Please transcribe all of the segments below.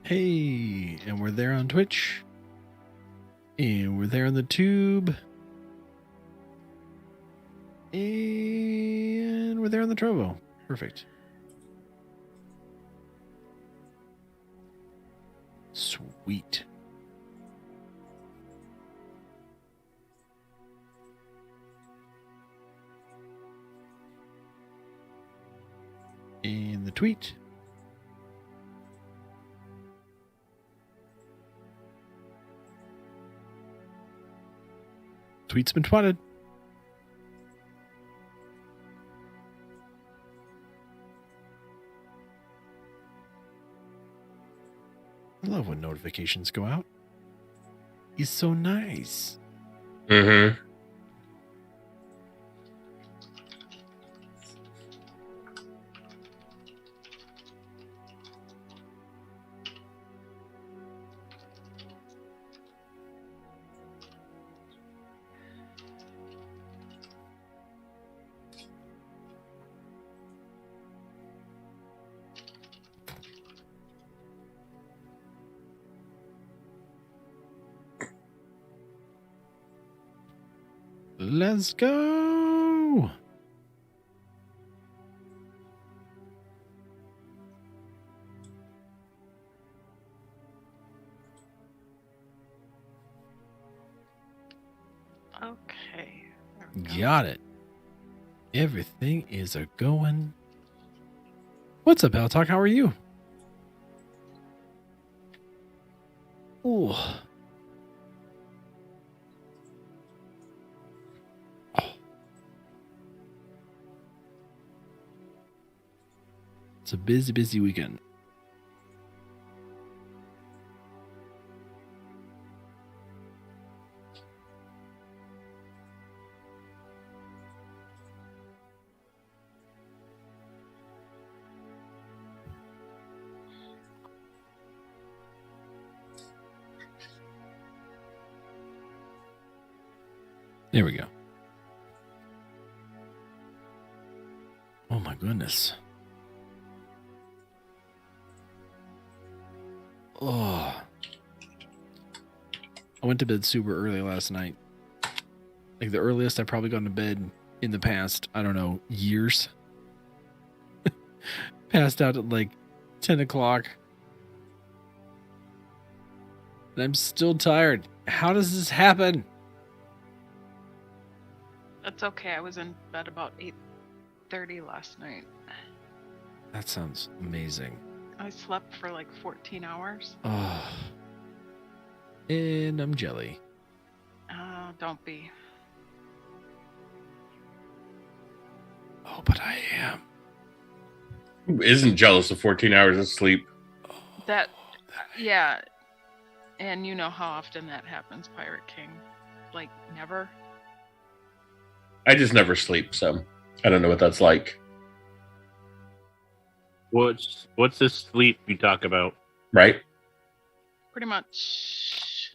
Hey, and we're there on Twitch. And we're there on the tube. And we're there on the Trovo. Perfect. Sweet. And the tweet. Tweet's been twatted. I love when notifications go out. It's so nice. Mm-hmm. Let's go. Okay. Got it. Everything is a going. What's up, Talk? How are you? Ooh. It's a busy, busy weekend. There we go. Oh my goodness. Oh. I went to bed super early last night. Like the earliest I've probably gone to bed in the past, I don't know, years. Passed out at like 10 o'clock. And I'm still tired. How does this happen? That's okay. I was in bed about 8:30 last night. That sounds amazing. I slept for like 14 hours. Oh. And I'm jelly. Don't be. Oh, but I am. Who isn't jealous of 14 hours of sleep? Yeah. And you know how often that happens, Pirate King. Like, never. I just never sleep, so I don't know what that's like. What's this sleep you talk about? Right? Pretty much.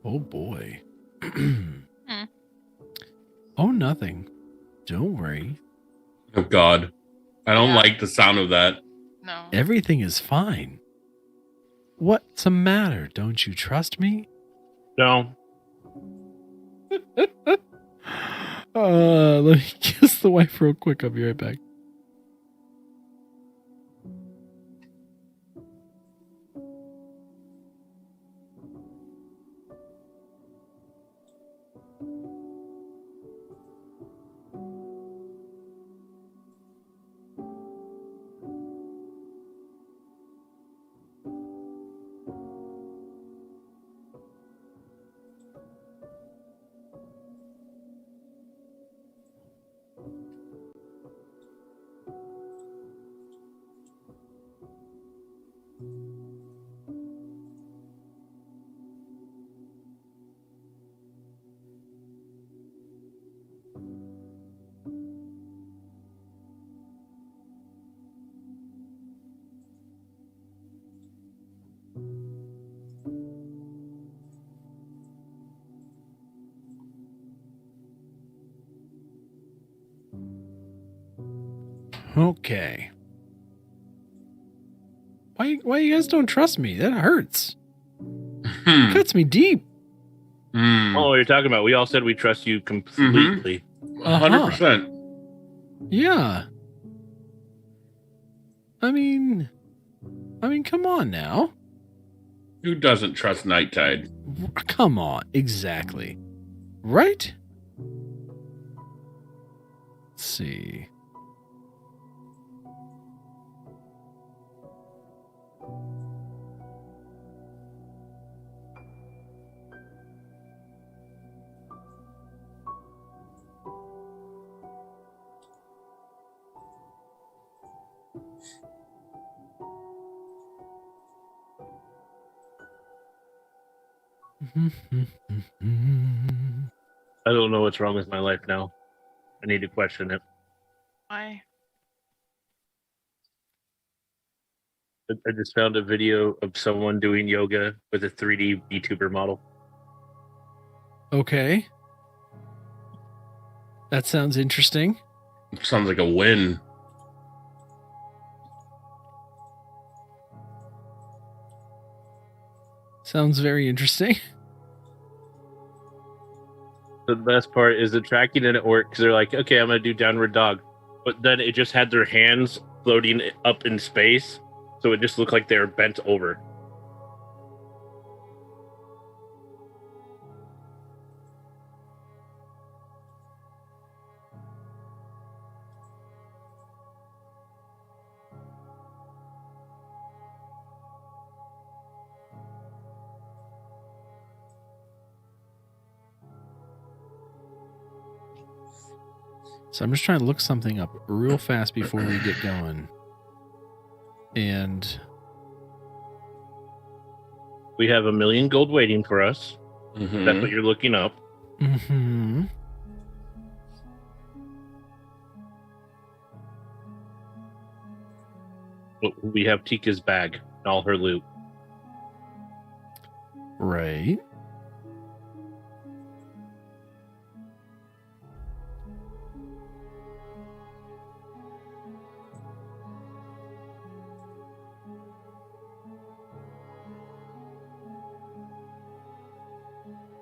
Oh boy. Oh, nothing. Don't worry. Oh, God. I don't Yeah. like the sound of that. No. Everything is fine. What's the matter? Don't you trust me? No. Let me kiss the wife real quick. I'll be right back. Okay. Why you guys don't trust me? That hurts. It cuts me deep. Oh, you're talking about. We all said we trust you completely. 100%. Yeah. I mean, come on now. Who doesn't trust Nighttide? Come on, exactly. Right? Let's see. I don't know what's wrong with my life now. I need to question it. Why? I just found a video of someone doing yoga with a 3D VTuber model. Okay. That sounds interesting. Sounds like a win. Sounds very interesting. The best part is the tracking didn't work because they're like, okay, I'm going to do downward dog. But then it just had their hands floating up in space. So it just looked like they were bent over. So I'm just trying to look something up real fast before we get going. And We have 1 million gold waiting for us. That's what you're looking up. We have Tika's bag and all her loot. Right.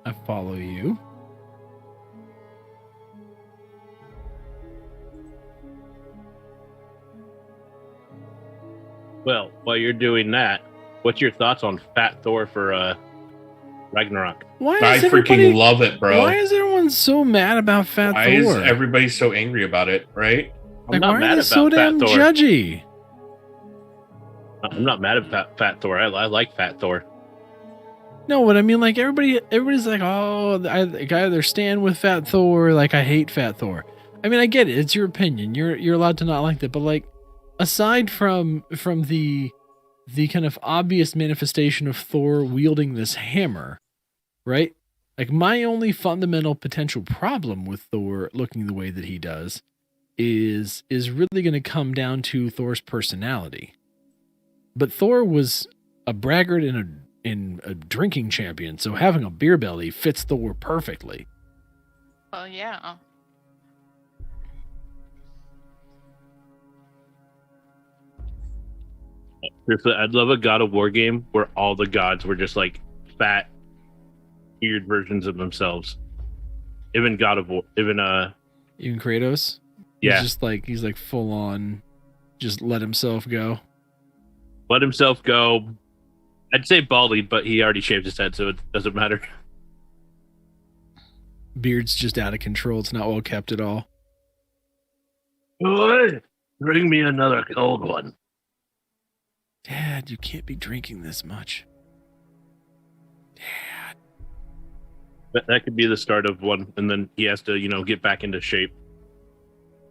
I follow you. Well, while you're doing that, what's your thoughts on Fat Thor for Ragnarok? Why I is freaking love it, bro. Why is everyone so mad about Fat Why Thor? is everybody so angry about it, right? I'm not why mad are they about so damn Fat Thor. judgy? I'm not mad at Fat Thor. I like Fat Thor. No, but I mean, like everybody's like, oh, I either stand with Fat Thor, or, like I hate Fat Thor. I mean, I get it; it's your opinion. You're allowed to not like that, but like, aside from the kind of obvious manifestation of Thor wielding this hammer, right? Like my only fundamental potential problem with Thor looking the way that he does is really going to come down to Thor's personality. But Thor was a braggart and a drinking champion, so having a beer belly fits Thor perfectly. Well, yeah. Seriously, I'd love a God of War game where all the gods were just like fat, weird versions of themselves. Even God of War, even Kratos, yeah, he's like full on, just let himself go. Let himself go. I'd say baldy, but he already shaved his head, so it doesn't matter. Beard's just out of control. It's not well kept at all. Boy, bring me another cold one. Dad, you can't be drinking this much. Dad. That could be the start of one, and then he has to, get back into shape.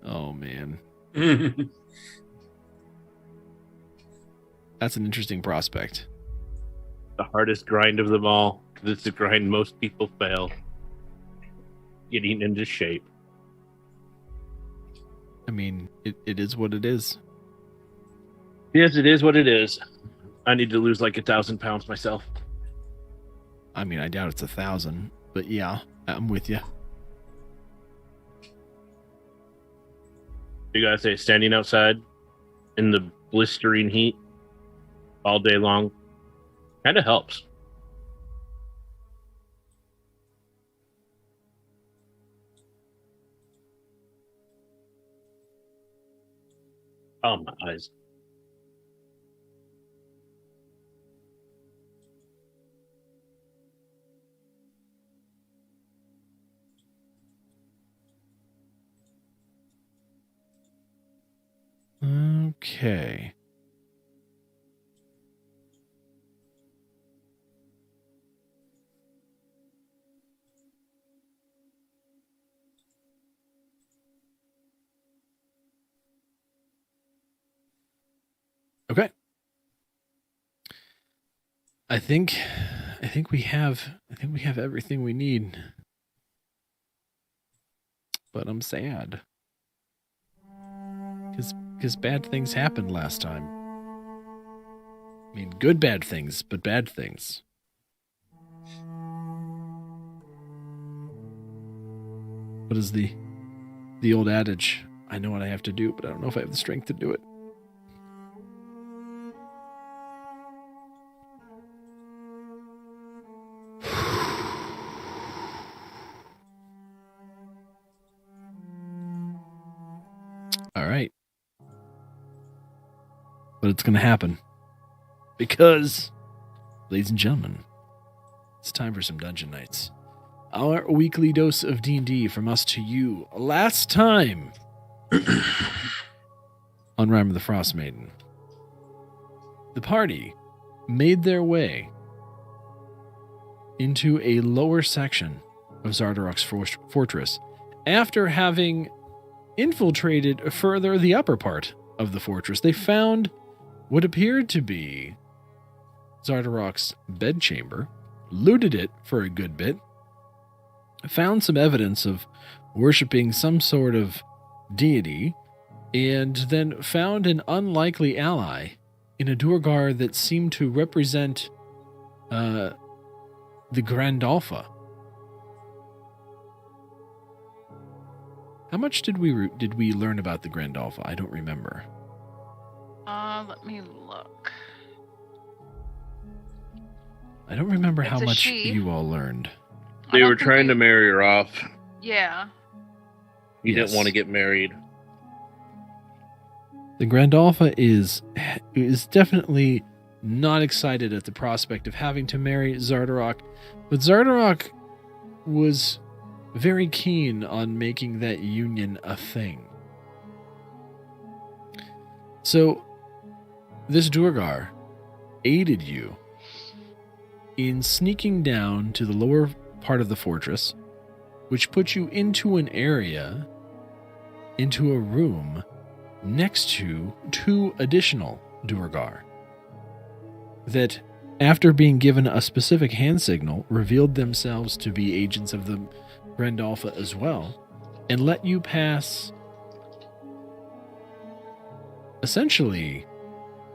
Oh, man. That's an interesting prospect. The hardest grind of them all, because it's the grind most people fail. Getting into shape. I mean, it is what it is. Yes, it is what it is. I need to lose like 1,000 pounds myself. I mean, I doubt it's 1,000, but yeah, I'm with you. You gotta say, standing outside in the blistering heat all day long kind of helps. Oh, my eyes. Okay. Okay. I think we have everything we need. But I'm sad. Because bad things happened last time. I mean, good bad things, but bad things. What is the old adage? I know what I have to do, but I don't know if I have the strength to do it. All right. But it's going to happen. Because, ladies and gentlemen, it's time for some Dungeon Nytes. Our weekly dose of D&D from us to you. Last time on Rime of the Frostmaiden, the party made their way into a lower section of Zardarok's fortress after having infiltrated further the upper part of the fortress. They found what appeared to be Zardarok's bedchamber, looted it for a good bit, found some evidence of worshipping some sort of deity, and then found an unlikely ally in a Duergar that seemed to represent the Grandalfa. How much did we learn about the Grandalfa? I don't remember. Let me look. I don't remember It's how a much she. you all learned. They don't were think trying we- to marry her off. Yeah. He Yes. didn't want to get married. The Grandalfa is definitely not excited at the prospect of having to marry Zardarok, but Zardarok was very keen on making that union a thing. So, this Duergar aided you in sneaking down to the lower part of the fortress, which put you into an area, into a room next to 2 additional Duergar that, after being given a specific hand signal, revealed themselves to be agents of the Grandalfa as well, and let you pass essentially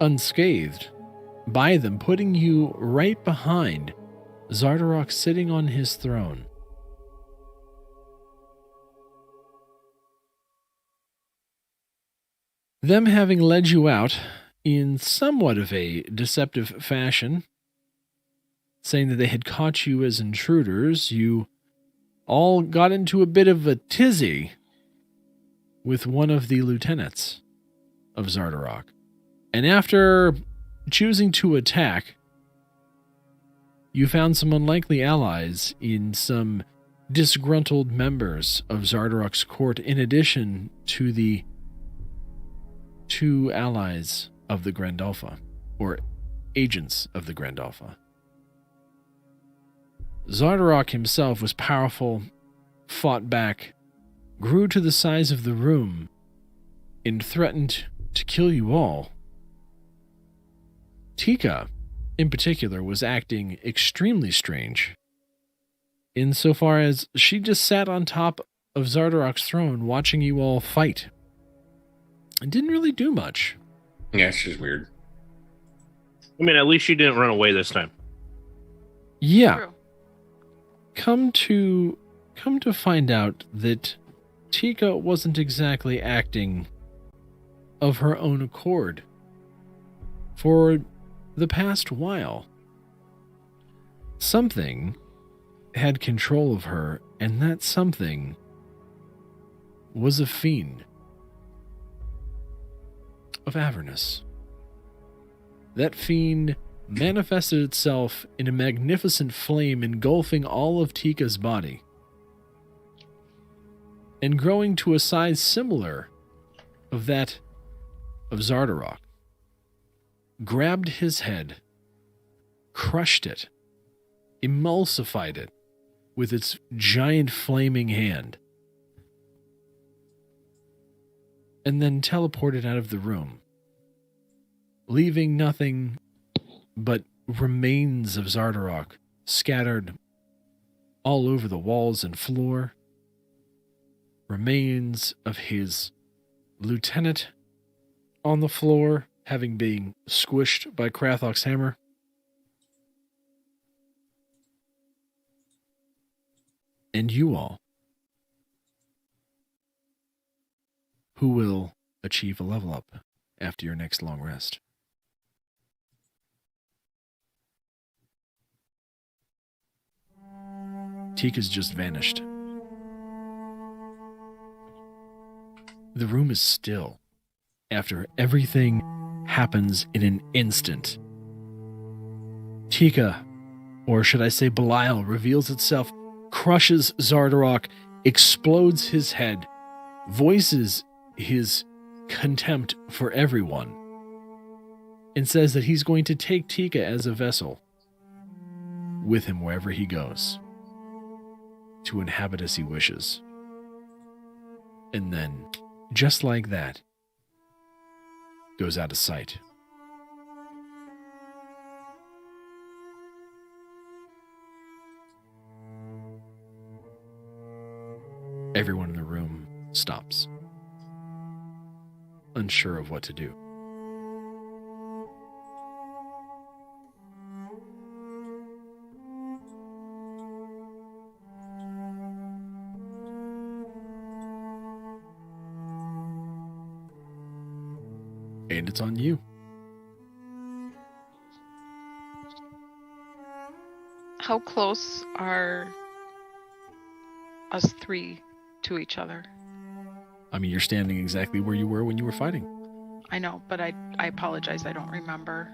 unscathed by them, putting you right behind Zardarok sitting on his throne. Them having led you out in somewhat of a deceptive fashion, saying that they had caught you as intruders, you all got into a bit of a tizzy with one of the lieutenants of Zardarok. And after choosing to attack, you found some unlikely allies in some disgruntled members of Zardarok's court, in addition to the 2 allies of the Grandalfa, or agents of the Grandalfa. Zardarok himself was powerful, fought back, grew to the size of the room, and threatened to kill you all. Tika, in particular, was acting extremely strange, insofar as she just sat on top of Zardarok's throne watching you all fight. It didn't really do much. Yeah, it's just weird. I mean, at least she didn't run away this time. Yeah. True. Come to find out that Tika wasn't exactly acting of her own accord for the past while. Something had control of her, and that something was a fiend of Avernus. That fiend manifested itself in a magnificent flame engulfing all of Tika's body, and growing to a size similar of that of Zardarok, grabbed his head, crushed it, emulsified it with its giant flaming hand, and then teleported out of the room, leaving nothing but remains of Zardarok scattered all over the walls and floor, remains of his lieutenant on the floor, having been squished by Krathok's hammer, and you all, who will achieve a level up after your next long rest. Tika's just vanished. The room is still after everything happens in an instant. Tika, or should I say Belial, reveals itself, crushes Zardarok, explodes his head, voices his contempt for everyone, and says that he's going to take Tika as a vessel with him wherever he goes, to inhabit as he wishes. And then, just like that, goes out of sight. Everyone in the room stops, unsure of what to do. And it's on you. How close are us three to each other? I mean, you're standing exactly where you were when you were fighting. I know, but I apologize. I don't remember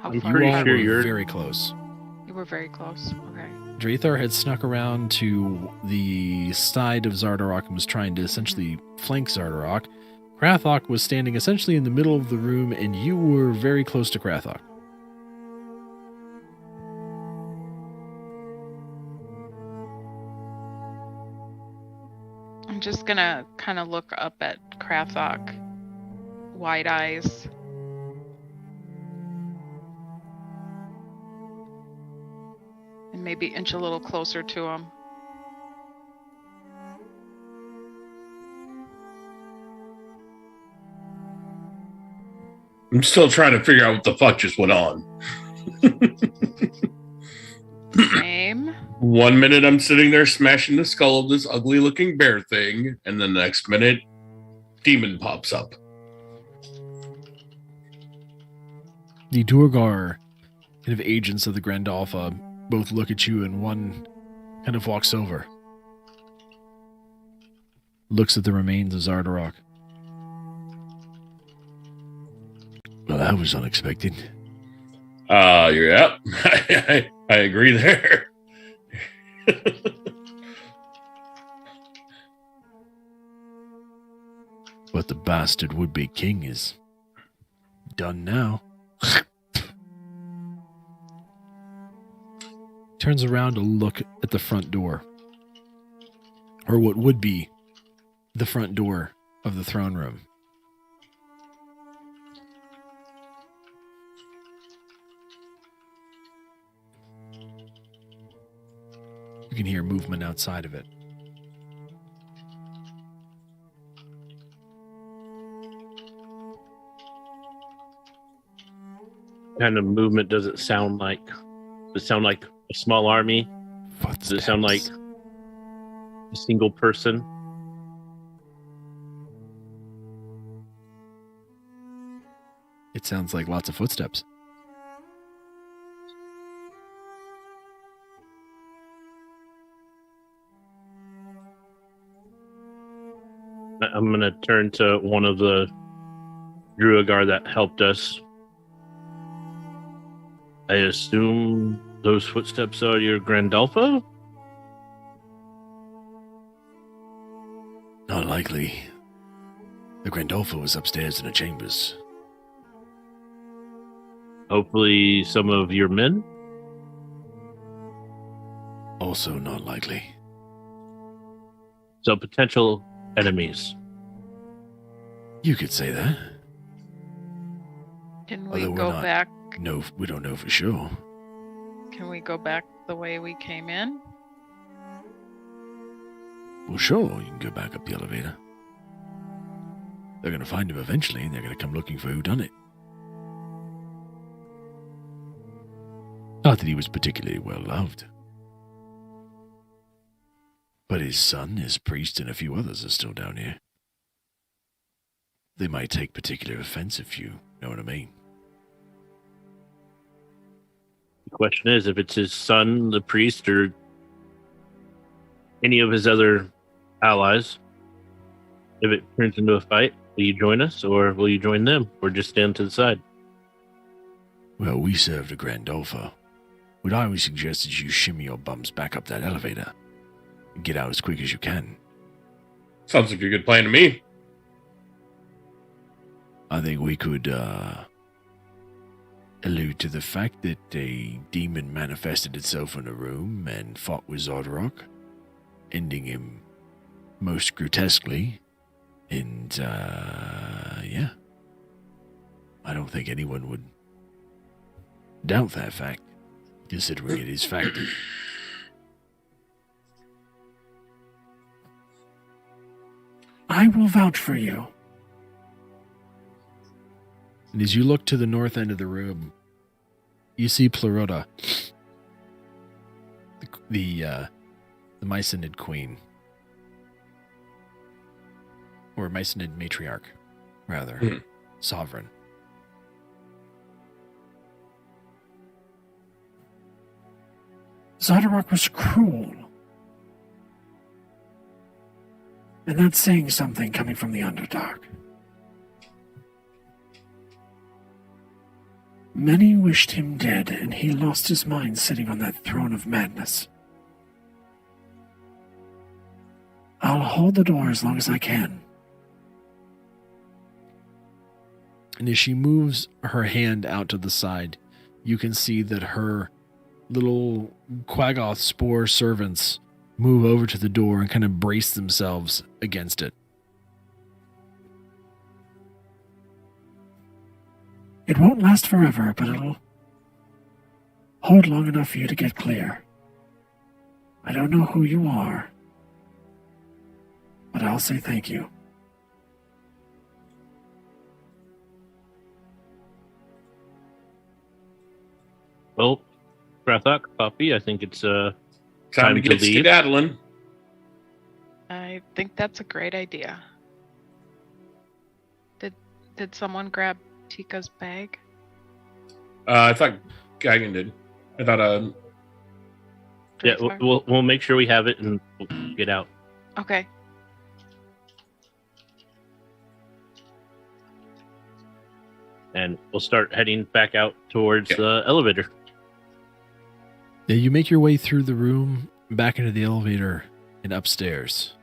how I'm far. pretty You all sure were you're- very close. You were very close. Okay. Draethar had snuck around to the side of Zardarok and was trying to essentially flank Zardarok. Krathok was standing essentially in the middle of the room, and you were very close to Krathok. I'm just gonna kind of look up at Krathok, wide eyes. And maybe inch a little closer to him. I'm still trying to figure out what the fuck just went on. Same. 1 minute I'm sitting there smashing the skull of this ugly looking bear thing, and then the next minute, demon pops up. The Durgar kind of agents of the Grand Alpha both look at you, and one kind of walks over, looks at the remains of Zardarok. Well, that was unexpected. Yeah, I agree there. But the bastard would-be king is done now. Turns around to look at the front door, or what would be the front door of the throne room. You can hear movement outside of it. What kind of movement does it sound like? Does it sound like a small army? Does it sound like a single person? It sounds like lots of footsteps. I'm going to turn to one of the Druagar that helped us. I assume those footsteps are your Grandalfa? Not likely. The Grandolfo was upstairs in the chambers. Hopefully some of your men? Also not likely. So potential enemies. You could say that. Can we Although we're go not- back? No, we don't know for sure. Can we go back the way we came in? Well, sure, you can go back up the elevator. They're going to find him eventually, and they're going to come looking for who done it. Not that he was particularly well loved. But his son, his priest, and a few others are still down here. They might take particular offense if you know what I mean. The question is, if it's his son, the priest, or any of his other allies, if it turns into a fight, will you join us, or will you join them, or just stand to the side? Well, we served a Grandolpha. What I would suggest is you shimmy your bums back up that elevator and get out as quick as you can. Sounds like a good plan to me. I think we could allude to the fact that a demon manifested itself in a room and fought with Zodrock, ending him most grotesquely. And, yeah. I don't think anyone would doubt that fact, considering it is fact. I will vouch for you. And as you look to the north end of the room, you see Plurota, the Myconid queen. Or Myconid matriarch, rather. Mm-hmm. Sovereign. Zodorok was cruel. And that's saying something coming from the Underdark. Many wished him dead, and he lost his mind sitting on that throne of madness. I'll hold the door as long as I can. And as she moves her hand out to the side, you can see that her little Quaggoth spore servants move over to the door and kind of brace themselves against it. It won't last forever, but it'll hold long enough for you to get clear. I don't know who you are, but I'll say thank you. Well, Grathok, Poppy, I think it's Time to get leave. skedaddling. I think that's a great idea. Did someone grab Tika's bag? I thought Gagan did. I thought Yeah, Dracar? we'll make sure we have it and we'll get out. Okay. And we'll start heading back out towards Yeah. the elevator. Yeah, you make your way through the room, back into the elevator, and upstairs.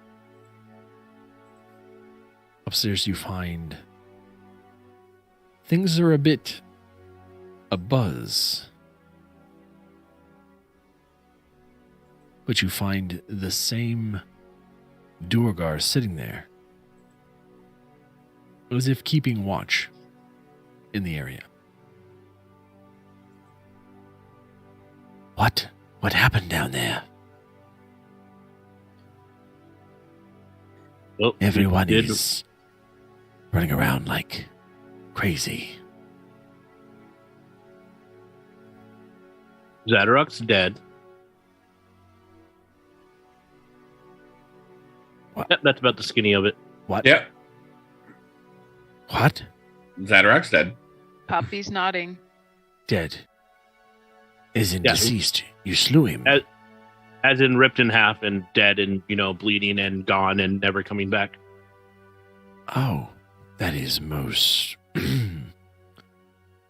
Upstairs you find things are a bit abuzz. But you find the same Duergar sitting there, as if keeping watch in the area. What happened down there? Well, Everyone we did- is running around like crazy. Zadorok's dead. What? Yep, that's about the skinny of it. What? yeah, What? Zadorak's dead. Poppy's nodding. Dead. Is in Yeah. deceased. You slew him. As in ripped in half and dead and, bleeding and gone and never coming back. Oh, that is most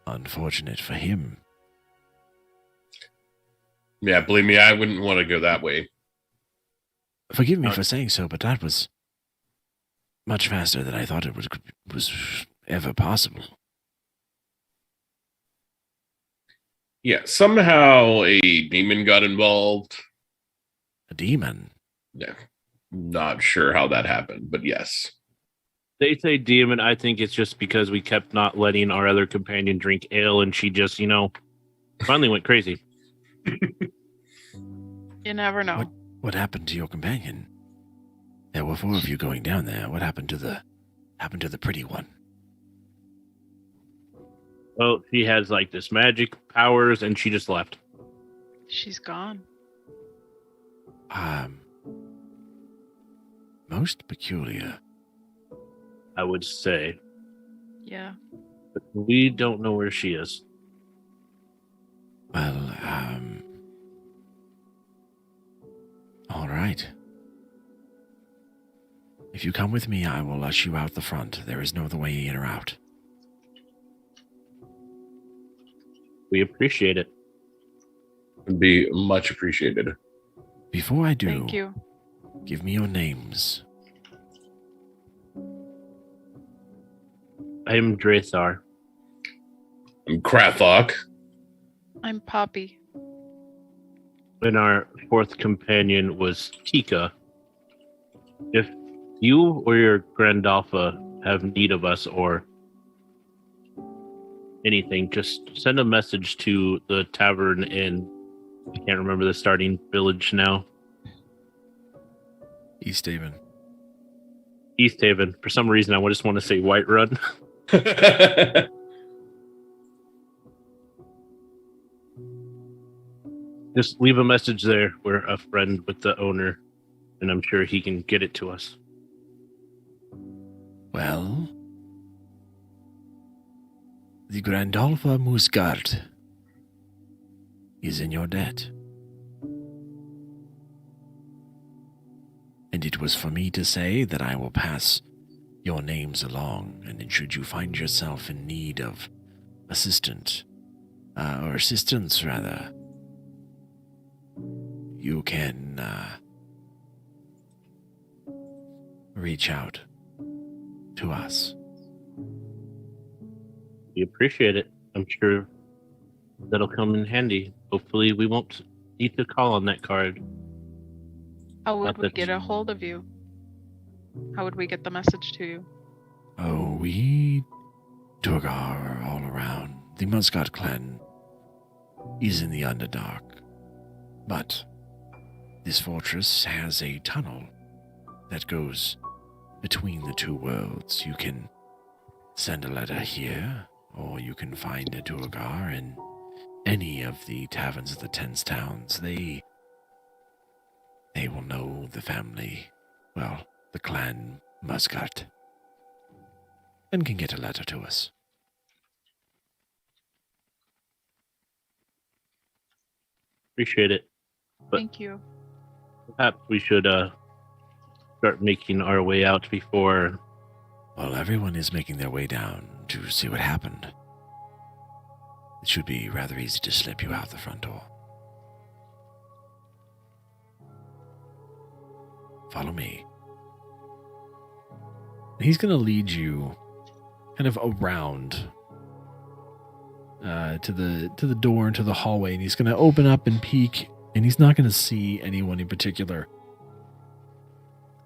unfortunate for him. Yeah, believe me, I wouldn't want to go that way. Forgive me for saying so, but that was much faster than I thought it was ever possible. Yeah, somehow a demon got involved. A demon? Yeah, not sure how that happened, but yes. They say demon. I think it's just because we kept not letting our other companion drink ale, and she just, finally went crazy. You never know. What happened to your companion? There were 4 of you going down there. What happened to the pretty one? Oh, she has like this magic powers, and she just left. She's gone. Most peculiar. I would say. Yeah. But we don't know where she is. Well, all right. If you come with me, I will usher you out the front. There is no other way in or out. We appreciate it. Would be much appreciated. Before I do, Thank you. give me your names. I am Drathar. I'm Krathok. I'm Poppy. And our 4th companion was Tika. If you or your Grandalfa have need of us or anything, just send a message to the tavern in, I can't remember the starting village now. East Haven. East Haven. For some reason, I just want to say Whiterun. Just leave a message there. We're a friend with the owner, and I'm sure he can get it to us. Well, the Grandalfa Musgard is in your debt. And it was for me to say that I will pass your names along, and then should you find yourself in need of assistance, rather, you can reach out to us. We appreciate it. I'm sure that'll come in handy. Hopefully we won't need to call on that card. How would Not we that- get a hold of you? How would we get the message to you? Oh, we Durgar all around. The Muscat clan is in the Underdark. But this fortress has a tunnel that goes between the 2 worlds. You can send a letter here, or you can find a Durgar in any of the taverns of the 10 towns. They will know the family, well, the clan Muscat, and can get a letter to us. Appreciate it. But- Thank you. Perhaps we should start making our way out before. Well, everyone is making their way down to see what happened. It should be rather easy to slip you out the front door. Follow me. He's going to lead you kind of around to the door into the hallway, and he's going to open up and peek, and he's not going to see anyone in particular.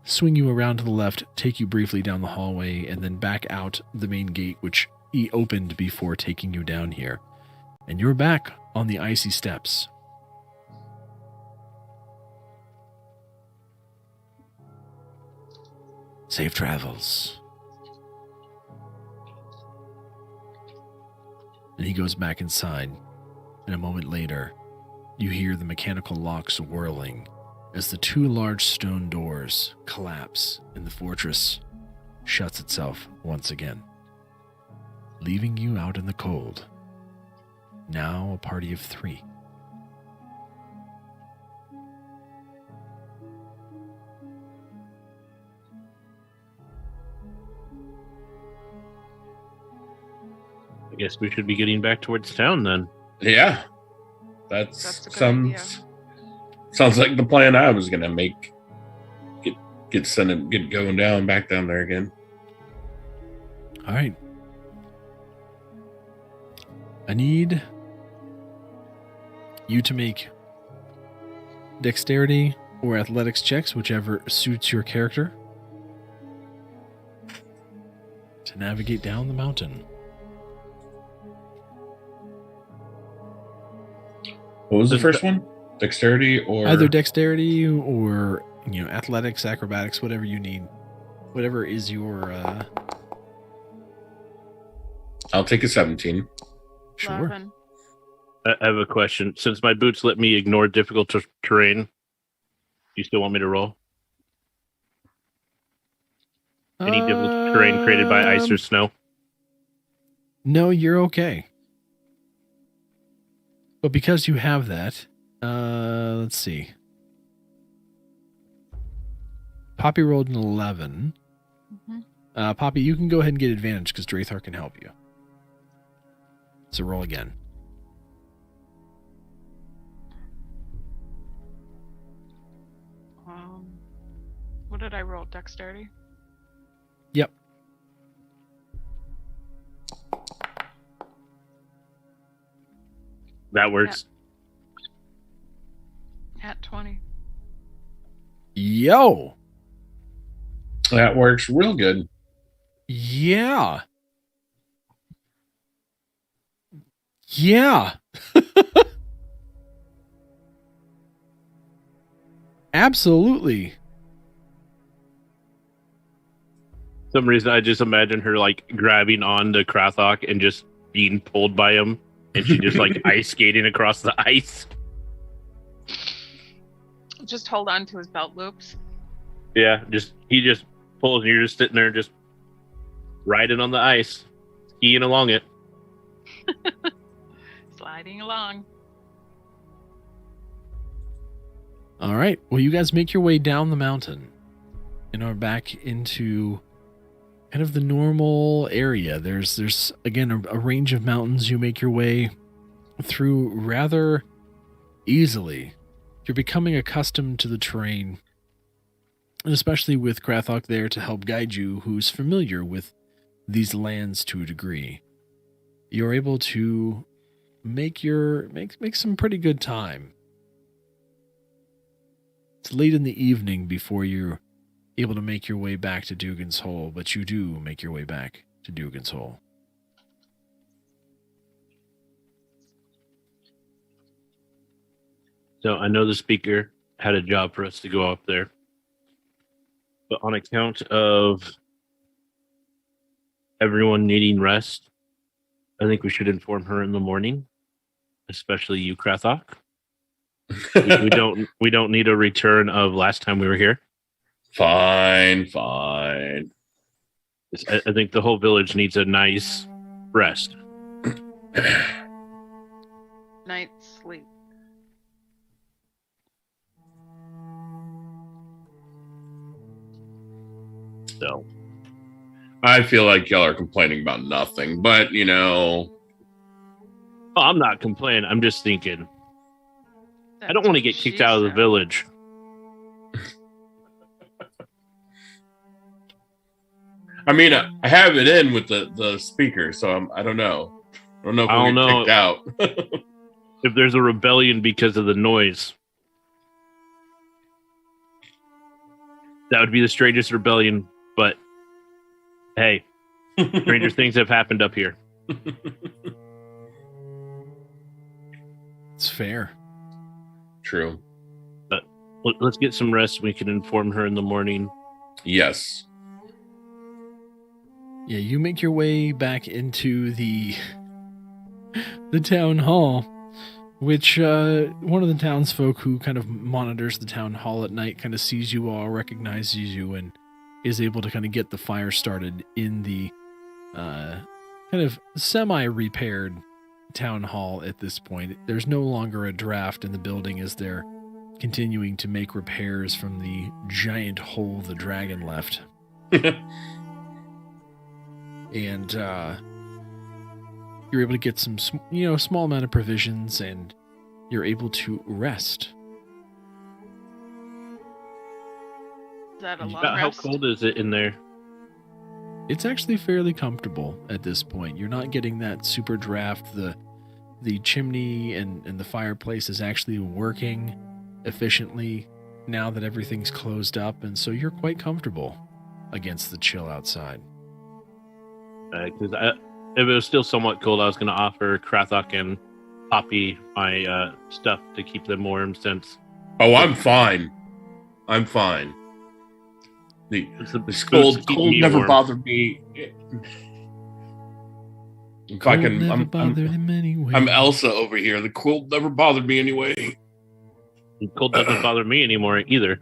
Swing you around to the left, take you briefly down the hallway, and then back out the main gate, which he opened before taking you down here. And you're back on the icy steps. Safe travels. And he goes back inside, and a moment later, you hear the mechanical locks whirling as the 2 large stone doors collapse and the fortress shuts itself once again. leaving you out in the cold. Now a party of 3. I guess we should be getting back towards town then. Yeah. That's a good Sounds like the plan I was gonna make. Get going back down there again. All right. I need you to make dexterity or athletics checks, whichever suits your character, to navigate down the mountain. What was the first one? Dexterity or Either dexterity or, athletics, acrobatics, whatever you need. Whatever is your... I'll take a 17. Sure. 11. I have a question. Since my boots let me ignore difficult terrain, do you still want me to roll? Any difficult terrain created by ice or snow? No, you're okay. But because you have that, let's see. Poppy rolled an 11. Mm-hmm. Poppy, you can go ahead and get advantage because Drathar can help you. So roll again. What did I roll? Dexterity? Yep. That works. At 20. Yo! That works real good. Yeah. Yeah. Absolutely. Some reason I just imagine her like grabbing on to Krathok and just being pulled by him, and she just like ice skating across the ice. Just hold on to his belt loops. Yeah, he just pulls, and you're just sitting there, just riding on the ice, skiing along it. Sliding along. All right. Well, you guys make your way down the mountain and are back into kind of the normal area. There's again a range of mountains you make your way through rather easily. You're becoming accustomed to the terrain, and especially with Krathok there to help guide you, who's familiar with these lands to a degree. You're able to make some pretty good time. It's late in the evening before you're able to make your way back to Dugan's Hole, but you do make your way back to Dugan's Hole. So I know the speaker had a job for us to go up there, but on account of everyone needing rest, I think we should inform her in the morning, especially you, Krathok. we don't need a return of last time we were here. Fine. I think the whole village needs a nice rest. Night's sleep. So I feel like y'all are complaining about nothing, but I'm not complaining. I'm just thinking, I don't want to get kicked out of the village. I mean, I have it in with the speaker, so I don't know. I don't know if we'll get kicked out. If there's a rebellion because of the noise, that would be the strangest rebellion. But hey, stranger things have happened up here. It's fair. True. But let's get some rest. We can inform her in the morning. Yes. Yeah, you make your way back into the town hall, which one of the townsfolk who kind of monitors the town hall at night kind of sees you all, recognizes you, and is able to kind of get the fire started in the kind kind of semi-repaired town hall at this point. There's no longer a draft in the building as they're continuing to make repairs from the giant hole the dragon left. And you're able to get some, small amount of provisions, and you're able to rest. Is that a long How rest? cold is it in there? It's actually fairly comfortable at this point. You're not getting that super draft. The chimney and the fireplace is actually working efficiently now that everything's closed up, and so you're quite comfortable against the chill outside. Because if it was still somewhat cold, I was going to offer Krathok and Poppy my stuff to keep them warm since... Oh, I'm fine. I'm fine. This cold never warm. bothered me. If I can, Never bothered him anyway. I'm Elsa over here. The cold never bothered me anyway. The cold doesn't bother me anymore either.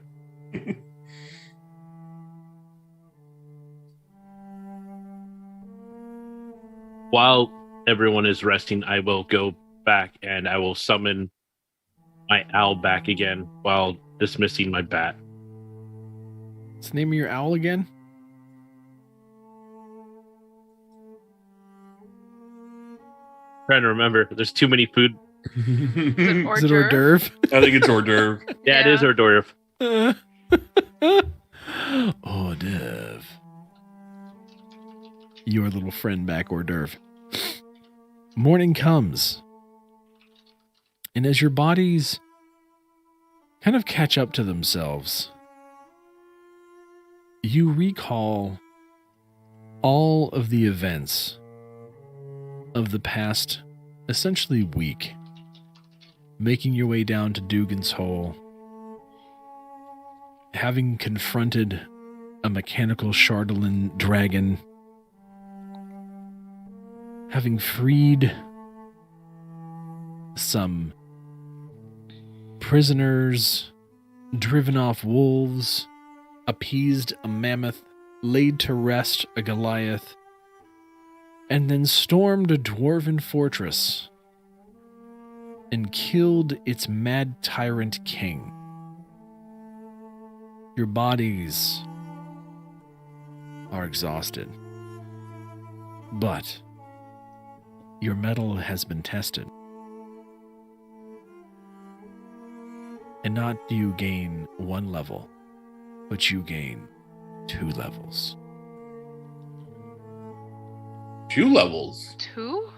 While everyone is resting, I will go back and I will summon my owl back again while dismissing my bat. What's the name of your owl again? Trying to remember, there's too many food. Is it hors d'oeuvre? I think it's hors d'oeuvre. Yeah, it is hors d'oeuvre. Hors d'oeuvre. Your little friend back, hors d'oeuvre. Morning comes. And as your bodies kind of catch up to themselves, you recall all of the events of the past, essentially week, making your way down to Dugan's Hole, having confronted a mechanical PHANDALIN dragon, having freed some prisoners, driven off wolves, appeased a mammoth, laid to rest a Goliath, and then stormed a dwarven fortress and killed its mad tyrant king. Your bodies are exhausted, but your mettle has been tested. And not do you gain 1 level, but you gain 2 levels. 2 levels. 2?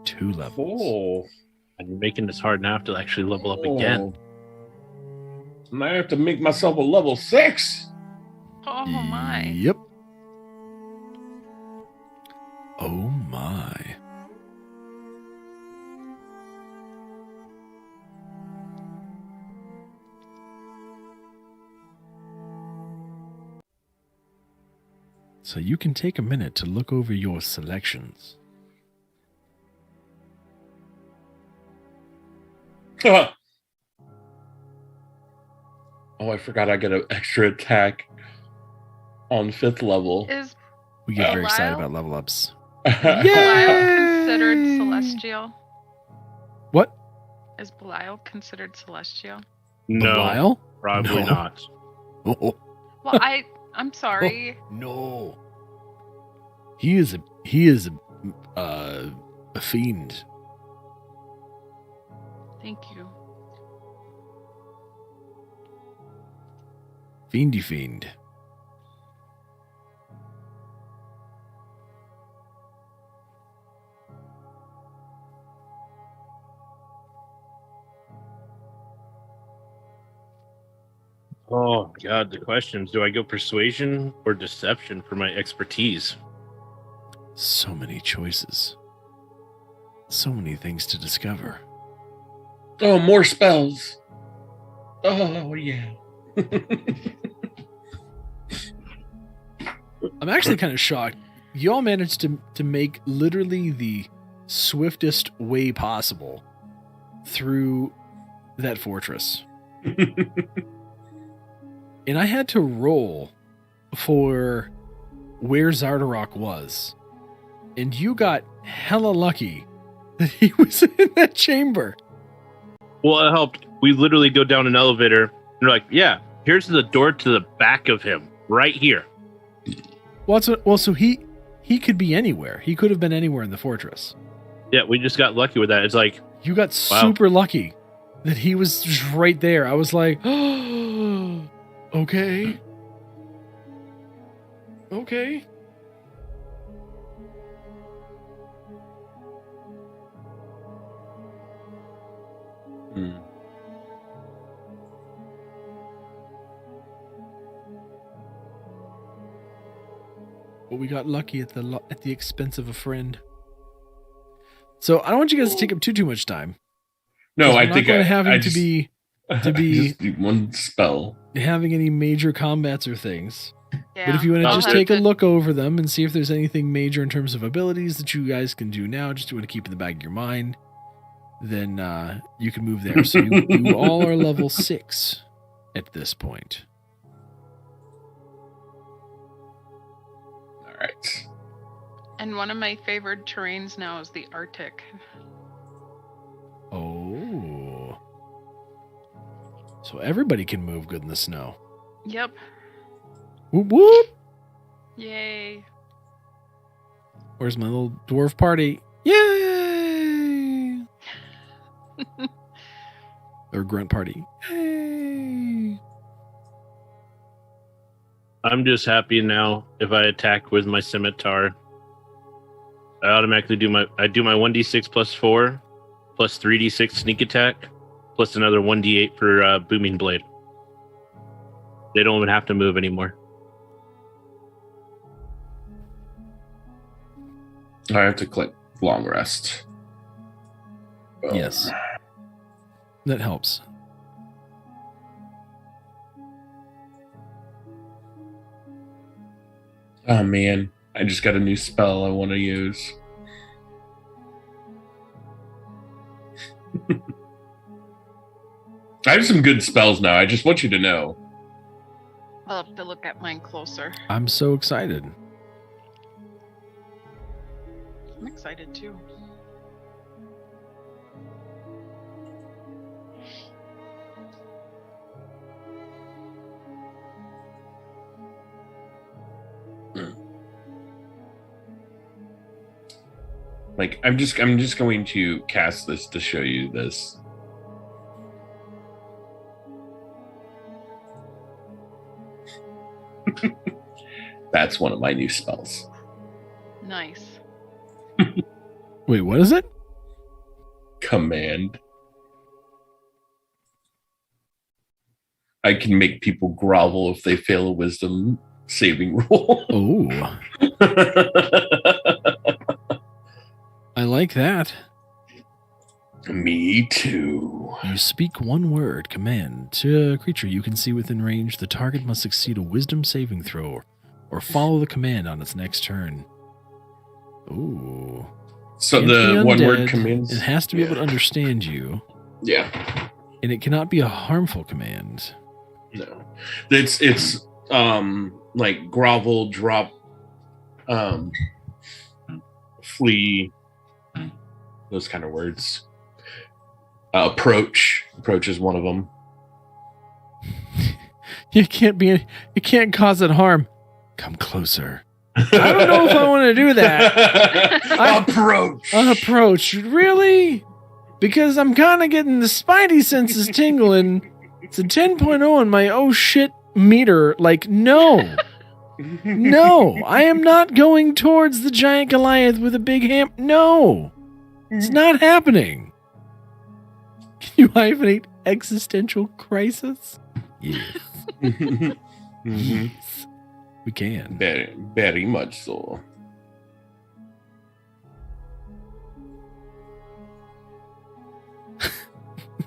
2 levels. Oh. And you're making this hard now to actually level up again. And I have to make myself a level 6. Oh my. Yep. Oh my. So you can take a minute to look over your selections. Oh, I forgot I get an extra attack on 5th level. Is We get very excited Belial? about level ups. Belial considered celestial? What? Is Belial considered celestial? No, Belial? probably No. not. Oh, Well, I'm sorry. no. He is a fiend. Thank you. Fiendy fiend. Oh, God, the questions. Do I go persuasion or deception for my expertise? So many choices. So many things to discover. Oh, more spells. Oh, yeah. I'm actually kind of shocked. You all managed to make literally the swiftest way possible through that fortress. And I had to roll for where Zardarok was. and you got hella lucky that he was in that chamber. Well, it helped. We literally go down an elevator, and we're like, yeah, here's the door to the back of him, right here. So he could be anywhere. He could have been anywhere in the fortress. Yeah, we just got lucky with that. It's like, You got super lucky that he was just right there. I was like, oh, okay. Okay. Hmm. But we got lucky at the expense of a friend. So I don't want you guys to take up too much time. No, I I'm think not going to I have him just, to be just do one spell. having any major combats or things. Yeah. But if you want to I'll just have take a to- look over them and see if there's anything major in terms of abilities that you guys can do now, just want to keep in the back of your mind, then you can move there. So you all are level 6 at this point. All right. And one of my favorite terrains now is the Arctic. Oh. So everybody can move good in the snow. Yep. Whoop whoop. Yay. Where's my little dwarf party? Yay! Or grunt party. Yay! I'm just happy now if I attack with my scimitar. I automatically do my 1d6 plus 4 plus 3d6 sneak attack plus another 1d8 for booming blade. They don't even have to move anymore. I have to click long rest. Oh. Yes. That helps. Oh man, I just got a new spell I want to use. I have some good spells now. I just want you to know. I'll have to look at mine closer. I'm so excited. I'm excited too. Like I'm just going to cast this to show you this. That's one of my new spells. Nice. Wait, what is it? Command. I can make people grovel if they fail a wisdom saving roll. Oh, I like that. Me too. You speak one word, command, to a creature you can see within range. The target must succeed a wisdom saving throw or follow the command on its next turn. Ooh. So Can't be the one word undead. commands. It has to be able to understand you, Yeah. and it cannot be a harmful command. No. It's like grovel, drop, flee, those kind of words. Approach is one of them. You can't cause it harm. Come closer. I don't know if I want to do that. Approach. Approach, really? Because I'm kind of getting the spidey senses tingling. It's a 10.0 on my oh shit meter. Like, no. No, I am not going towards the giant Goliath with a big ham. No, it's not happening. Can you hyphenate existential crisis? Yes. Mhm. Yes. We can. Very, very much so.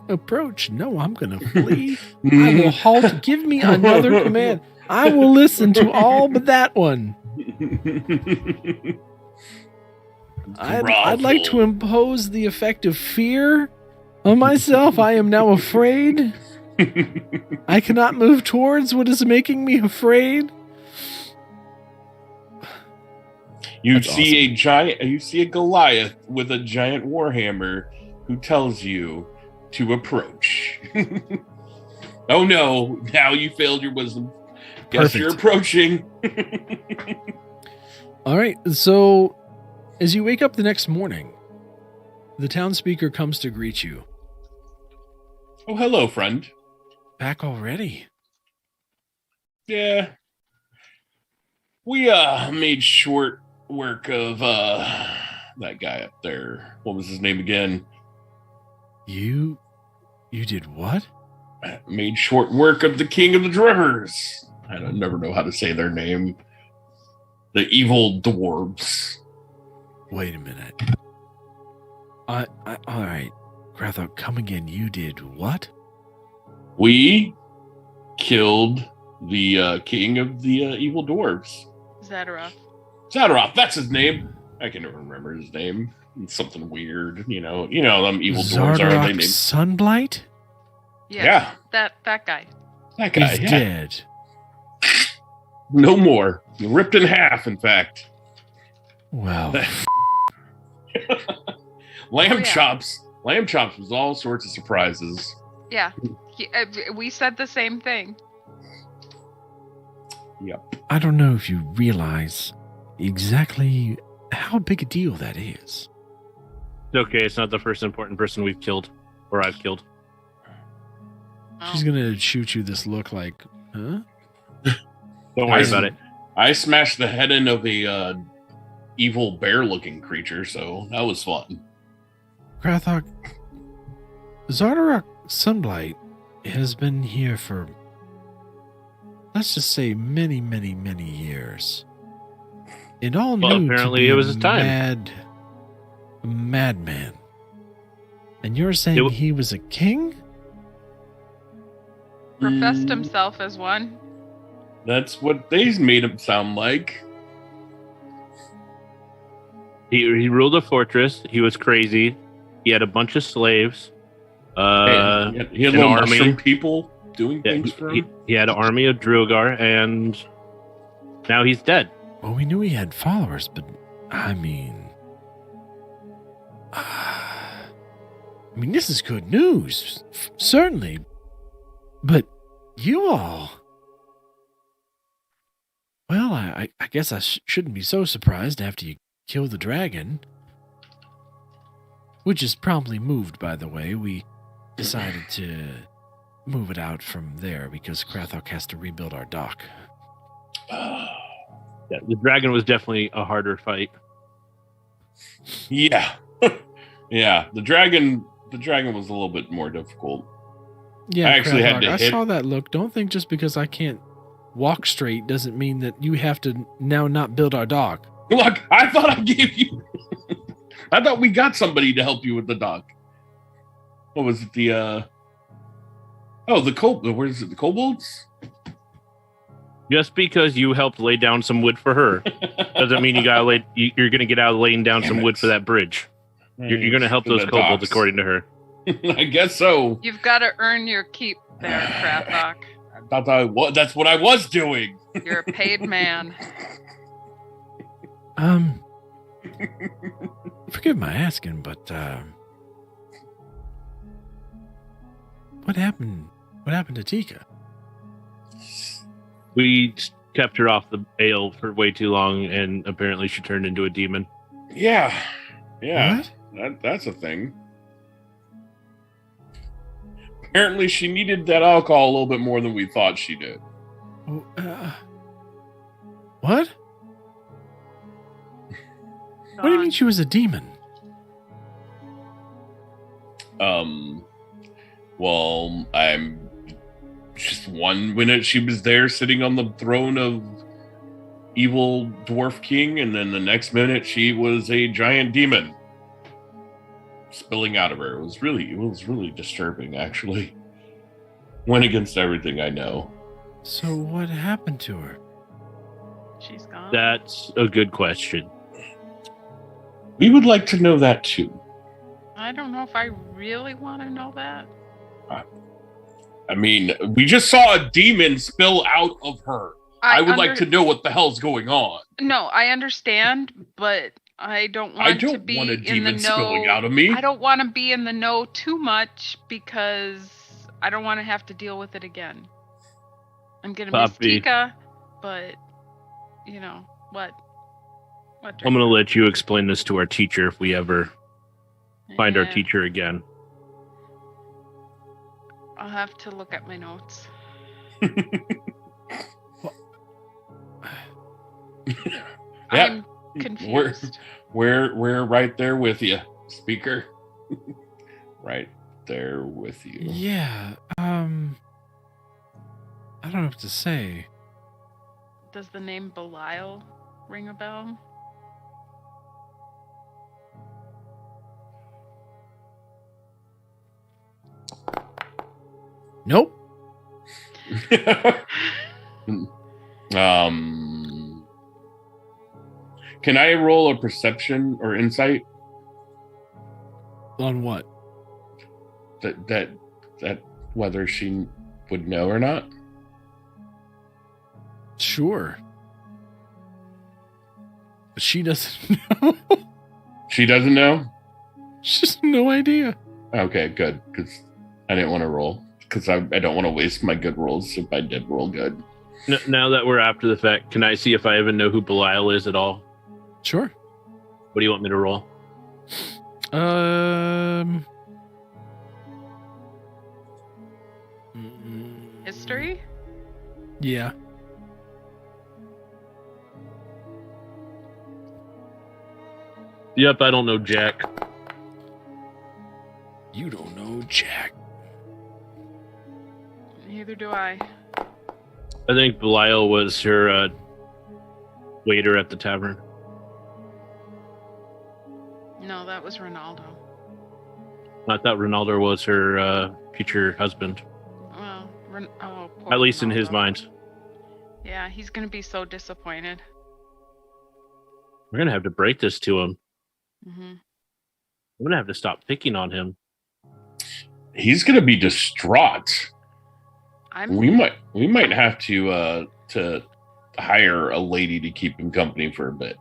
Approach. No, I'm going to flee. I will halt. Give me another command. I will listen to all but that one. I'd like to impose the effect of fear on myself. I am now afraid. I cannot move towards what is making me afraid. You That's see you see a Goliath with a giant warhammer who tells you to approach. Oh no, now you failed your wisdom. Guess you're approaching. All right, so as you wake up the next morning, the town speaker comes to greet you. Oh, hello, friend. Back already? Yeah. We made short work of that guy up there. What was his name again? You did what? Made short work of the king of the dwarves. I don't never know how to say their name. The evil dwarves. Wait a minute. All right. Krathok, come again. You did what? We killed the king of the evil dwarves. Zadaroth, that's his name. I can never remember his name. It's something weird, you know them evil dwarves are they named Sunblight? Yeah. That guy. That guy, He's yeah. dead. No more. Ripped in half, in fact. Well, Lamb chops was all sorts of surprises. Yeah. We said the same thing. Yep. I don't know if you realize exactly how big a deal that is. It's okay. It's not the first important person we've killed, or I've killed. She's gonna shoot you this look like, huh? Don't worry about it. I smashed the head end of a evil bear-looking creature, so that was fun. Krathok, Zardarok Sunblight has been here for, let's just say, many, many, many years. And all Well, knew apparently to be it was his time. a madman. And you're saying he was a king? Professed himself as one. That's what they made him sound like. He ruled a fortress. He was crazy. He had a bunch of slaves. He had an little army. mushroom people doing Yeah, things for him. he had an army of Druagar, and now he's dead. Well, we knew he had followers, but I mean, this is good news, certainly. But you all, well, I guess I shouldn't be so surprised after you kill the dragon, which is promptly moved. By the way, we decided to move it out from there because Krathok has to rebuild our dock. Yeah, the dragon was definitely a harder fight. Yeah. Yeah. The dragon was a little bit more difficult. Yeah, I actually had Krathok, to I hit- saw that look. Don't think just because I can't walk straight doesn't mean that you have to now not build our dock. Look, I thought I gave you I thought we got somebody to help you with the dock. What was it? The kobolds? Just because you helped lay down some wood for her doesn't mean you're going to get out of laying down Damn some it. wood for that bridge. You're going to help For those the kobolds, docks. according to her. I guess so. You've got to earn your keep there, Krathok. I thought that's what I was doing. You're a paid man. Forgive my asking, but what happened? What happened to Tika? We kept her off the ale for way too long, and apparently she turned into a demon. Yeah. Yeah. What? That's a thing. Apparently she needed that alcohol a little bit more than we thought she did. Oh, what? What do you mean she was a demon? Well, I'm just 1 minute she was there sitting on the throne of evil dwarf king, and then the next minute she was a giant demon spilling out of her. It was really disturbing, actually. Went against everything I know. So what happened to her? She's gone. That's a good question. We would like to know that too. I don't know if I really want to know that. I mean, we just saw a demon spill out of her. I would like to know what the hell's going on. No, I understand, but I don't want I to don't be want a in the demon spilling know. out of me. I don't want to be in the know too much because I don't want to have to deal with it again. I'm gonna miss Poppy. Tika, but you know what? I'm going to let you explain this to our teacher if we ever find our Yeah, teacher again. I'll have to look at my notes. Yeah, I'm confused. we're right there with you, speaker. Right there with you. Yeah. I don't know what to say. Does the name Belial ring a bell? Nope. Can I roll a perception or insight On what? that whether she would know or not? Sure. But she doesn't know. She doesn't know? She has no idea. Okay, good, because I didn't want to roll, because I don't want to waste my good rolls if I did roll good. Now that we're after the fact, can I see if I even know who Belial is at all? Sure. What do you want me to roll? History? Yeah. Yep, I don't know Jack. You don't know Jack. Neither do I. I think Belial was her waiter at the tavern. No, that was Ronaldo. I thought Ronaldo was her future husband. Well, poor At least in his Ronaldo. mind. Yeah, he's gonna be so disappointed. We're gonna have to break this to him. Hmm. I'm gonna have to stop picking on him. He's gonna be distraught. We might have to hire a lady to keep him company for a bit.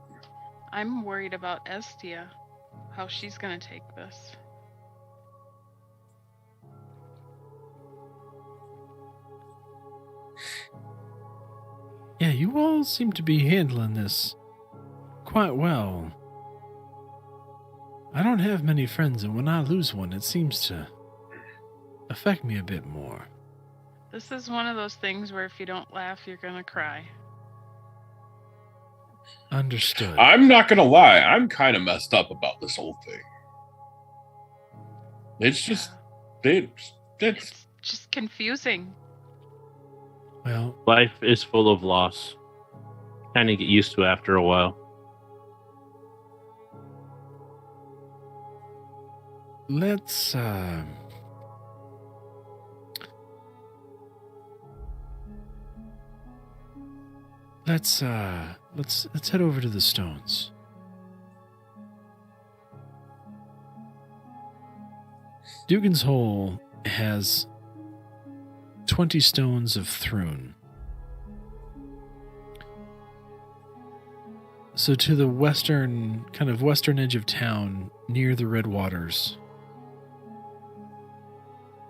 I'm worried about Estia, how she's gonna take this. Yeah, you all seem to be handling this quite well. I don't have many friends, and when I lose one, it seems to affect me a bit more. This is one of those things where if you don't laugh, you're gonna cry. Understood. I'm not gonna lie, I'm kind of messed up about this whole thing. It's just it's It's just confusing. Well, Life is full of loss. Kind of get used to after a while. let's head over to the stones. Dugan's Hole has 20 stones of Thrun. So to the western edge of town, near the Red Waters,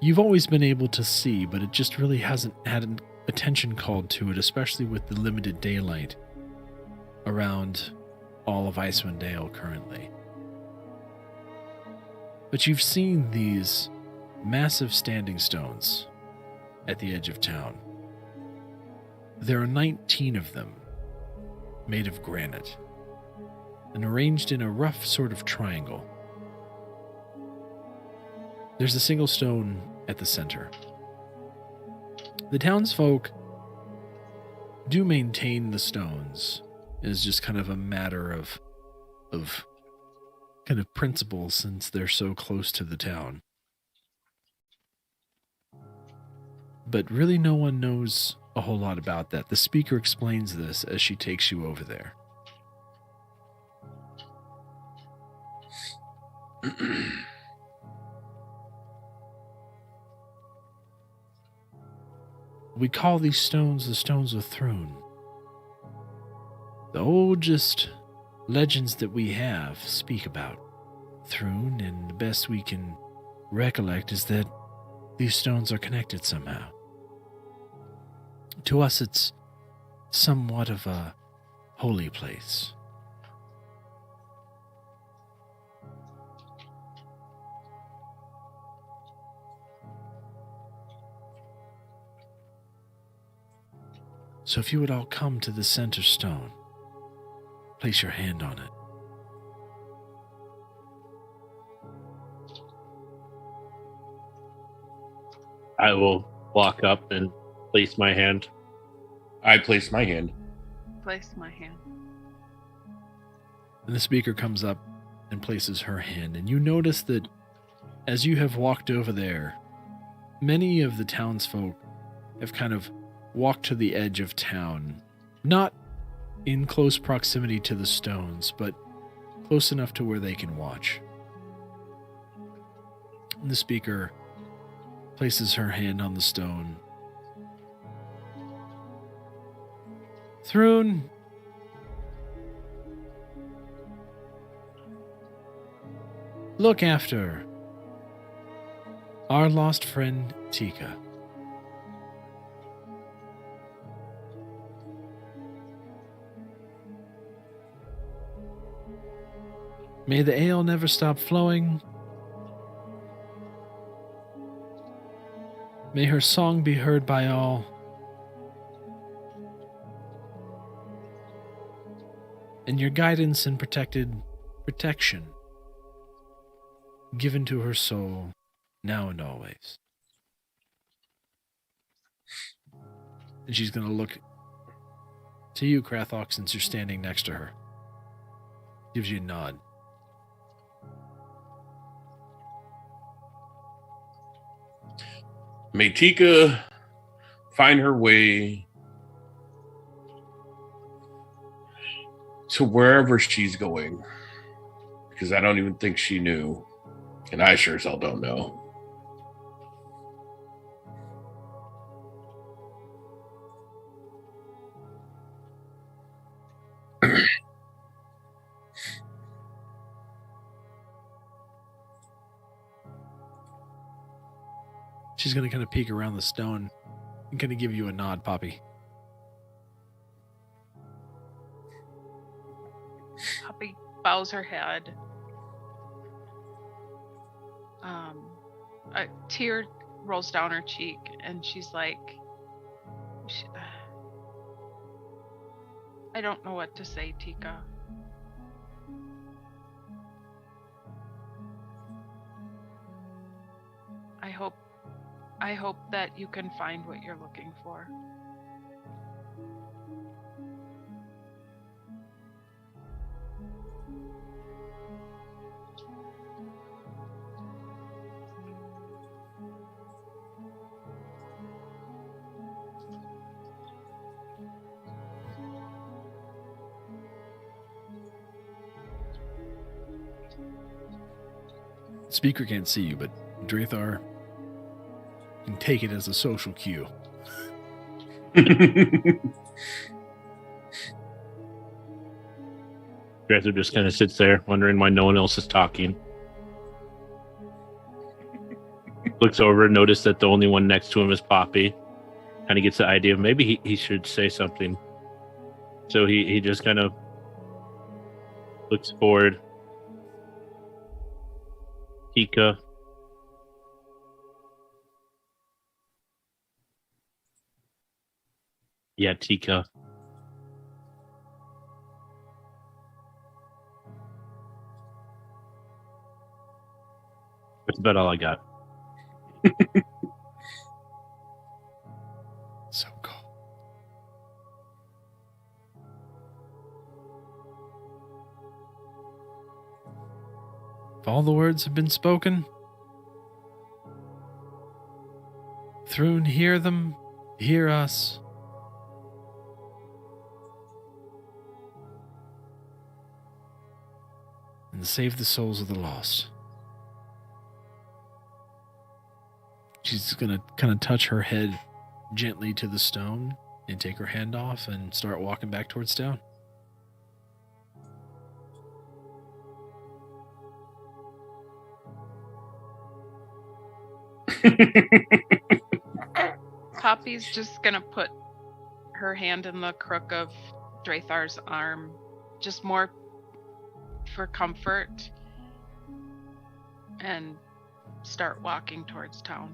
you've always been able to see, but it just really hasn't had an attention called to it, especially with the limited daylight around all of Icewind Dale currently. But you've seen these massive standing stones at the edge of town. There are 19 of them, made of granite, and arranged in a rough sort of triangle. There's a single stone at the center. The townsfolk do maintain the stones. It is just kind of a matter of kind of principle, since they're so close to the town. But really no one knows a whole lot about that. The speaker explains this as she takes you over there. We call these stones the Stones of Thrun. the oldest legends that we have speak about Thrun, and the best we can recollect is that these stones are connected somehow. To us, it's somewhat of a holy place. So if you would all come to the center stone, place your hand on it. I will walk up and place my hand. I place my hand. Place my hand. And the speaker comes up and places her hand, and you notice that as you have walked over there, many of the townsfolk have kind of walked to the edge of town, not in close proximity to the stones, but close enough to where they can watch. And the speaker places her hand on the stone. Thrun, look after our lost friend Tika. May the ale never stop flowing. May her song be heard by all. And your guidance and protection given to her soul now and always. And she's going to look to you, Krathok, since you're standing next to her. Gives you a nod. May Tika find her way to wherever she's going, because I don't even think she knew, and I sure as hell don't know. She's going to kind of peek around the stone and kind of give you a nod, Poppy. Poppy bows her head. A tear rolls down her cheek, and she's like, I don't know what to say, Tika. I hope that you can find what you're looking for. Speaker can't see you, but Drathar can take it as a social cue. Dresser just kind of sits there, wondering why no one else is talking. Looks over, notice that the only one next to him is Poppy. Kind of gets the idea of maybe he should say something. So he just kind of looks forward. Tika. Yeah, Tika. That's about all I got. So cool. If all the words have been spoken, Thrun, hear them, hear us. And save the souls of the lost. She's going to kind of touch her head gently to the stone and take her hand off and start walking back towards town. Poppy's just gonna put her hand in the crook of Drathar's arm, just more for comfort, and start walking towards town.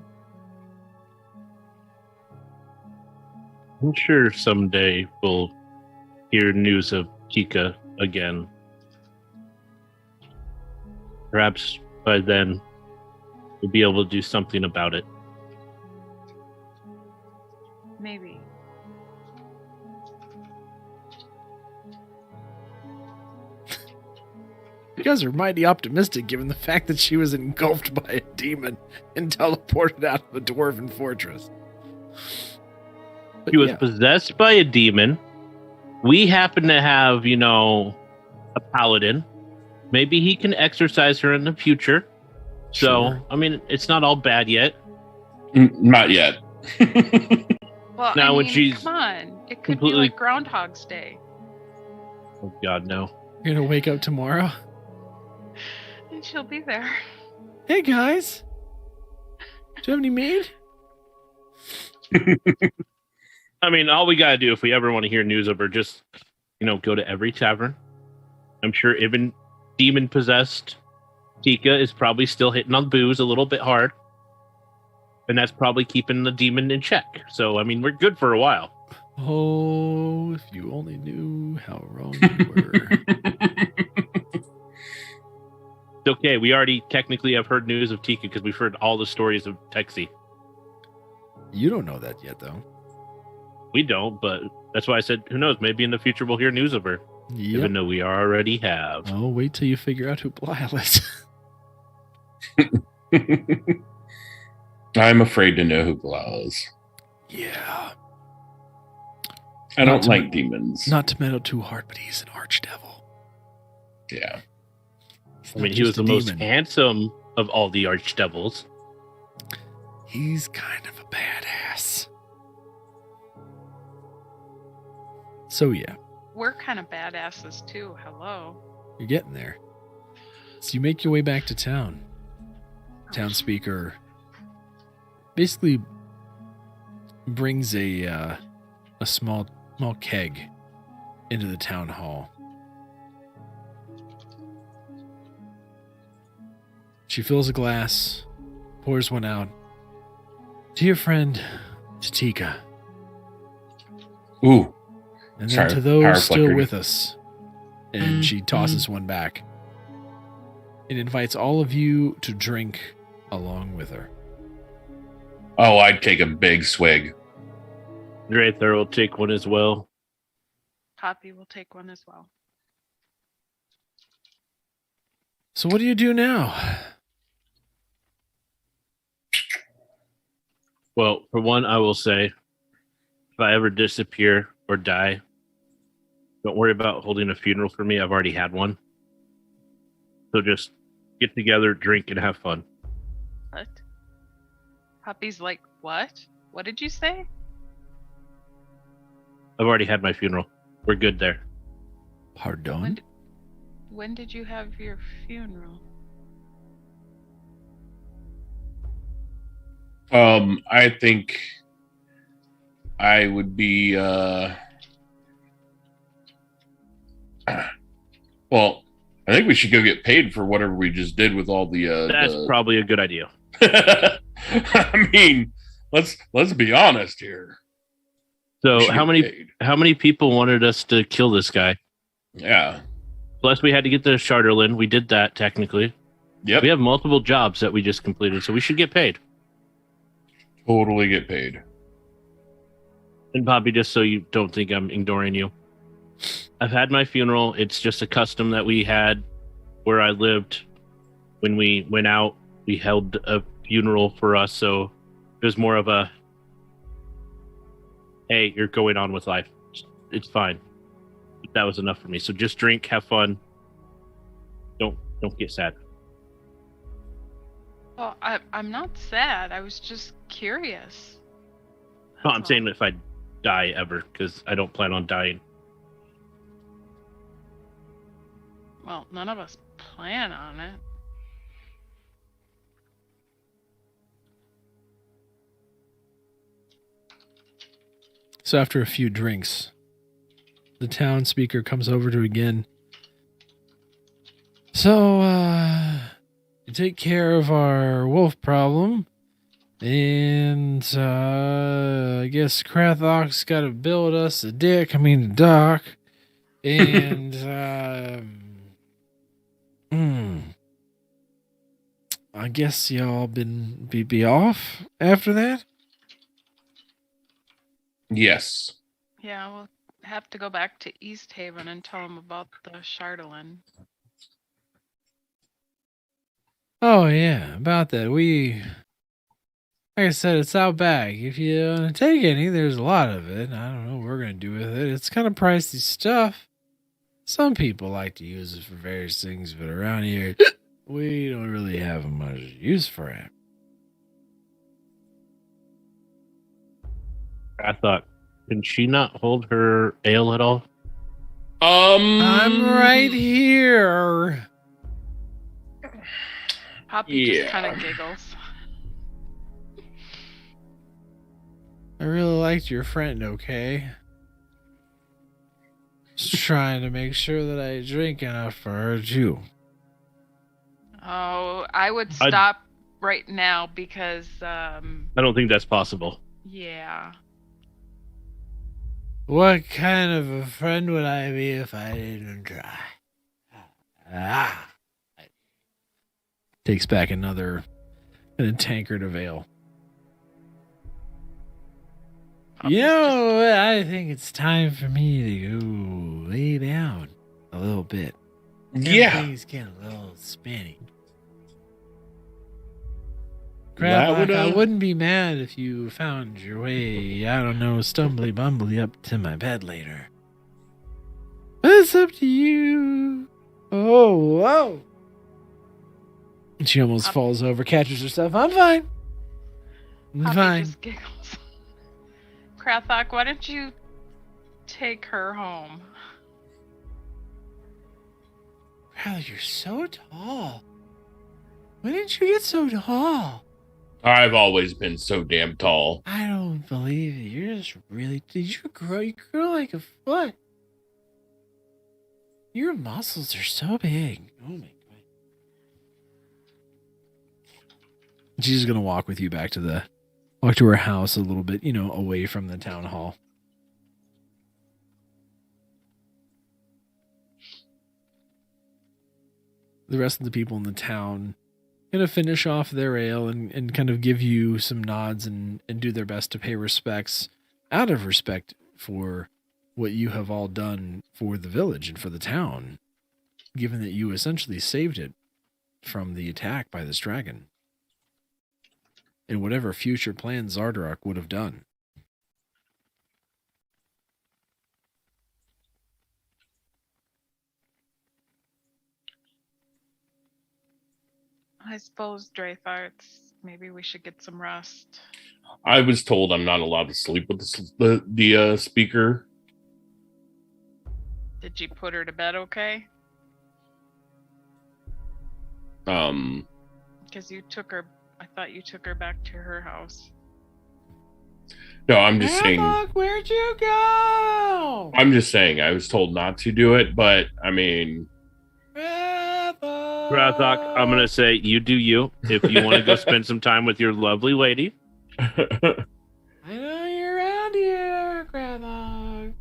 I'm sure someday we'll hear news of Tika again. Perhaps by then we'll be able to do something about it. Maybe. You guys are mighty optimistic given the fact that she was engulfed by a demon and teleported out of a dwarven fortress. But She was yeah, possessed by a demon. We happen to have, a paladin. Maybe he can exorcise her in the future. So, Sure. I mean, it's not all bad yet. Not yet. Well, Now, I when mean, she's come on. It could completely- be like Groundhog's Day. Oh, God, no. you're gonna wake up tomorrow. And she'll be there. Hey guys, do you have any mead? I mean, all we got to do if we ever want to hear news of her, just, go to every tavern. I'm sure even demon-possessed Tika is probably still hitting on booze a little bit hard. And that's probably keeping the demon in check. So, I mean, we're good for a while. Oh, if you only knew how wrong you were. It's okay. We already technically have heard news of Tika because we've heard all the stories of Texi. You don't know that yet, though. We don't, but that's why I said, who knows? Maybe in the future we'll hear news of her. Yep. Even though we already have. Oh, wait till you figure out who Belial is. I'm afraid to know who Belial is. Yeah. I Not don't to- like demons. Not to meddle too hard, but he's an archdevil. Yeah. He's I not mean, he was just a the most demon. handsome of all the archdevils. He's kind of a badass. So yeah, We're kind of badasses too. Hello. you're getting there. So you make your way back to town. Town speaker basically brings a small keg into the town hall. She fills a glass, pours one out. Dear friend, Tatika. Ooh. And then Sorry, to power those still flickered. with us. And she tosses one back. It invites all of you to drink along with her. Oh, I'd take a big swig. Drathar will take one as well. Poppy will take one as well. So what do you do now? Well, for one, I will say, if I ever disappear or die, don't worry about holding a funeral for me. I've already had one. So just get together, drink, and have fun. What? Poppy's like, what? What did you say? I've already had my funeral. We're good there. Pardon? When did you have your funeral? I think I would be well, I think we should go get paid for whatever we just did with all the That's probably a good idea. I mean, let's be honest here. We So should how get many paid. people wanted us to kill this guy? Yeah. Plus we had to get the Charterlin. We did that technically. Yep. We have multiple jobs that we just completed, so we should get paid. Totally get paid. And Bobby, just so you don't think I'm ignoring you, I've had my funeral. It's just a custom that we had where I lived. When we went out, we held a funeral for us, so it was more of a, hey, you're going on with life. It's fine. But that was enough for me. So just drink, have fun. Don't get sad. Well, I'm not sad. I was just curious. No, I'm That's saying all. if I die ever, because I don't plan on dying. Well, none of us plan on it. So after a few drinks, the town speaker comes over to again. So, you take care of our wolf problem. And, I guess Krathok's got to build us a dock. And, I guess y'all be off after that? Yes. Yeah, we'll have to go back to East Haven and tell them about the PHANDALIN. Oh, yeah, about that. Like I said, it's out back. If you take any, there's a lot of it. I don't know what we're going to do with it. It's kind of pricey stuff. Some people like to use it for various things, but around here, we don't really have much use for it. I thought, can she not hold her ale at all? I'm right here. Poppy just kind of giggles. I really liked your friend, okay? Just trying to make sure that I drink enough for her, too. Oh, I would stop right now because, I don't think that's possible. yeah. What kind of a friend would I be if I didn't try? Takes back another tankard of ale. You know what? I think it's time for me to go lay down a little bit. Things get a little spinny. I wouldn't be mad if you found your way, I don't know, stumbly bumbly up to my bed later. But it's up to you. Oh, whoa. She almost falls over, catches herself. I'm fine. I'm Poppy fine. just giggles. Krathok, why don't you take her home? Wow, you're so tall. When did you get so tall? I've always been so damn tall. I don't believe it. You're just really... Did you grow? You grew like a foot. Your muscles are so big. Oh my god. She's gonna walk with you back to her house a little bit, away from the town hall. The rest of the people in the town gonna finish off their ale and kind of give you some nods and do their best to pay respects out of respect for what you have all done for the village and for the town, given that you essentially saved it from the attack by this dragon and whatever future plans Zardarok would have done. I suppose, Draytharts, maybe we should get some rest. I was told I'm not allowed to sleep with the speaker. Did you put her to bed okay? Because I thought you took her back to her house. No, I'm just saying. Where'd you go? I'm just saying I was told not to do it, but I mean. Krathok, I'm going to say you do you. If you want to go spend some time with your lovely lady. I know you're around here, Krathok.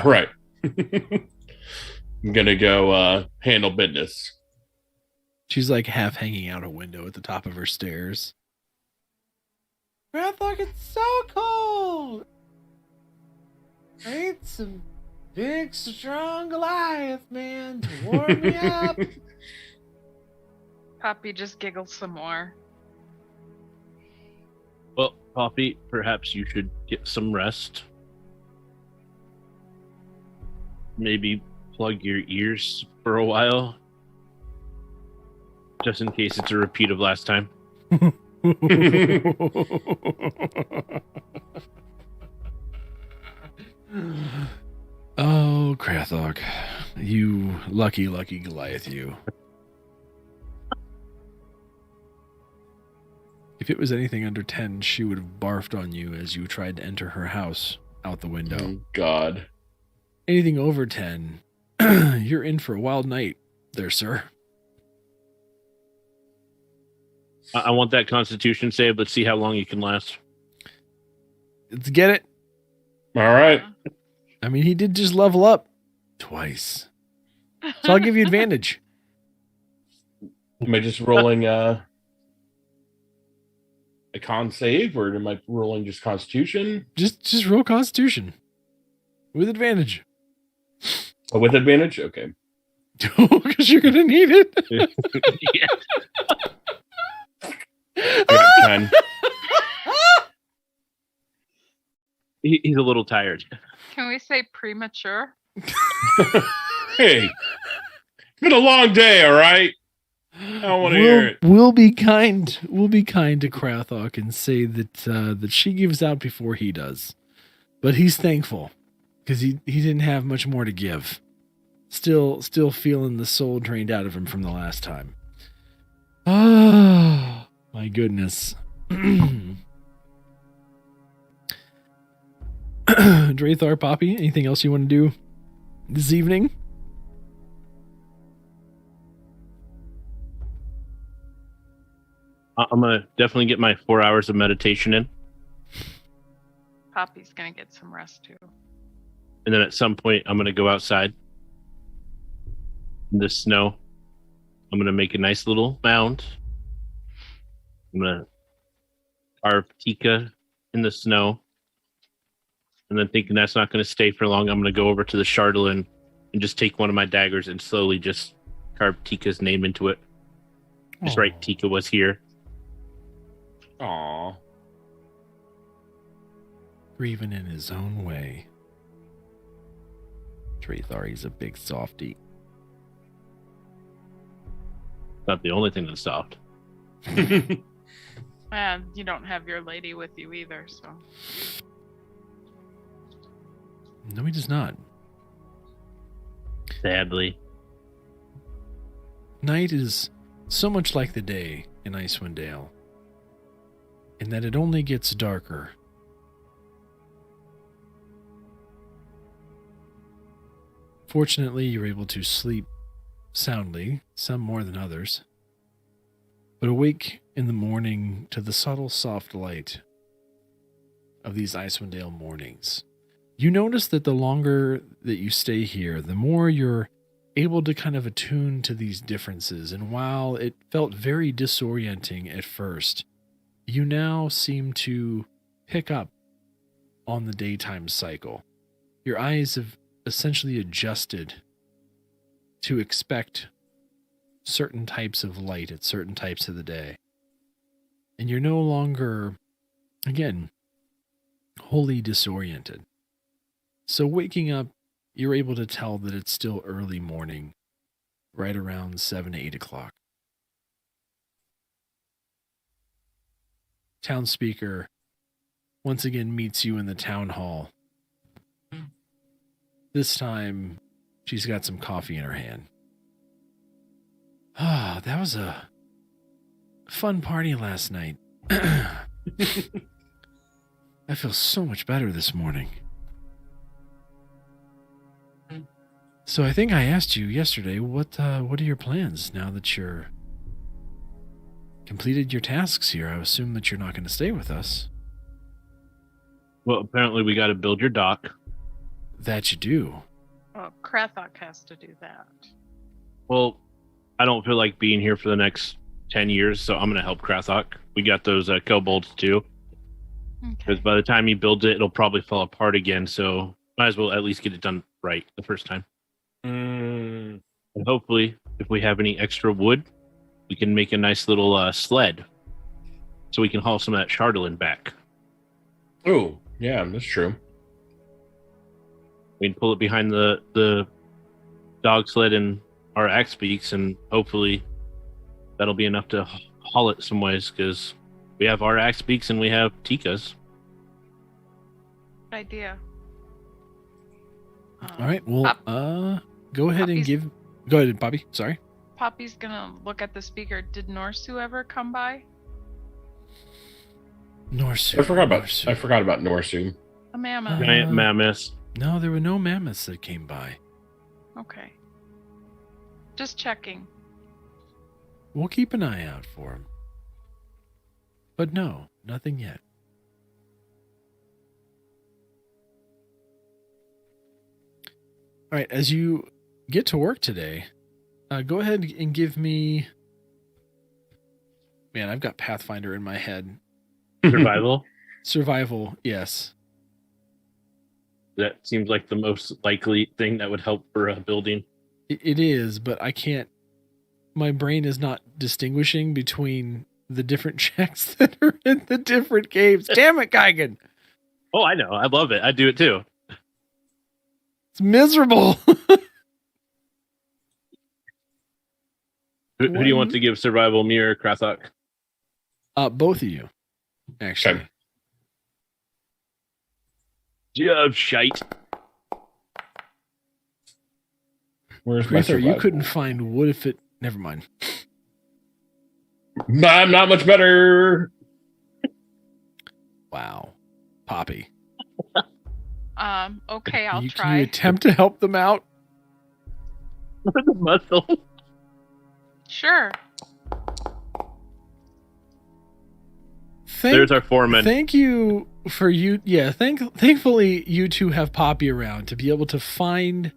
Right. I'm going to go handle business. She's like half hanging out a window at the top of her stairs. Krathok, it's so cold. I need some big, strong Goliath, man, to warm me up. Poppy just giggles some more. Well, Poppy, perhaps you should get some rest. Maybe plug your ears for a while. Just in case it's a repeat of last time. Oh, Krathok. You lucky Goliath, you. If it was anything under 10, she would have barfed on you as you tried to enter her house out the window. Oh, God. Anything over 10, you're in for a wild night there, sir. I want that Constitution save. Let's see how long you can last. Let's get it. All right. I mean, he did just level up twice. So I'll give you advantage. Am I just rolling a con save, or am I rolling just Constitution? Just roll Constitution. With advantage. Oh, with advantage? Okay. Because you're going to need it. Yeah. I got 10. He's a little tired. Can we say premature? Hey, it's been a long day, all right? I don't want to hear it. We'll be kind. We'll be kind to Krathok and say that that she gives out before he does. But he's thankful because he didn't have much more to give. Still feeling the soul drained out of him from the last time. Ah, my goodness. Drathar, Poppy, anything else you want to do this evening? I'm going to definitely get my 4 hours of meditation in. Poppy's gonna get some rest too. And then at some point, I'm going to go outside in the snow. I'm going to make a nice little mound. I'm going to carve Tika in the snow. And then thinking that's not going to stay for long, I'm going to go over to the Chandalin and just take one of my daggers and slowly just carve Tika's name into it. Just write Tika was here. Aw. Grieving in his own way. Drathar, he's a big softy. Not the only thing that's soft. And you don't have your lady with you either, so. No, he does not. Sadly. Night is so much like the day in Icewind Dale, in that it only gets darker. Fortunately, you're able to sleep soundly, some more than others, but awake in the morning to the subtle, soft light of these Icewind Dale mornings. You notice that the longer that you stay here, the more you're able to kind of attune to these differences. And while it felt very disorienting at first, you now seem to pick up on the daytime cycle. Your eyes have essentially adjusted to expect certain types of light at certain types of the day. And you're no longer, again, wholly disoriented. So waking up, you're able to tell that it's still early morning, right around 7, 8 o'clock. Town speaker once again meets you in the town hall. This time, she's got some coffee in her hand. Ah, that was a fun party last night. I feel so much better this morning. So I think I asked you yesterday, what are your plans now that you're completed your tasks here? I assume that you're not going to stay with us. Well, apparently we got to build your dock. That you do. Well, Krathok has to do that. Well, I don't feel like being here for the next 10 years, so I'm going to help Krathok. We got those kobolds too. Because Okay. by the time he builds it, it'll probably fall apart again, so might as well at least get it done right the first time. And hopefully, if we have any extra wood, we can make a nice little sled so we can haul some of that Chandalin back. Oh, yeah, that's true. We can pull it behind the dog sled and our axe beaks, and hopefully that'll be enough to haul it some ways, because we have our axe beaks and we have Tika's. Good idea. All right. Well, go ahead and Poppy's- Go ahead, Bobby. Sorry. Poppy's gonna look at the speaker. Did Norsu ever come by? Norsu. I forgot about Norsu. A mammoth. Giant mammoths. No, there were no mammoths that came by. Okay. Just checking. We'll keep an eye out for them. But no, nothing yet. All right, as you get to work today, go ahead and give me... Man, I've got Pathfinder in my head. Survival. Survival, yes. That seems like the most likely thing that would help for a building. It is, but I can't... My brain is not distinguishing between the different checks that are in the different caves. Damn it, Geigen! Oh, I know. I love it. I do it too. It's miserable. Who do you want to give survival, me or Krathok? Both of you, actually. Okay. Yeah, shite. Where's my Chris, you survival? couldn't find wood if it... Never mind. I'm not much better. Wow. Poppy. Okay, I'll Can you try. attempt to help them out? The muscle. Sure. There's our foreman. Thank you for you. Yeah, thankfully you two have Poppy around to be able to find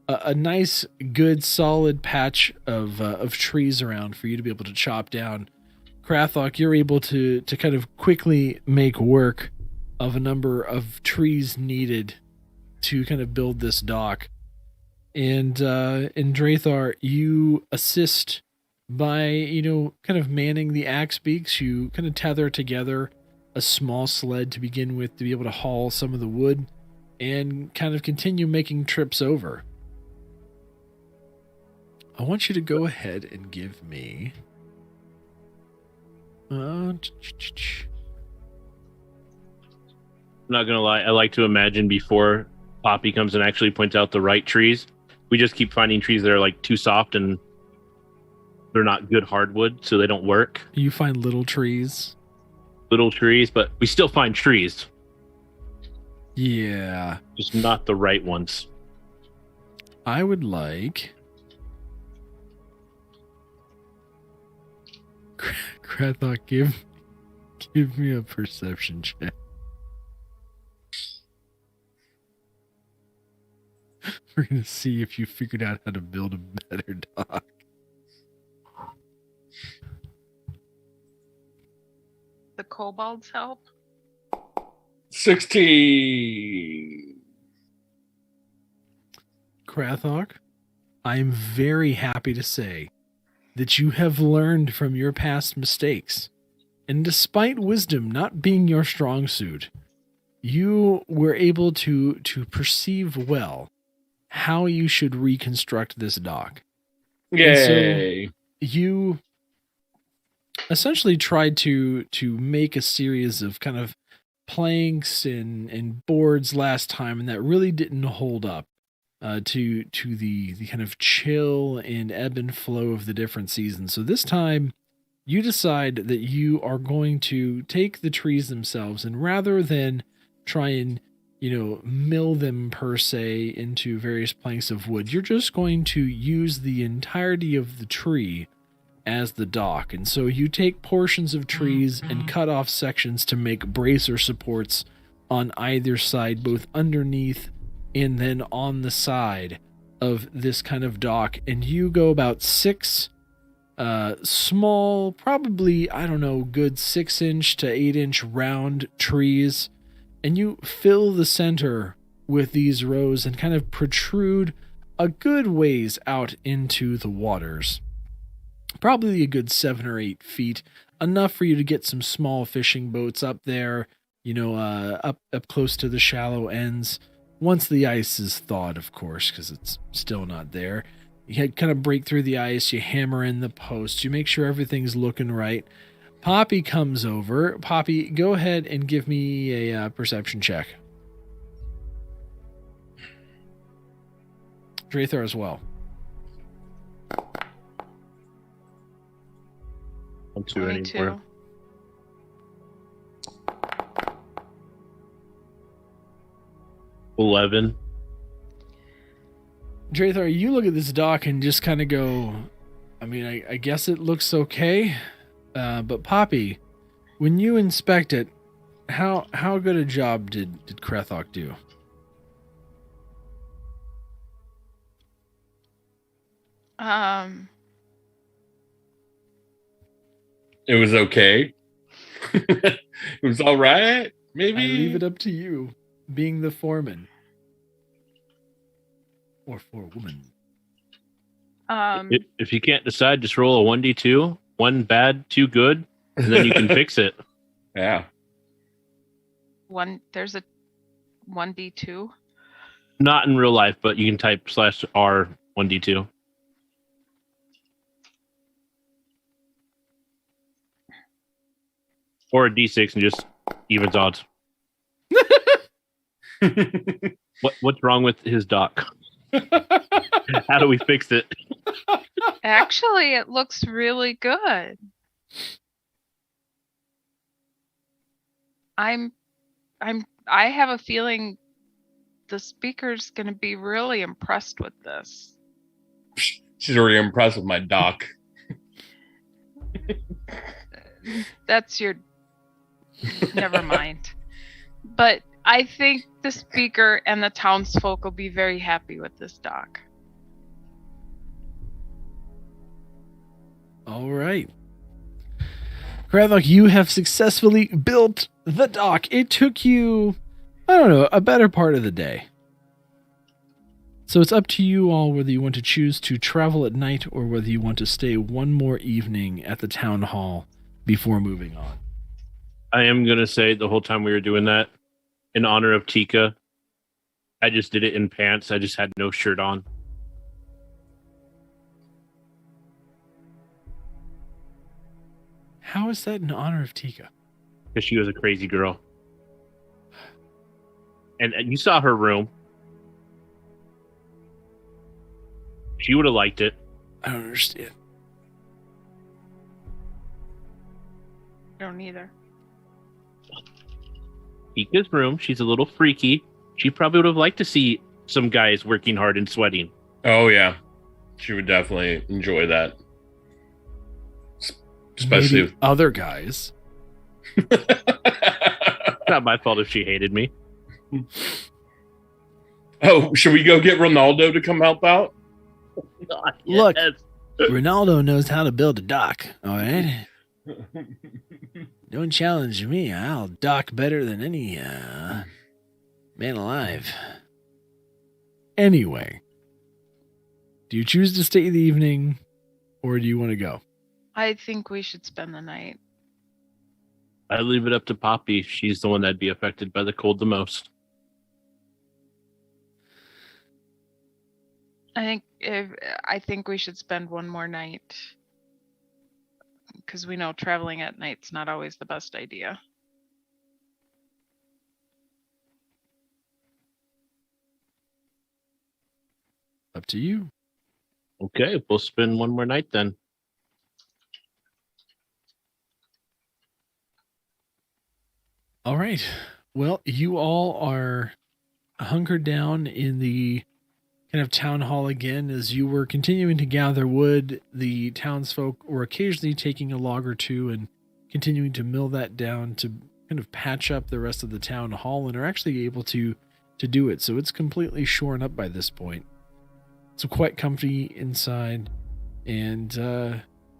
a nice, good, solid patch of trees around for you to be able to chop down. Krathok, you're able to kind of quickly make work of a number of trees needed to kind of build this dock. And in Drathar, you assist by, kind of manning the axe beaks. You kind of tether together a small sled to begin with to be able to haul some of the wood and kind of continue making trips over. I want you to go ahead and give me... I'm not gonna lie, I like to imagine before Poppy comes and actually points out the right trees. We just keep finding trees that are like too soft and they're not good hardwood, so they don't work. You find little trees. Little trees, but we still find trees. Yeah. Just not the right ones. I would like... Krathok, give me a perception check. We're going to see if you figured out how to build a better dock. The kobolds help. 16. Krathok, I'm very happy to say that you have learned from your past mistakes. And despite wisdom not being your strong suit, you were able to perceive well how you should reconstruct this dock. Yay. So you essentially tried to make a series of kind of planks and boards last time, and that really didn't hold up to the kind of chill and ebb and flow of the different seasons. So this time you decide that you are going to take the trees themselves, and rather than try and mill them per se into various planks of wood, you're just going to use the entirety of the tree as the dock. And so you take portions of trees and cut off sections to make bracer supports on either side, both underneath and then on the side of this kind of dock. And you go about 6 small, probably, good 6-inch to 8-inch round trees, and you fill the center with these rows and kind of protrude a good ways out into the waters. Probably a good 7 or 8 feet, enough for you to get some small fishing boats up there, up close to the shallow ends. Once the ice is thawed, of course, because it's still not there. You kind of break through the ice, you hammer in the posts, you make sure everything's looking right. Poppy comes over. Poppy, go ahead and give me a perception check. Drathar as well. I'm 2 22. anymore. 11. Drathar, you look at this dock and just kind of go, I mean, I guess it looks okay. But Poppy, when you inspect it, how good a job did Krethok do? It was okay. It was all right. Maybe. I leave it up to you, being the foreman. Or forewoman. If you can't decide, just roll a 1d2. 1 bad, 2 good, and then you can fix it. Yeah. There's a 1d2. Not in real life, but you can type /R 1d2. Or a d6 and just evens odds. What's wrong with his dock? How do we fix it? Actually, it looks really good. I have a feeling the speaker's going to be really impressed with this. She's already impressed with my dock. That's your... Never mind. But I think the speaker and the townsfolk will be very happy with this dock. All right. Krethok, you have successfully built the dock. It took you, I don't know, a better part of the day. So it's up to you all whether you want to choose to travel at night or whether you want to stay one more evening at the town hall before moving on. I am going to say the whole time we were doing that, in honor of Tika, I just did it in pants. I just had no shirt on. How is that in honor of Tika? Because she was a crazy girl. And you saw her room. She would have liked it. I don't understand. Don't either. Tika's room. She's a little freaky. She probably would have liked to see some guys working hard and sweating. Oh, yeah. She would definitely enjoy that. Especially maybe other guys. Not my fault if she hated me. Oh, should we go get Ronaldo to come help out? Look, Ronaldo knows how to build a dock, all right? Don't challenge me. I'll dock better than any man alive. Anyway, do you choose to stay the evening or do you want to go? I think we should spend the night. I leave it up to Poppy. She's the one that'd be affected by the cold the most. I think we should spend one more night. Because we know traveling at night's not always the best idea. Up to you. Okay, we'll spend one more night then. All right. Well, you all are hunkered down in the kind of town hall again. As you were continuing to gather wood, the townsfolk were occasionally taking a log or two and continuing to mill that down to kind of patch up the rest of the town hall, and are actually able to do it. So it's completely shorn up by this point. It's quite comfy inside, and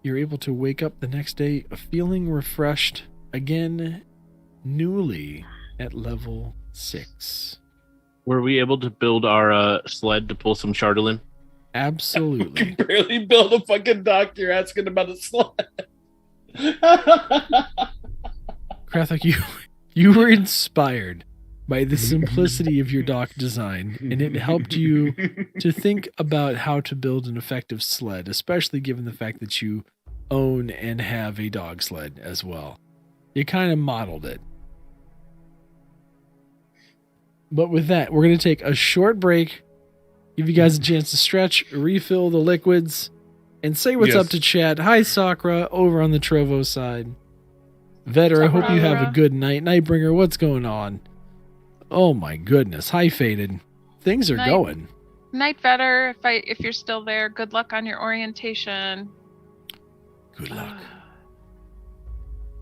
you're able to wake up the next day feeling refreshed again, newly at level 6. Were we able to build our sled to pull some Phandalin? Absolutely. You can barely build a fucking dock. You're asking about a sled. Krethok, you were inspired by the simplicity of your dock design, and it helped you to think about how to build an effective sled, especially given the fact that you own and have a dog sled as well. You kind of modeled it. But with that, we're going to take a short break, give you guys a chance to stretch, refill the liquids, and say what's up to chat. Hi, Sakura, over on the Trovo side. Vetter, I hope you have a good night. Nightbringer, what's going on? Oh my goodness. Hi, Faded. Things are Night. going. Night Vetter, if you're still there, good luck on your orientation. Good luck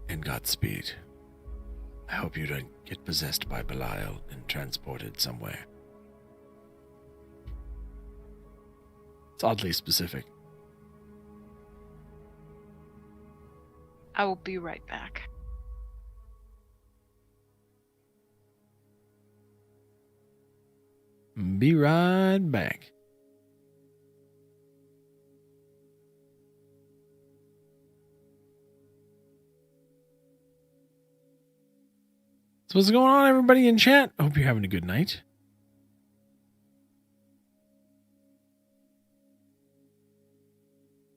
and Godspeed. I hope you don't get possessed by Belial and transported somewhere. It's oddly specific. I will be right back. Be right back. So what's going on, everybody in chat? Hope you're having a good night.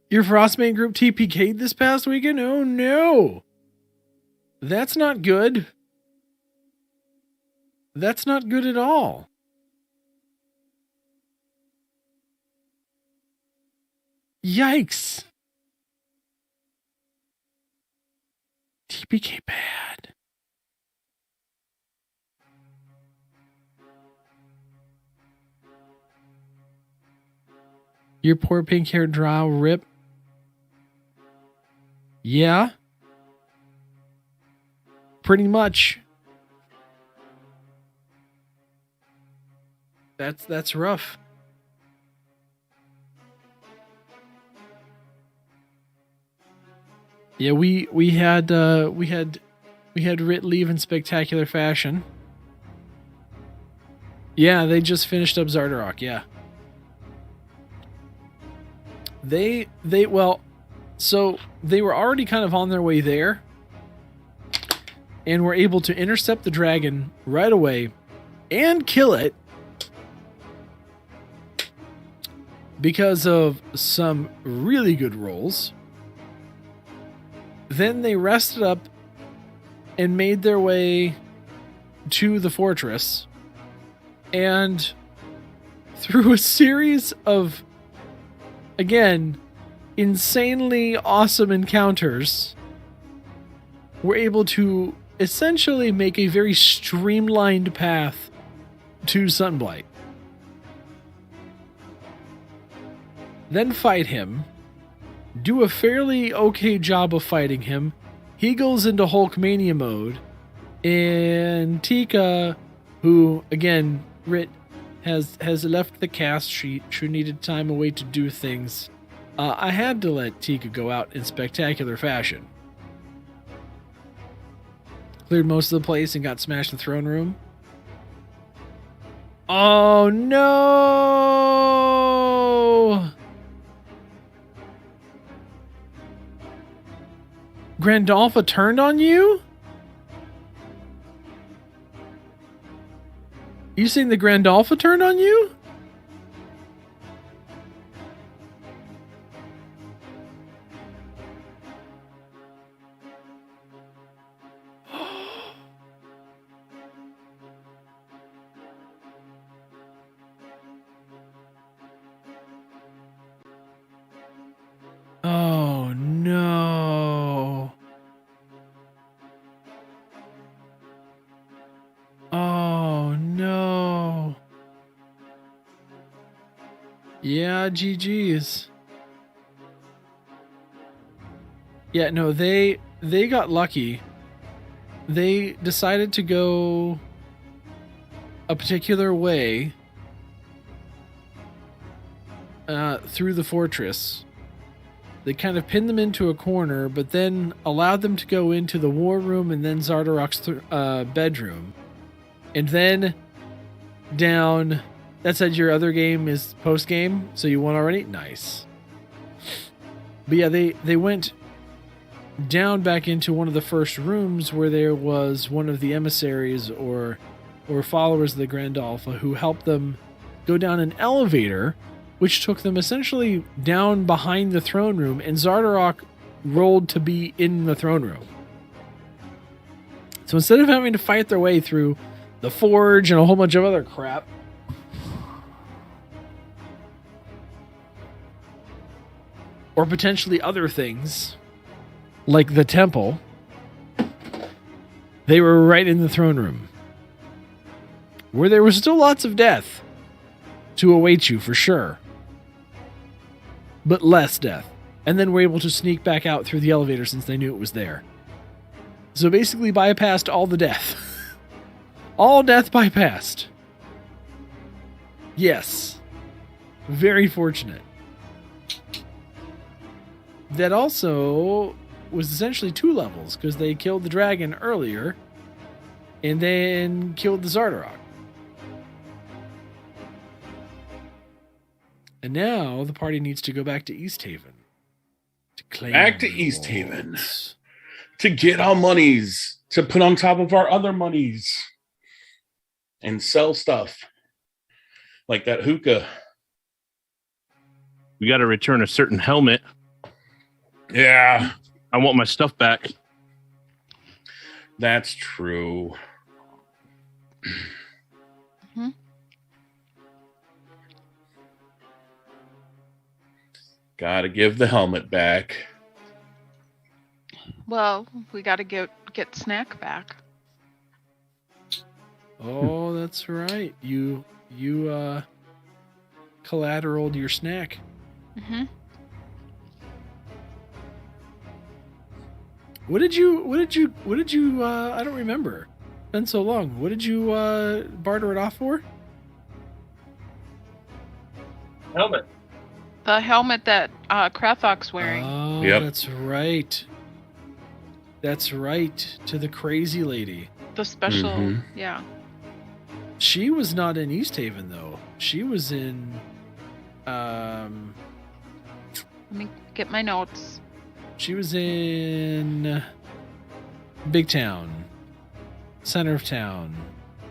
Your Frostmaiden group TPK'd this past weekend? Oh no! That's not good. That's not good at all. Yikes. TPK bad. Your poor pink-haired drow rip. Yeah. Pretty much. That's rough. Yeah, we had Rit leave in spectacular fashion. Yeah, they just finished up Zardarok, yeah. So they were already kind of on their way there and were able to intercept the dragon right away and kill it because of some really good rolls. Then they rested up and made their way to the fortress, and through a series of, again, insanely awesome encounters, were able to essentially make a very streamlined path to Sunblight. Then fight him, do a fairly okay job of fighting him. He goes into Hulkmania mode, and Tika, who, again, Rit has left the cast. She needed time away to do things. I had to let Tika go out in spectacular fashion. Cleared most of the place and got smashed in the throne room. Oh no! Grandolpha turned on you? You saying the Grandolpha turned on you? Oh no. Oh no. Yeah, GG's. Yeah, no, they got lucky. They decided to go a particular way through the fortress. They kind of pinned them into a corner, but then allowed them to go into the war room and then Zardarok's bedroom. And then down... That said, your other game is post-game, so you won already? Nice. But yeah, they went down back into one of the first rooms where there was one of the emissaries or followers of the Grandolpha who helped them go down an elevator, which took them essentially down behind the throne room, and Zardarok rolled to be in the throne room. So instead of having to fight their way through the forge and a whole bunch of other crap, or potentially other things, like the temple, they were right in the throne room. where there was still lots of death to await you for sure, but less death. And then were able to sneak back out through the elevator since they knew it was there. So basically bypassed all the death. All death bypassed. Yes. Very fortunate. That also was essentially 2 levels, because they killed the dragon earlier and then killed the Zardarok. And now the party needs to go back to East Haven. To claim Back to the East Haven. rewards. To get our monies, to put on top of our other monies, and sell stuff like that hookah. We got to return a certain helmet. Yeah, I want my stuff back. that's true. Gotta give the helmet back. Well, we got to get Snack back. Oh, that's right. You collateraled your snack. Mm-hmm. What did you I don't remember. It's been so long. What did you barter it off for? Helmet. The helmet that Krathok's wearing. Oh, Yep. that's right. That's right. To the crazy lady. The special, Mhm. yeah. She was not in East Haven though. She was in Let me get my notes. she was in Big Town. Center of town.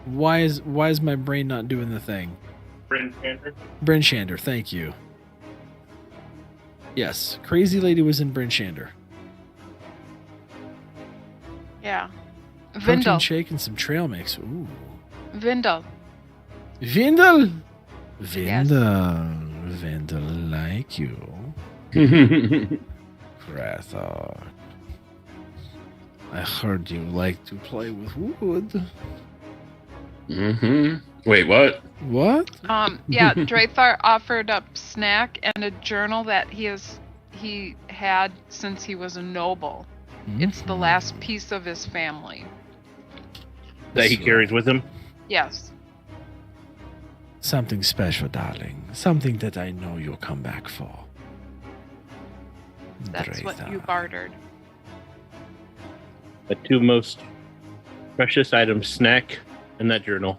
Why is my brain not doing the thing? Bryn Shander. Bryn Shander, thank you. Yes, Crazy Lady was in Bryn Shander. Yeah. Protein Vindel. shake and some trail mix. Ooh. Vindel. Vindel! Yes. Vindel. Vindel like you. Krathok. I heard you like to play with wood. Wait, what? What? Yeah, Drathar offered up Snack and a journal that he had since he was a noble. It's the last piece of his family. That he carries with him. Yes. Something special, darling. Something that I know you'll come back for. That's what you Drathar. bartered. The 2 most precious items, Snack and that journal.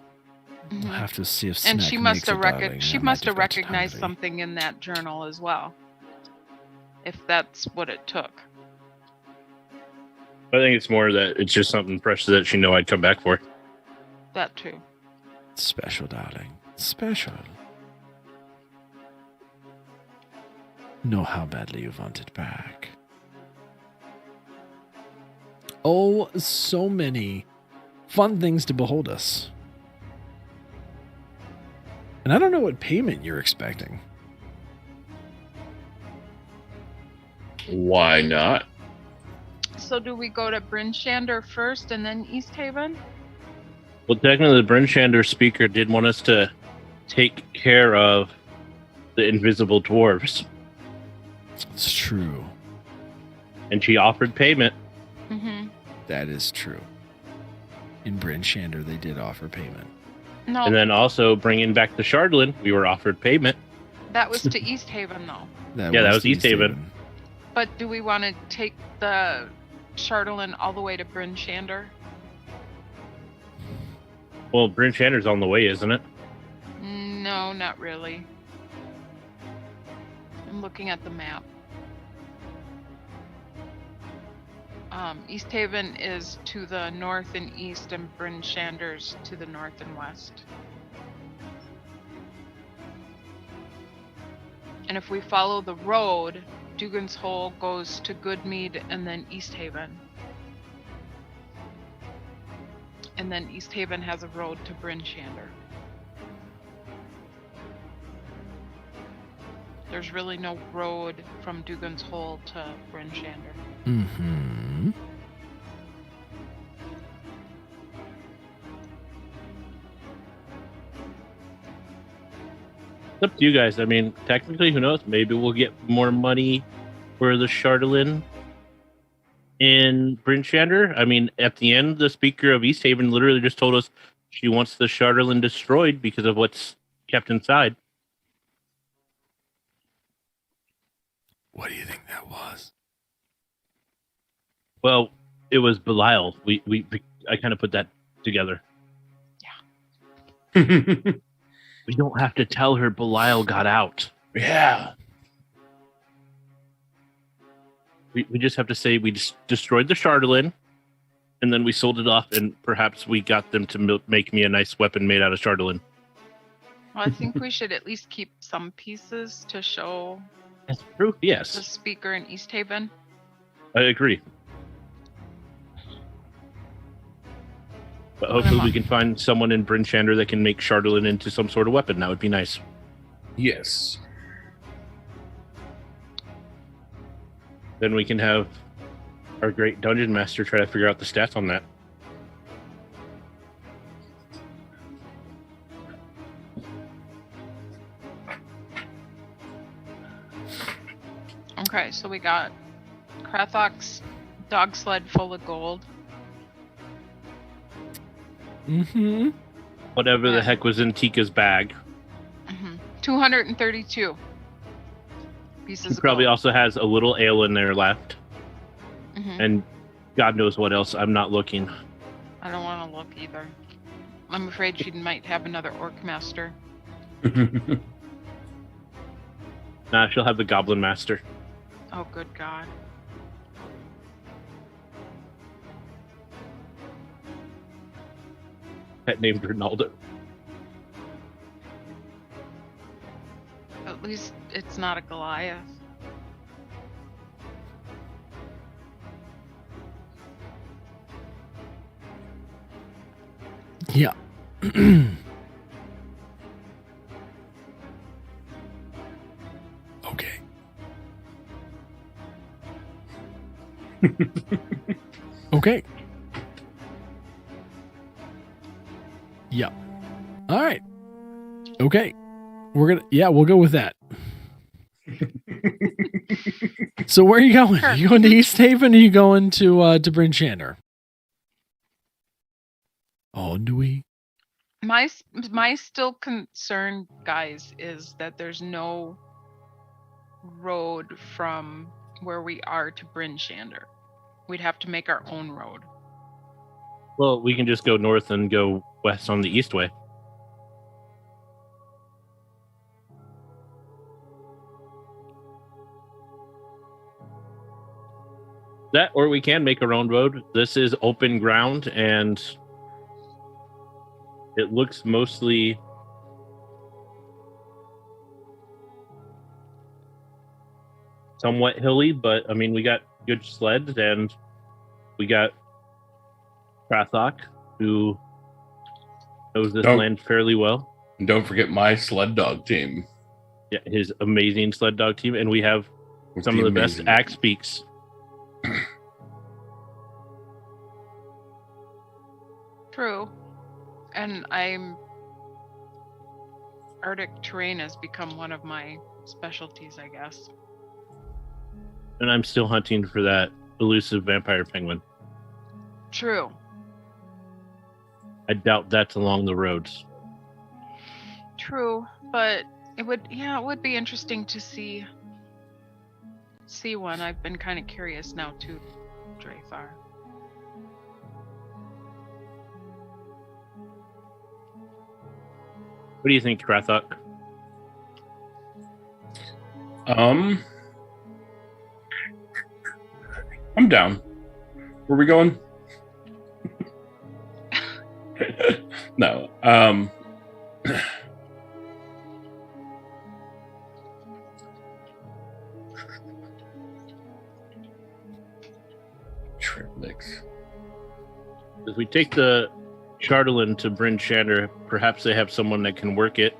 I'll have to see if And Snack she must makes have it, darling. she I must might have get recognized hungry. something in that journal as well. If that's what it took. I think it's more that it's just something precious that she know I'd come back for. That too. Special, darling. Special. Know how badly you want it back. Oh, so many fun things to behold us. And I don't know what payment you're expecting. Why not? So do we go to Bryn Shander first and then East Haven? Well, technically, the Bryn Shander speaker did want us to take care of the invisible dwarves, It's true. and she offered payment. Mm-hmm. That is true. In Bryn Shander, they did offer payment. No, And then also bringing back the Shardlin, we were offered payment. that was to East Haven though. Yeah, that was East Haven. But do we want to take the Chardelin all the way to Bryn Shander? Well, Bryn Shander's on the way, isn't it? No, not really. I'm looking at the map. East Haven is to the north and east, and Bryn Shander's to the north and west. And if we follow the road, Dugan's Hole goes to Goodmead and then East Haven. And then East Haven has a road to Bryn Shander. There's really no road from Dugan's Hole to Bryn Shander. Mm-hmm. It's up to you guys. I mean, technically, who knows? Maybe we'll get more money for the PHANDALIN in Bryn Shander. I mean, at the end, the speaker of East Haven literally just told us she wants the PHANDALIN destroyed because of what's kept inside. What do you think that was? Well, it was Belial. I kind of put that together. We don't have to tell her Belial got out. Yeah. We just have to say we destroyed the PHANDALIN, and then we sold it off, and perhaps we got them to make me a nice weapon made out of PHANDALIN. Well, I think we should at least keep some pieces to show That's true. the Yes, speaker in East Haven. I agree. But hopefully we can find someone in Bryn Shander that can make PHANDALIN into some sort of weapon. That would be nice. Yes. Then we can have our great dungeon master try to figure out the stats on that. Okay, so we got Krathok's dog sled full of gold. Mm-hmm. Whatever the heck was in Tika's bag. 232 pieces He of probably gold. also has a little ale in there left. Mhm. And God knows what else. I'm not looking. I don't want to look either. I'm afraid she might have another orc master. Nah, she'll have the Goblin Master. Oh, good God. Pet named Ronaldo. At least it's not a Goliath. Yeah. Okay. Okay. Yeah. All right. Okay. We'll go with that. So where are you going? Are you going to East Haven or are you going to Bryn Shander? Oh, do we? My still concern, guys, is that there's no road from where we are to Bryn Shander. We'd have to make our own road. Well, we can just go north and go west on the east way. That, or we can make our own road. This is open ground, and it looks mostly somewhat hilly, but I mean, we got good sleds, and we got Krathok, who knows this land fairly well. And don't forget my sled dog team. Yeah, his amazing sled dog team, and we have some of the best axe speaks. True. And Arctic terrain has become one of my specialties, I guess. And I'm still hunting for that elusive vampire penguin. True. I doubt that's along the roads. True, but it would be interesting to see one. I've been kind of curious now too, Dreythar. What do you think, Krathok? I'm down. Where we going? No. Trip mix. If we take the PHANDALIN to Bryn Shander, perhaps they have someone that can work it.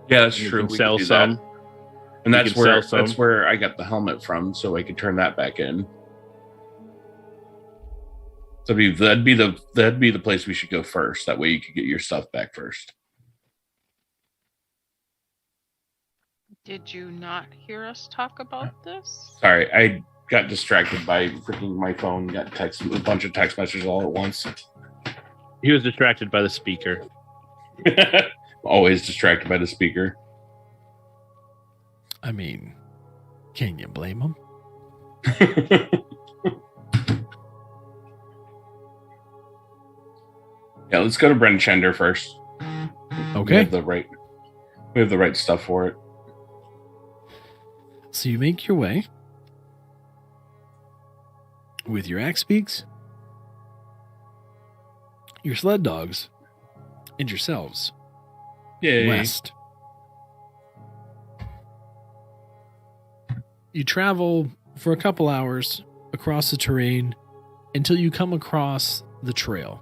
Yeah, that's and true. can We sell could do some. that. And We that's can where sell some. I got the helmet from, so I could turn that back in. So that'd be the place we should go first. That way you could get your stuff back first. Did you not hear us talk about this? Sorry, I got distracted by freaking my phone. Got a bunch of text messages all at once. He was distracted by the speaker. Always distracted by the speaker. I mean, can you blame him? Yeah, let's go to Bren Chender first. Okay. We have the right stuff for it. So you make your way with your axe beaks, your sled dogs, and yourselves west. You travel for a couple hours across the terrain until you come across the trail.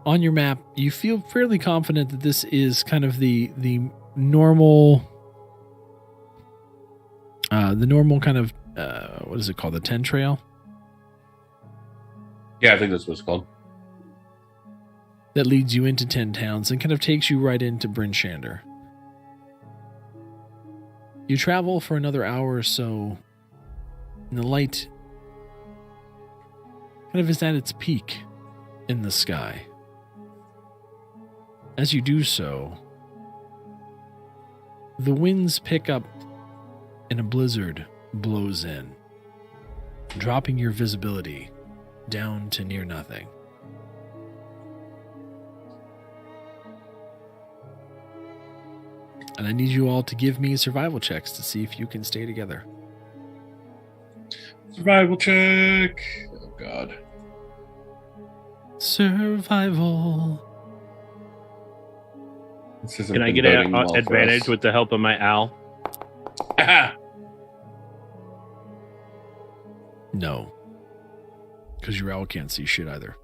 On your map, you feel fairly confident that this is kind of the normal kind of what is it called, the 10 trail? Yeah, I think that's what it's called. That leads you into 10 towns and kind of takes you right into Bryn Shander. You travel for another hour or so, and the light kind of is at its peak in the sky. As you do so, the winds pick up and a blizzard blows in, dropping your visibility down to near nothing. And I need you all to give me survival checks to see if you can stay together. Survival check. Oh, God. Survival. Can I get an advantage with the help of my owl? No. Because your owl can't see shit either.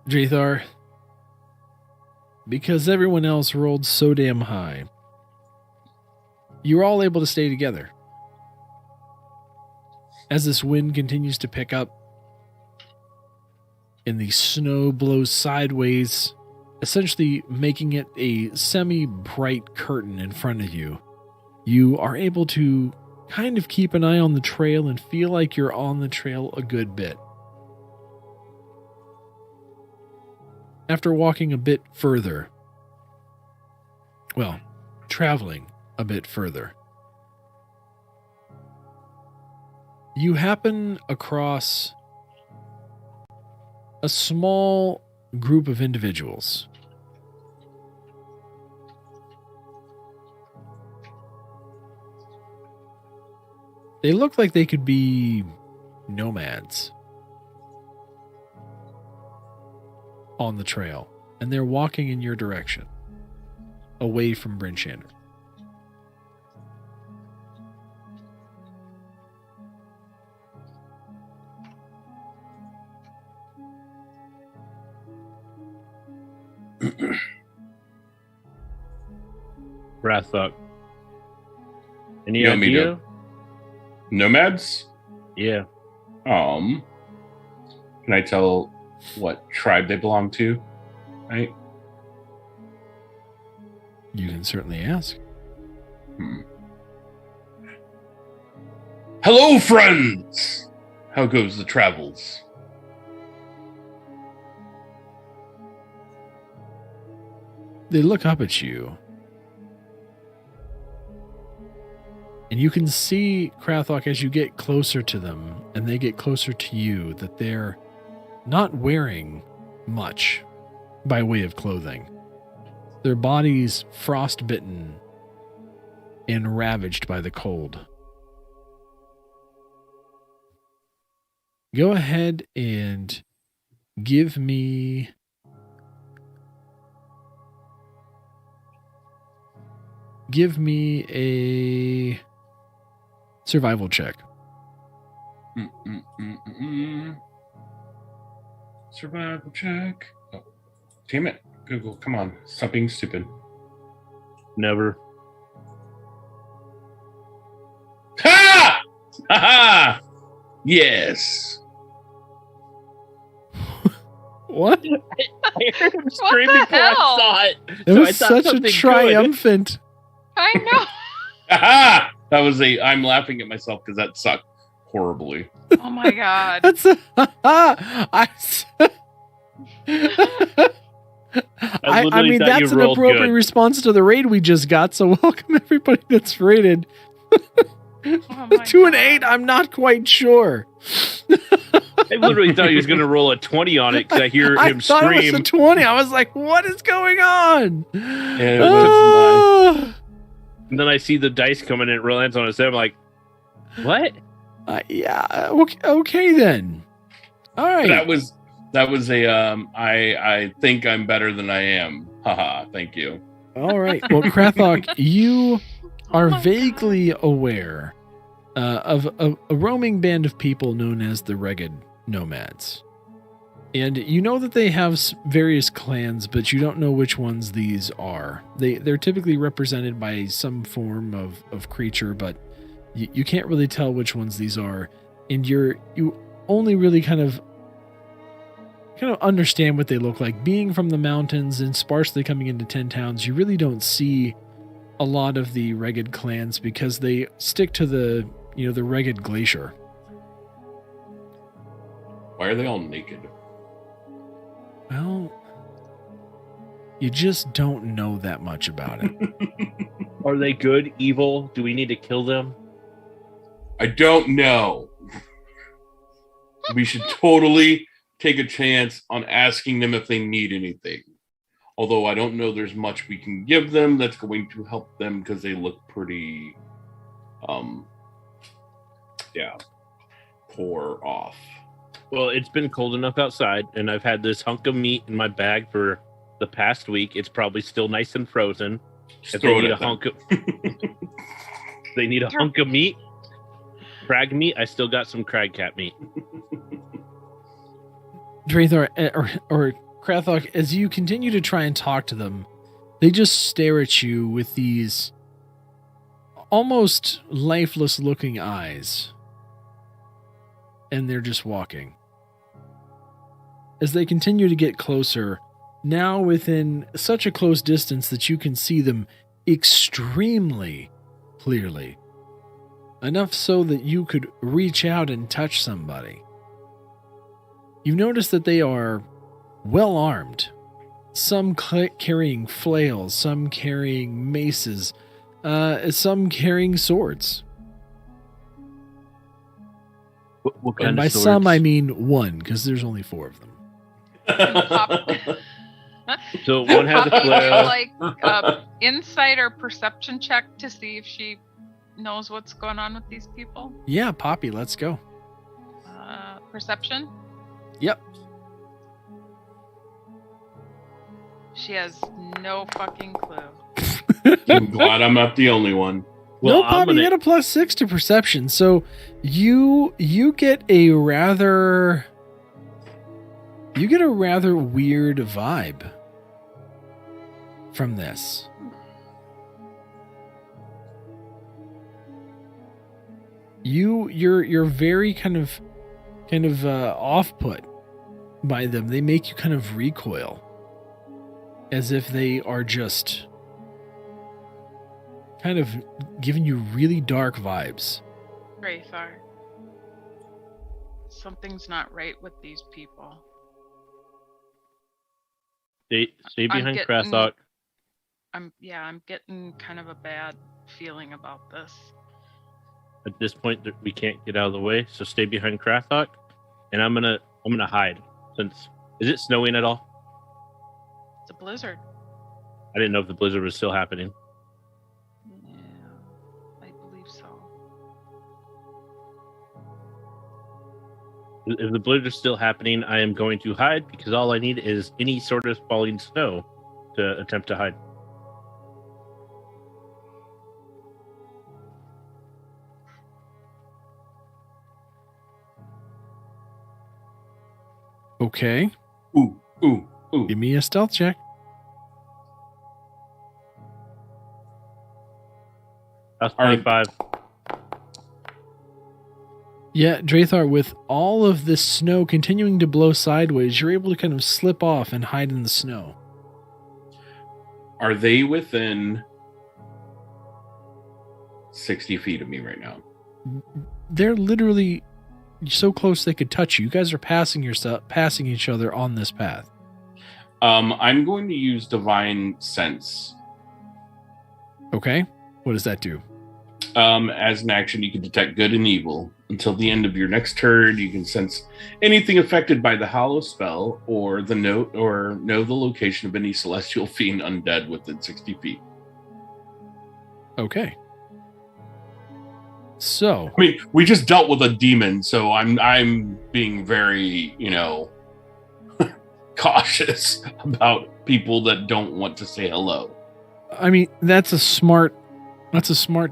Drathar, because everyone else rolled so damn high, you were all able to stay together. As this wind continues to pick up and the snow blows sideways, essentially making it a semi-bright curtain in front of you, you are able to kind of keep an eye on the trail and feel like you're on the trail a good bit. After walking a bit further, well, traveling a bit further, you happen across a small group of individuals. They look like they could be nomads on the trail, and they're walking in your direction, away from Bryn Shander. Rathok. Any You want me idea? to- Nomads? Yeah. Can I tell what tribe they belong to? Right? You can certainly ask. Hello, friends! How goes the travels? They look up at you, and you can see, Krathok, as you get closer to them and they get closer to you, that they're not wearing much by way of clothing. Their bodies frostbitten and ravaged by the cold. Go ahead and give me a survival check. Survival check. Oh, damn it. Google, come on. Stop being stupid. Never. Ha! Ha! Yes. What? I heard him scream before I hell? saw it. It so was I thought such a something triumphant. I know. Aha! That was I'm laughing at myself because that sucked horribly. Oh my god. That's a. I literally mean, thought that's you an rolled appropriate good. response to the raid we just got. So welcome everybody that's rated. Oh my To an God. 8, I'm not quite sure. I literally thought he was going to roll a 20 on it because I hear I him thought it was scream. a 20. I was like, what is going on? It Ah. And then I see the dice coming in, it lands on a 7. I'm like, what? Yeah. Okay then. All right. That was a I think I'm better than I am. Haha, thank you. All right. Well, Krathok, you are Oh my vaguely aware of a roaming band of people known as the Regid Nomads. And you know that they have various clans, but you don't know which ones these are. They're typically represented by some form of creature, but you can't really tell which ones these are. And you only really kind of understand what they look like. Being from the mountains and sparsely coming into 10 towns, you really don't see a lot of the Regid clans because they stick to the Regid Glacier. Why are they all naked? Well, you just don't know that much about it. Are they good, evil? Do we need to kill them? I don't know. We should totally take a chance on asking them if they need anything. Although I don't know there's much we can give them that's going to help them because they look pretty, poor off. Well, it's been cold enough outside, and I've had this hunk of meat in my bag for the past week. It's probably still nice and frozen. Just If throw they it need a at them. hunk of, they need a hunk of meat. Crag meat. I still got some crag cat meat. Drathor or Krathok, as you continue to try and talk to them, they just stare at you with these almost lifeless looking eyes. And they're just walking. As they continue to get closer, now within such a close distance that you can see them extremely clearly. Enough so that you could reach out and touch somebody. You notice that they are well armed. Some carrying flails, some carrying maces, some carrying swords. What kind And by of swords? some, I mean one, because there's only 4 of them. So one has a Poppy, flail. like insight or perception check to see if she knows what's going on with these people. Yeah, Poppy, let's go. Perception. Yep. She has no fucking clue. I'm glad I'm not the only one. Well, No, I'm Poppy, gonna- you get a +6 to perception, so you get a rather weird vibe from this. You're very kind of off put by them. They make you kind of recoil, as if they are just kind of giving you really dark vibes. Wraithar. Something's not right with these people. Stay behind getting- Krathok. I'm getting kind of a bad feeling about this. At this point, we can't get out of the way, so stay behind Krathok, and I'm gonna hide. Since is it snowing at all? It's a blizzard. I didn't know if the blizzard was still happening. Yeah, I believe so. If the blizzard is still happening, I am going to hide because all I need is any sort of falling snow to attempt to hide. Okay, Ooh, ooh, ooh. give me a stealth check. That's All right. 25. Yeah, Drathar, with all of this snow continuing to blow sideways, you're able to kind of slip off and hide in the snow. Are they within 60 feet of me right now? They're literally so close they could touch you. You guys are passing each other on this path. I'm going to use Divine Sense. Okay. What does that do? As an action, you can detect good and evil. Until the end of your next turn, you can sense anything affected by the Hollow spell or know the location of any celestial fiend undead within 60 feet. Okay. So, I mean, we just dealt with a demon, so I'm being very, cautious about people that don't want to say hello. I mean, that's a smart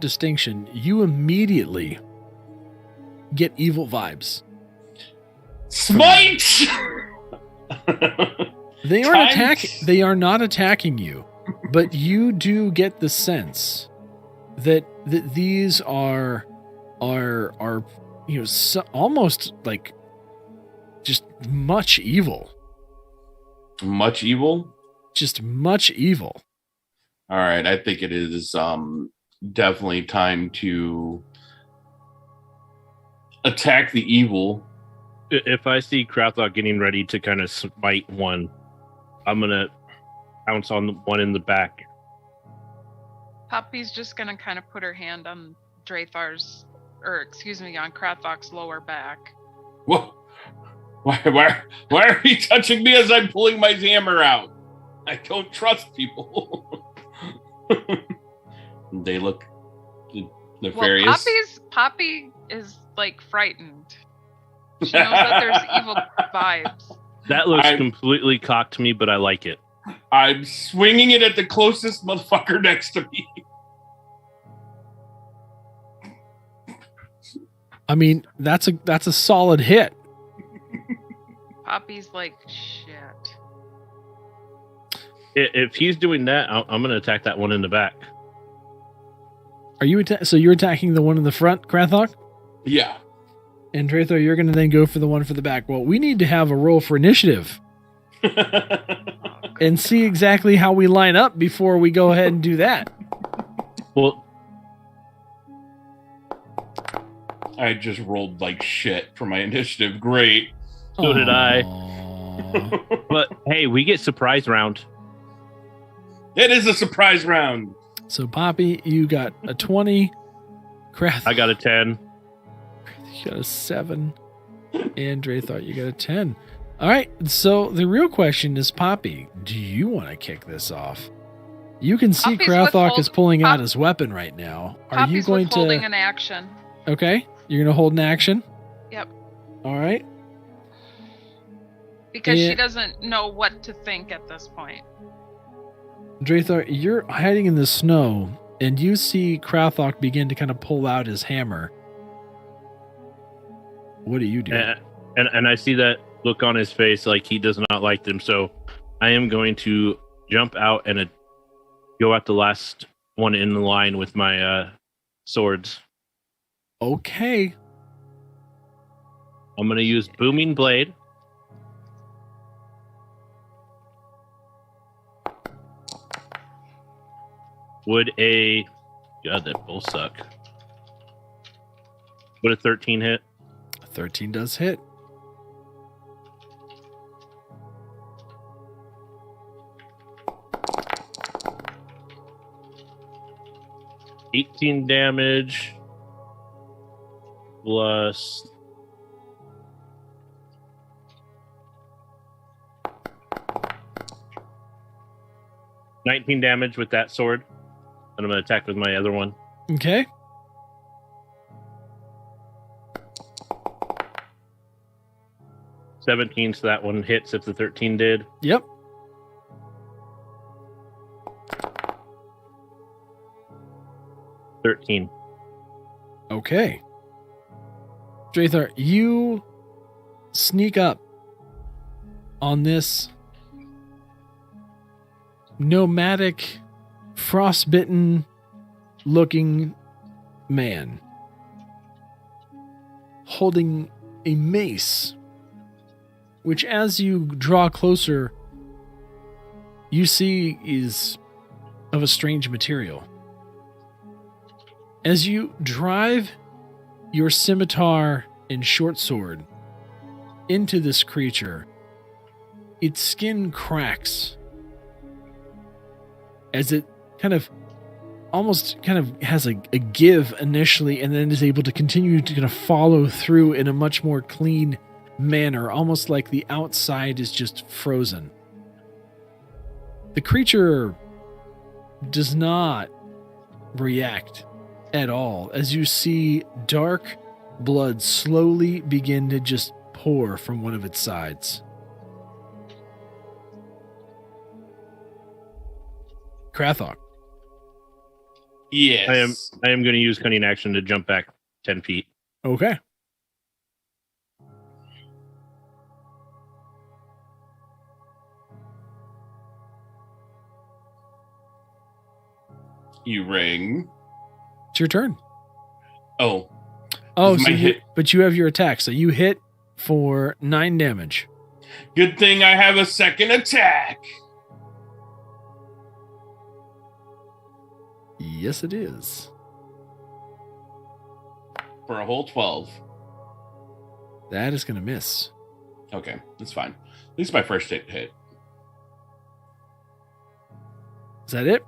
distinction. You immediately get evil vibes. Smite! They are not attacking you, but you do get the sense that these are almost like just much evil. Much evil? Just much evil. All right, I think it is definitely time to attack the evil. If I see Krathok getting ready to kind of smite one, I'm going to pounce on the one in the back. Poppy's just gonna kind of put her hand on on Krathok's lower back. Whoa. Why are you touching me as I'm pulling my hammer out? I don't trust people. They look nefarious. Well, Poppy is like frightened. She knows that there's evil vibes. That looks completely cocked to me, but I like it. I'm swinging it at the closest motherfucker next to me. I mean, that's a solid hit. Poppy's like, shit. If he's doing that, I'm going to attack that one in the back. Are you so you're attacking the one in the front, Krathok? Yeah. And Drathar, you're going to then go for the one for the back. Well, we need to have a roll for initiative and see exactly how we line up before we go ahead and do that. Well, I just rolled like shit for my initiative. Great. So did I. But hey, we get surprise round. It is a surprise round. So Poppy, you got a 20. Krath, I got a 10. You got a 7. And Drathar, you got a 10. All right. So the real question is, Poppy, do you want to kick this off? You can see Krathok is pulling out his weapon right now. Are you going to holding an action? Okay. You're going to hold an action? Yep. All right. Because she doesn't know what to think at this point. Drathar, you're hiding in the snow, and you see Krathok begin to kind of pull out his hammer. What do you do? And I see that look on his face like he does not like them, so I am going to jump out and go at the last one in the line with my swords. Okay. I'm going to use Booming Blade. God, that both suck. Would a 13 hit? 13 does hit. $18 damage plus 19 damage with that sword. And I'm going to attack with my other one. Okay. $17, so that one hits if the 13 did. Yep. $13. Okay. Drathar, you sneak up on this nomadic, frostbitten looking man holding a mace, which as you draw closer, you see is of a strange material. As you drive your scimitar and short sword into this creature, its skin cracks as it almost has a give initially, and then is able to continue to kind of follow through in a much more clean manner, almost like the outside is just frozen. The creature does not react at all as you see dark blood slowly begin to just pour from one of its sides. Krathok. Yes. I am going to use cunning action to jump back 10 feet. Okay. You ring. It's your turn. Oh. Oh, Is so my hit- but you have your attack. So you hit for 9 damage. Good thing I have a second attack. Yes, it is. For a whole 12. That is going to miss. Okay, that's fine. At least my first hit. Is that it?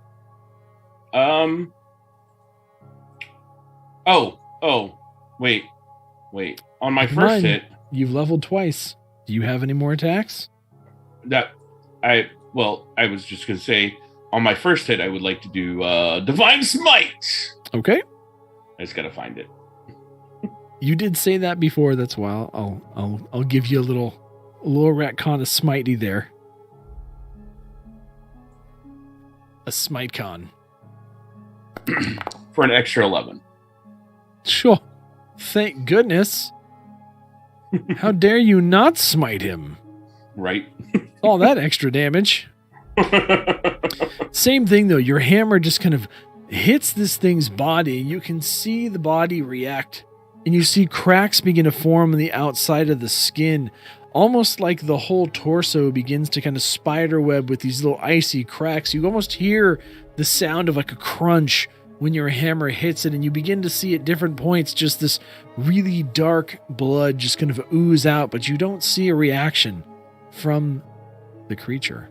Wait. On my Come first on. hit, You've leveled twice. Do you have any more attacks? I was just gonna say, on my first hit, I would like to do Divine Smite. Okay. I just gotta find it. You did say that before. That's why I'll give you a little retcon of smitey there. A smite con. For an extra 11. Sure. Thank goodness. How dare you not smite him? Right? All that extra damage. Same thing though. Your hammer just kind of hits this thing's body. You can see the body react, and you see cracks begin to form on the outside of the skin, almost like the whole torso begins to kind of spiderweb with these little icy cracks. You almost hear the sound of like a crunch when your hammer hits it, and you begin to see at different points just this really dark blood just kind of ooze out, but you don't see a reaction from the creature.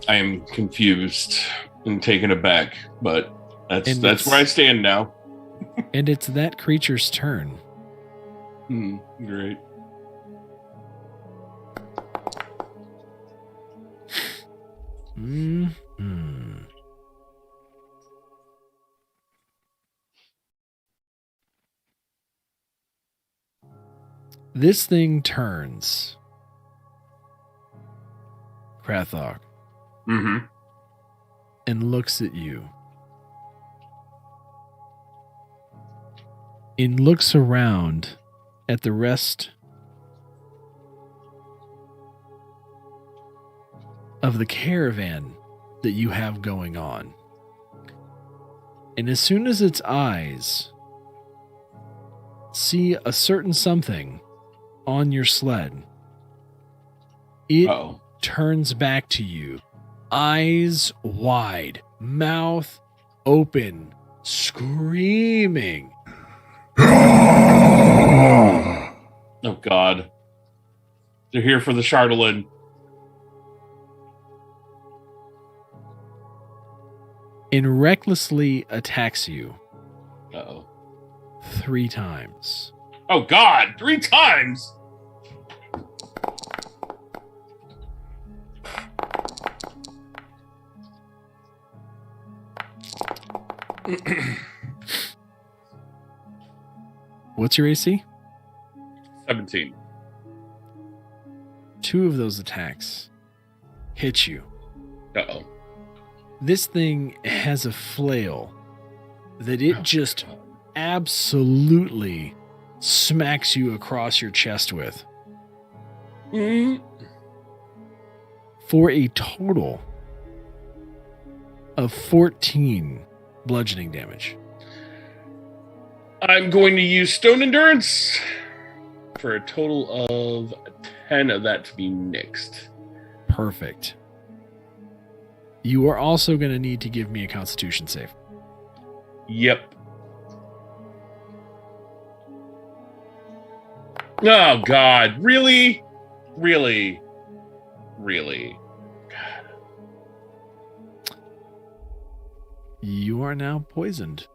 I am confused and taken aback, but that's it's- where I stand now. And it's that creature's turn. Great. This thing turns. Krathok. Mm-hmm. And looks at you. And looks around at the rest of the caravan that you have going on. And as soon as its eyes see a certain something on your sled, it turns back to you, eyes wide, mouth open, screaming. Oh, God. They're here for the Phandalin. And recklessly attacks you. Uh-oh. 3 times. Oh, God. 3 times? What's your AC? 17. 2 of those attacks hit you. Uh-oh. This thing has a flail that it just absolutely smacks you across your chest with. For a total of 14 bludgeoning damage. I'm going to use Stone Endurance for a total of 10 of that to be nixed. Perfect. You are also going to need to give me a Constitution save. Yep. Oh, God. Really? Really? Really? You are now poisoned.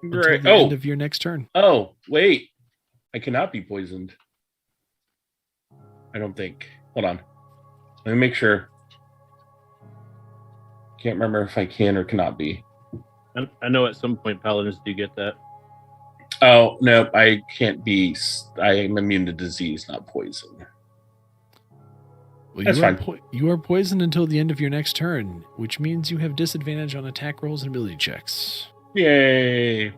Great. Until the end of your next turn. Oh, wait. I cannot be poisoned. I don't think. Hold on. Let me make sure. Can't remember if I can or cannot be. I know at some point paladins do get that. Oh, no, I can't be. I am immune to disease, not poison. Well, That's fine. You are poisoned until the end of your next turn, which means you have disadvantage on attack rolls and ability checks. Yay.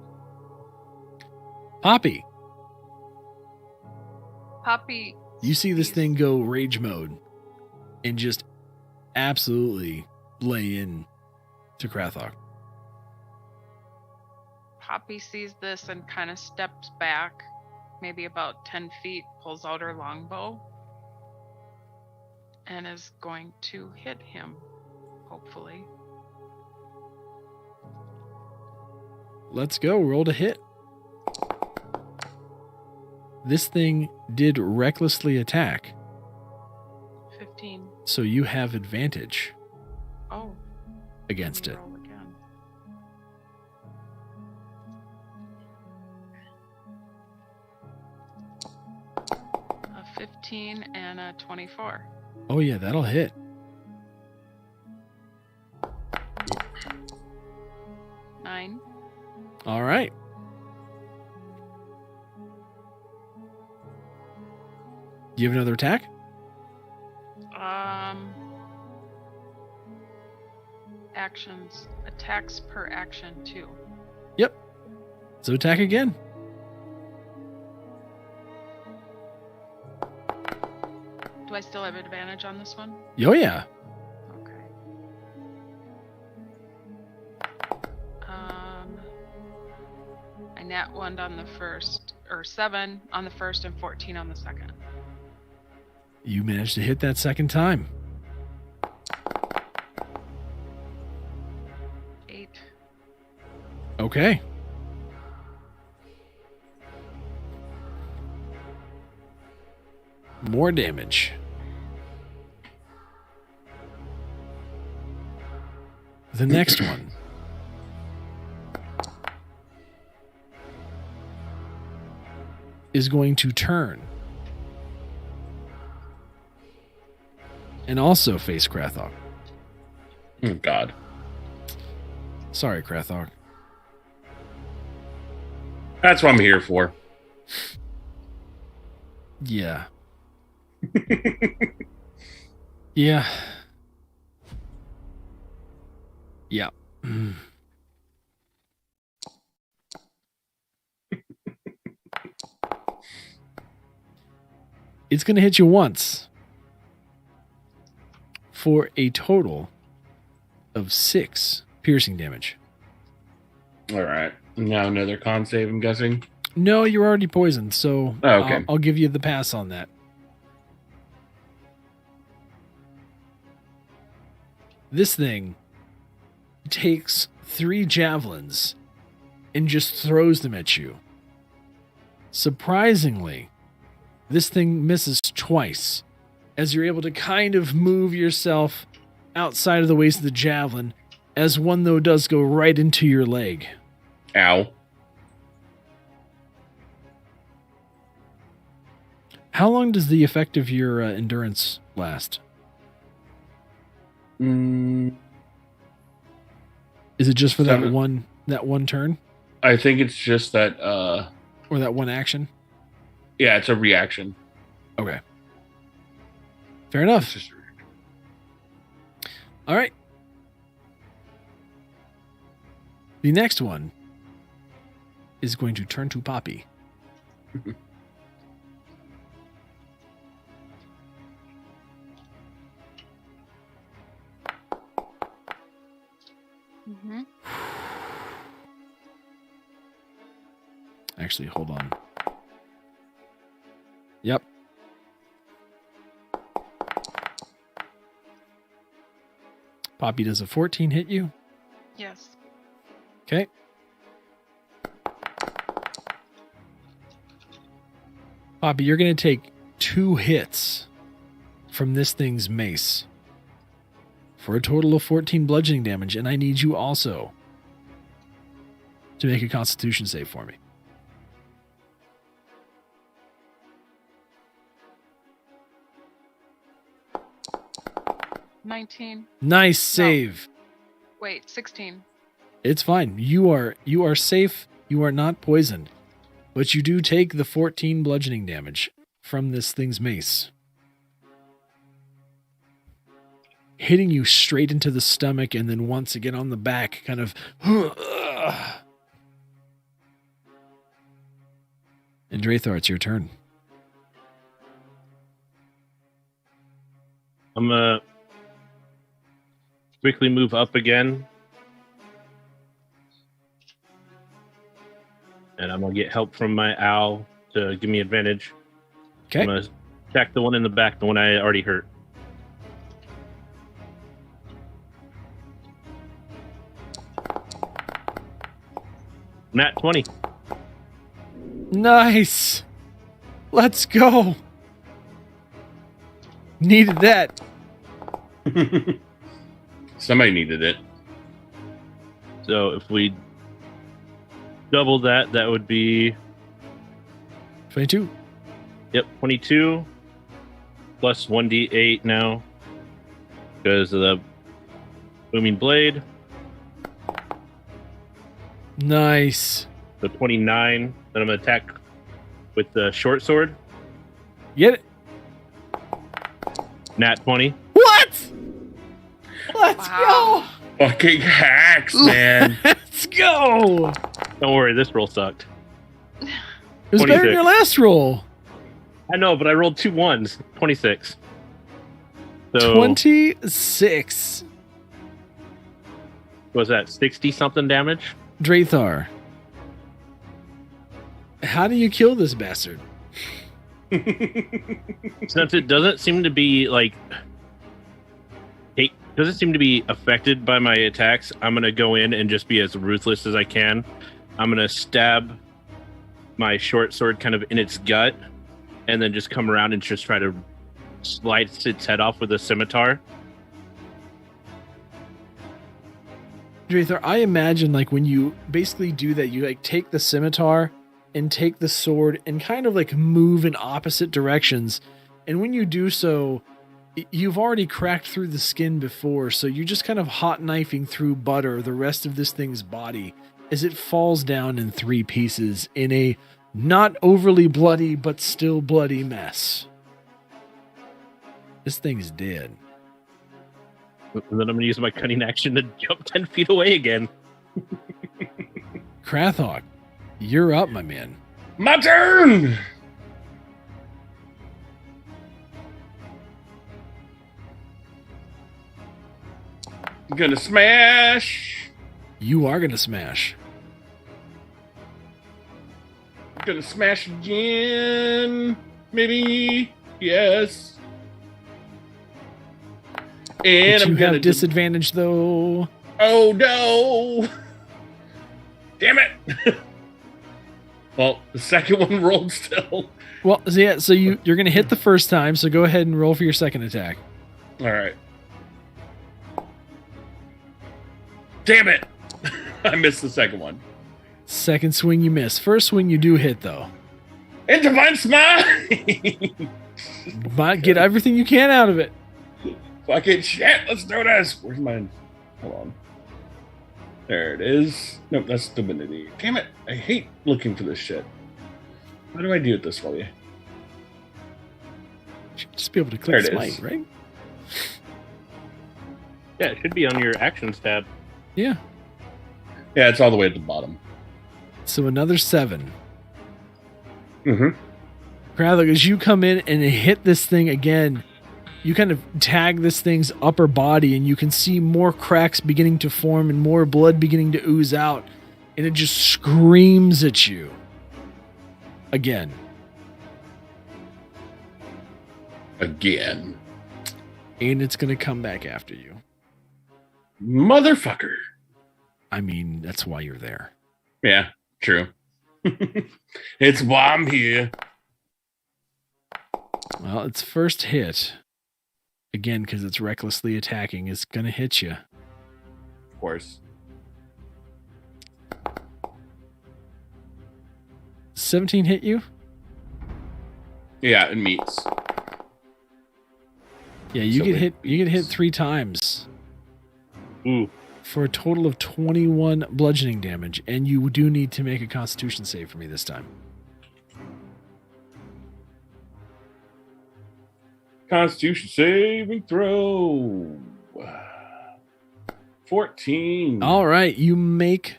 Poppy, Poppy. you see this thing go rage mode and just absolutely lay in to Krathok. Poppy sees this and kind of steps back, maybe about 10 feet, pulls out her longbow, and is going to hit him, hopefully. Let's go. Roll to hit. This thing did recklessly attack, 15. so you have advantage Oh. against let it. me roll again. A 15 and a 24. Oh yeah, that'll hit. Nine. All right. Do you have another attack? Actions. Attacks per action, 2. Yep. So attack again. Do I still have advantage on this one? Oh yeah. Okay. I nat 1 on the first, or 7 on the first and 14 on the second. You managed to hit that second time. 8. Okay. More damage. The next one. Is going to turn. And also face Krathok. Oh, God. Sorry, Krathok. That's what I'm here for. Yeah. Yeah. Yeah. It's going to hit you once for a total of 6 piercing damage. All right. Now another con save, I'm guessing. No, you're already poisoned, so Oh, okay. I'll give you the pass on that. This thing takes 3 javelins and just throws them at you. Surprisingly, this thing misses twice as you're able to kind of move yourself outside of the waist of the javelin, as one, though, does go right into your leg. Ow. How long does the effect of your endurance last? Mm, Is it just for that 7. one turn? I think it's just that, Or that one action? yeah, it's a reaction. Okay. Fair enough. It's just a reaction. All right. The next one is going to turn to Poppy. Mm-hmm. Actually, hold on. Yep. Poppy, does a 14 hit you? Yes. Okay. Poppy, you're going to take 2 hits from this thing's mace for a total of 14 bludgeoning damage, and I need you also to make a Constitution save for me. $19. Nice save. Wait, 16. It's fine. You are safe. You are not poisoned. But you do take the 14 bludgeoning damage from this thing's mace, hitting you straight into the stomach and then once again on the back, kind of. And Drathar, it's your turn. I'm going to quickly move up again. And I'm going to get help from my owl to give me advantage. Okay. I'm going to attack the one in the back, the one I already hurt. Nat 20. Nice. Let's go. Needed that. Somebody needed it. So if we double that, that would be 22. Yep, 22 plus 1d8 now because of the booming blade. Nice. So 29. Then I'm going to attack with the short sword. Get it. Nat 20. What? Let's Wow. Fucking hacks, man. go. Let's go. Don't worry, this roll sucked. It was better than 26. your last roll. I know, but I rolled 2 1s. 26. So 26. what was that 60 something damage? Drathar, how do you kill this bastard? Since it doesn't seem to be like doesn't seem to be affected by my attacks, I'm gonna go in and just be as ruthless as I can. I'm gonna stab my short sword kind of in its gut, and then just come around and just try to slice its head off with a scimitar. Drathar, I imagine like when you basically do that, you like take the scimitar and take the sword and kind of like move in opposite directions. And when you do so, you've already cracked through the skin before, so you're just kind of hot knifing through butter the rest of this thing's body as it falls down in 3 pieces in a not overly bloody but still bloody mess. This thing's dead. And then I'm gonna use my cunning action to jump 10 feet away again. Krathok, you're up, my man. My turn! I'm gonna smash! You are gonna smash. I'm gonna smash again. Maybe. Yes. And But I'm you gonna have disadvantage though. Oh no! Damn it! Well, the second one rolled still. Well, so yeah, so you're gonna hit the first time, so go ahead and roll for your second attack. All right. Damn it! I missed the second one. Second swing you miss. First swing you do hit though. And Divine Smile! But get everything you can out of it. Fucking shit, let's do this! Where's mine? Hold on. There it is. Nope, that's Divinity. Damn it, I hate looking for this shit. How do I do it this way? Should just be able to click There it smite, is. right? Yeah, it should be on your actions tab. Yeah. Yeah, it's all the way at the bottom. So another 7. Mm-hmm. Krathok, as you come in and hit this thing again, you kind of tag this thing's upper body and you can see more cracks beginning to form and more blood beginning to ooze out. And it just screams at you. Again. Again. And it's going to come back after you. Motherfucker. I mean, that's why you're there. Yeah, true. It's why I'm here. Well, its first hit, again, because it's recklessly attacking, is going to hit you. Of course. 17 hit you? Yeah, it meets. Yeah, you So get it hit. You get hit meets. 3 times Ooh. for a total of 21 bludgeoning damage, and you do need to make a Constitution save for me this time. Constitution saving throw. 14. All right, you make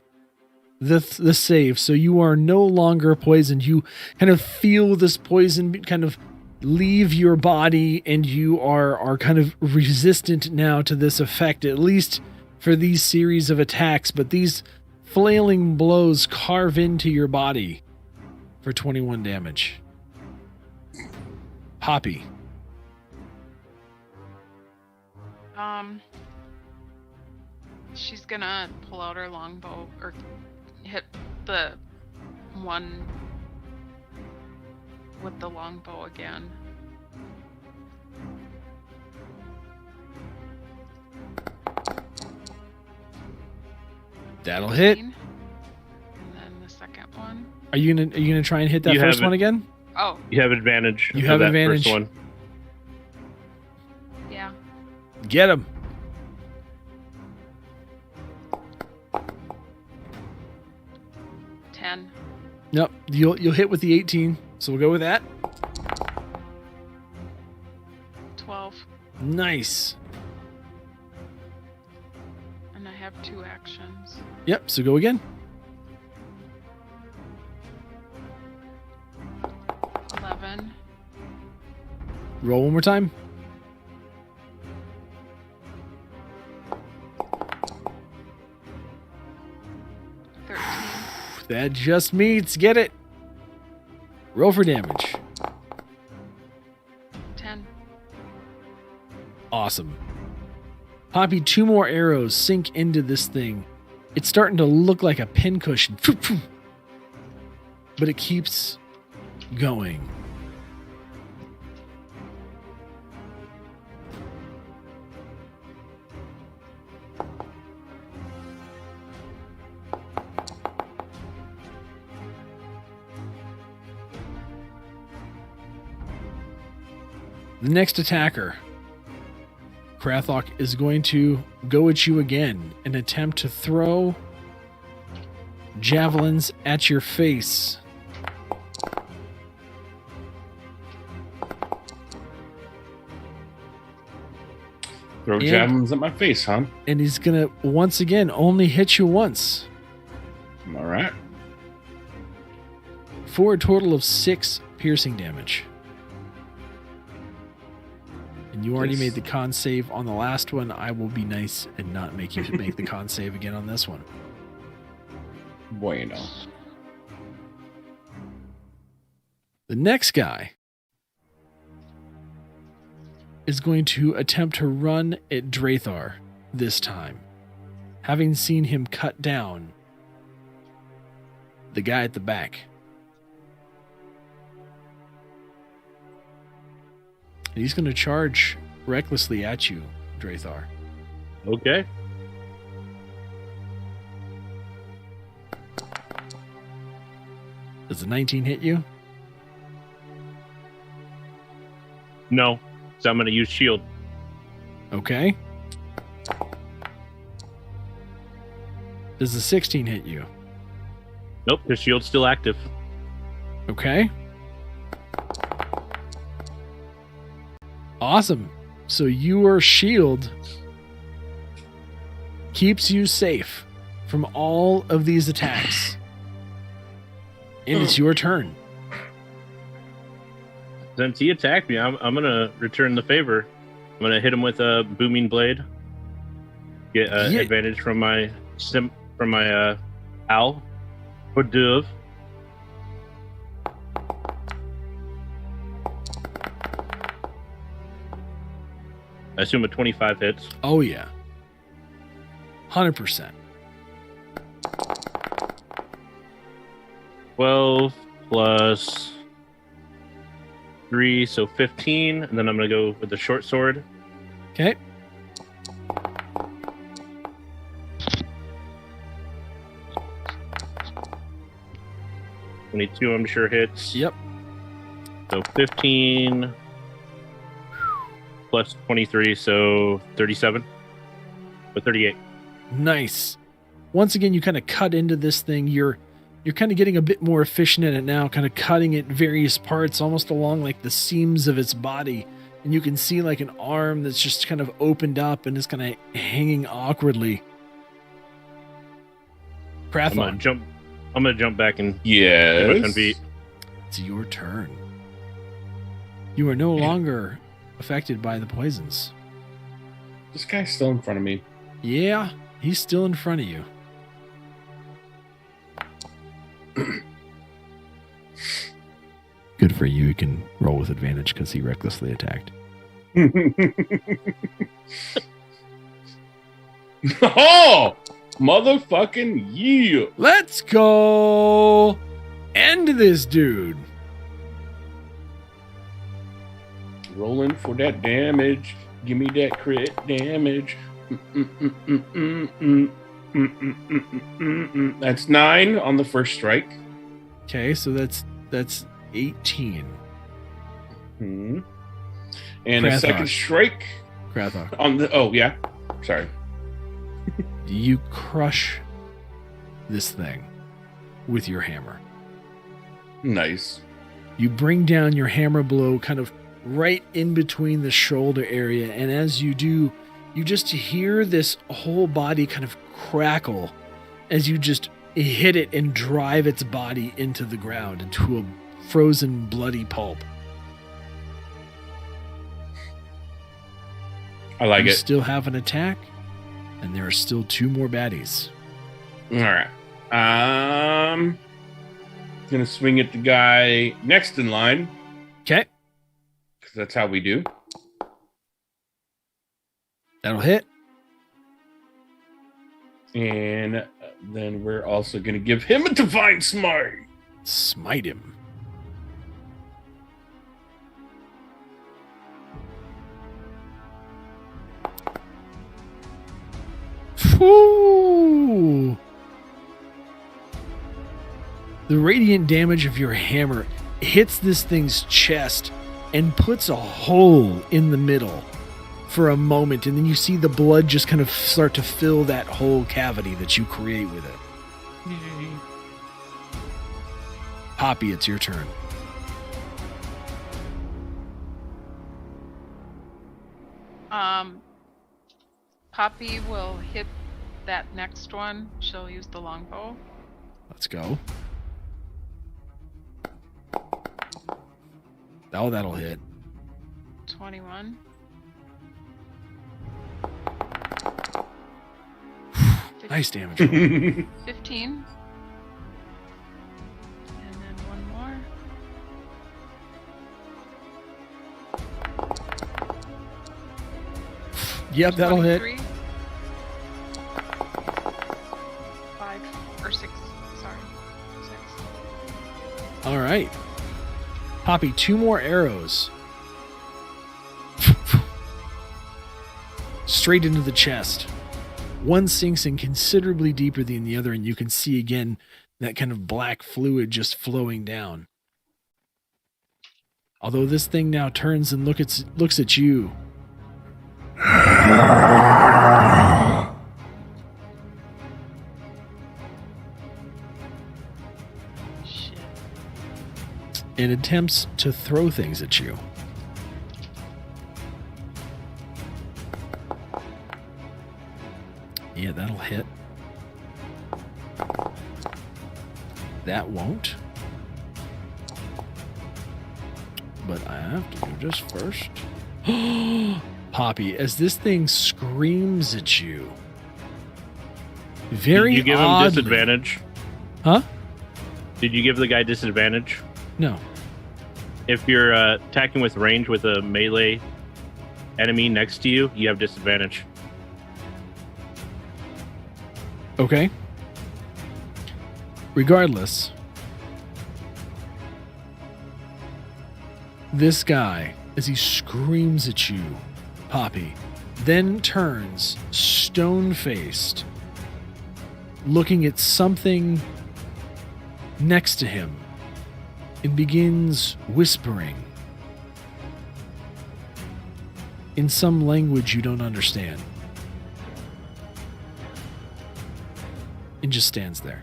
the save, so you are no longer poisoned. You kind of feel this poison kind of leave your body, and you are kind of resistant now to this effect, at least for these series of attacks. But these flailing blows carve into your body for 21 damage. Poppy. She's gonna pull out her longbow or hit the one with the longbow again. That'll hit. 15. And then the second one. Are you gonna try and hit that You first have one it. again? Oh, You have advantage. You of have that advantage. First one. yeah. Get him. Nope, you'll hit with the 18, so we'll go with that. 12. Nice. And I have 2 actions. Yep, so go again. 11. Roll one more time. That just meets. Get it. Roll for damage. 10. Awesome. Poppy, 2 more arrows sink into this thing. It's starting to look like a pincushion. But it keeps going. The next attacker, Krathok, is going to go at you again and attempt to throw javelins at your face. Throw javelins at my face, huh? And he's going to, once again, only hit you once All right. for a total of 6 piercing damage. And you already Yes. made the con save on the last one. I will be nice and not make you make the con save again on this one. Bueno. The next guy is going to attempt to run at Drathar this time, having seen him cut down the guy at the back. And he's going to charge recklessly at you, Drathar. Okay. Does the 19 hit you? No. So I'm going to use shield. Okay. Does the 16 hit you? Nope, the shield's still active. Okay. Awesome. So your shield keeps you safe from all of these attacks. And it's your turn. Since he attacked me, I'm going to return the favor. I'm going to hit him with a booming blade. Get Yeah. advantage from my owl. Hors d'oeuvre. I assume a 25 hits. Oh, yeah. 100%. 12 plus 3, so 15. And then I'm going to go with the short sword. Okay. $22, I'm sure hits. Yep. So 15 plus 23, so 37. Or 38. Nice. Once again, you kind of cut into this thing. You're kind of getting a bit more efficient at it now, kind of cutting at various parts, almost along like the seams of its body. And you can see like an arm that's just kind of opened up and is kind of hanging awkwardly. Krathon, I'm gonna jump back and Yes. 10 feet. it's your turn. You are no longer affected by the poisons. This guy's still in front of me. Yeah, he's still in front of you. Good for you. You can roll with advantage because he recklessly attacked. Oh, motherfucking yeah. Let's go end this dude. Rolling for that damage. Give me that crit damage. That's 9 on the first strike. Okay, so that's 18. Hmm. And a Krathok. second strike Krathok, on the. Oh yeah, sorry. you crush this thing with your hammer. Nice. You bring down your hammer blow kind of right in between the shoulder area, and as you do, you just hear this whole body kind of crackle as you just hit it and drive its body into the ground, into a frozen, bloody pulp. I like You it. still have an attack, and there are still 2 more baddies. All right. Gonna swing at the guy next in line Okay, because that's how we do. that'll hit. And then we're also gonna give him a divine smite. Smite him. Whew. The radiant damage of your hammer hits this thing's chest and puts a hole in the middle for a moment, and then you see the blood just kind of start to fill that whole cavity that you create with it. Poppy, it's your turn. Poppy will hit that next one. She'll use the longbow. Let's go. Oh, that'll hit. 21. Nice damage roll. 15. And then one more. Yep, that'll hit. 23. 5 or 6. Sorry. 6. All right. Poppy, 2 more arrows. Straight into the chest. One sinks in considerably deeper than the other, and you can see again that kind of black fluid just flowing down. Although this thing now turns and looks at you. Shit. And attempts to throw things at you. Yeah, that'll hit. That won't. But I have to do this first. Poppy, as this thing screams at you. Very Did you give oddly. him disadvantage? Huh? Did you give the guy disadvantage? No. If you're attacking with range with a melee enemy next to you, you have disadvantage. Okay. Regardless, this guy, as he screams at you, Poppy, then turns stone-faced, looking at something next to him, and begins whispering in some language you don't understand. And just stands there.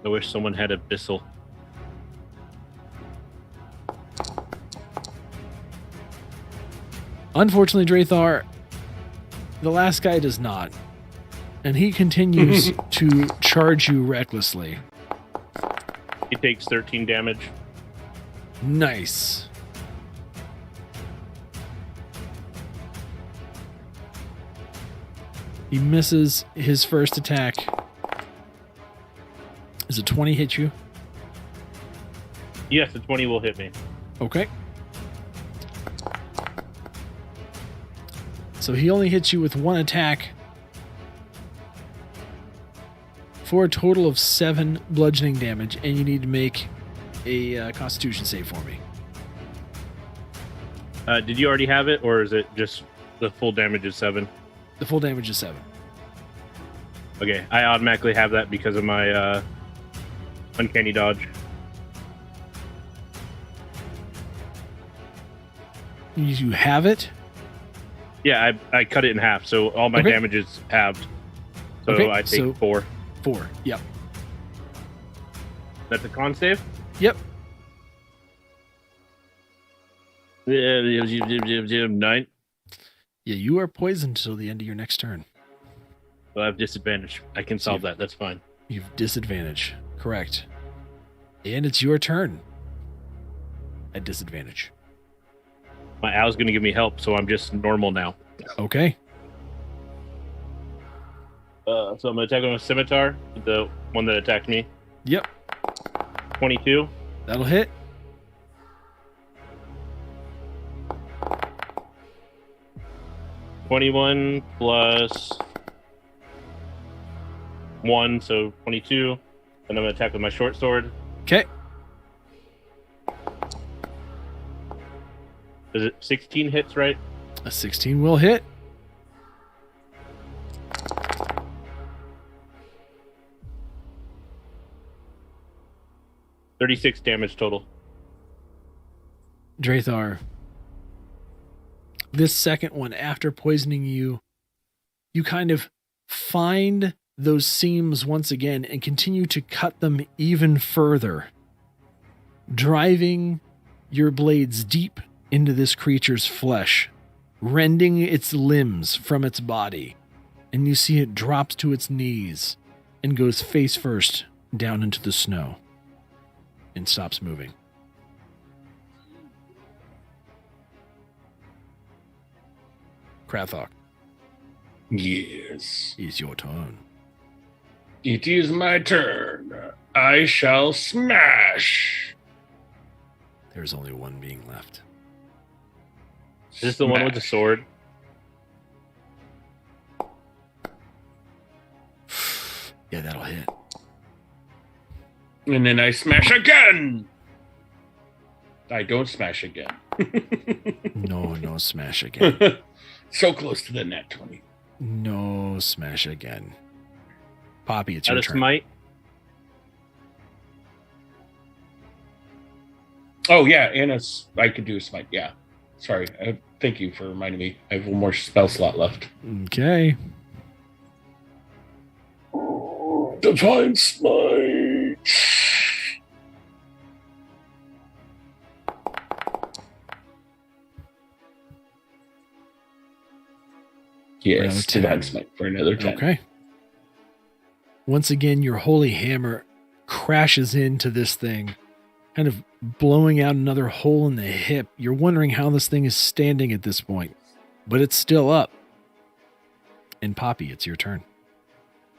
I wish someone had Abyssal. Unfortunately, Drathar, the last guy does not. And he continues to charge you recklessly. He takes 13 damage. Nice. He misses his first attack. Does a 20 hit you? Yes, the 20 will hit me. Okay. So he only hits you with one attack for a total of 7 bludgeoning damage, and you need to make a Constitution save for me. Did you already have it, or is it just the full damage is 7? The full damage is 7. Okay, I automatically have that because of my uncanny dodge. You have it? Yeah, I cut it in half, so all my Okay. damage is halved. So Okay, I take so- 4. 4. Yep. That's a con save? Yep. 9. Yeah, you are poisoned until the end of your next turn. So I have disadvantage. I can solve that. That's fine. You've disadvantage. Correct. And it's your turn. At disadvantage. My owl's going to give me help, so I'm just normal now. Okay. So I'm going to attack him with Scimitar, the one that attacked me. Yep. 22. That'll hit. +21 plus 1, so 22. And I'm going to attack with my short sword. Okay. Is it 16 hits, right? A 16 will hit. $36 damage total. Drathar, this second one, after poisoning you, you kind of find those seams once again and continue to cut them even further, driving your blades deep into this creature's flesh, rending its limbs from its body, and you see it drops to its knees and goes face first down into the snow and stops moving. Krathok, Yes. it's your turn. It is my turn. I shall smash. There's only one being left. Is this the one with the Smash. sword? Yeah, that'll hit. And then I smash again. I don't smash again. No smash again. So close to the net 20. No smash again. Poppy, it's Out your of turn. smite? Oh, yeah, and I could do a smite. Yeah. Sorry. Thank you for reminding me. I have one more spell slot left. Okay. Divine Smite. Yes, Round 10. Divine Smite for another 10. Okay. Once again, your holy hammer crashes into this thing, kind of blowing out another hole in the hip. You're wondering how this thing is standing at this point, but it's still up. And Poppy, it's your turn.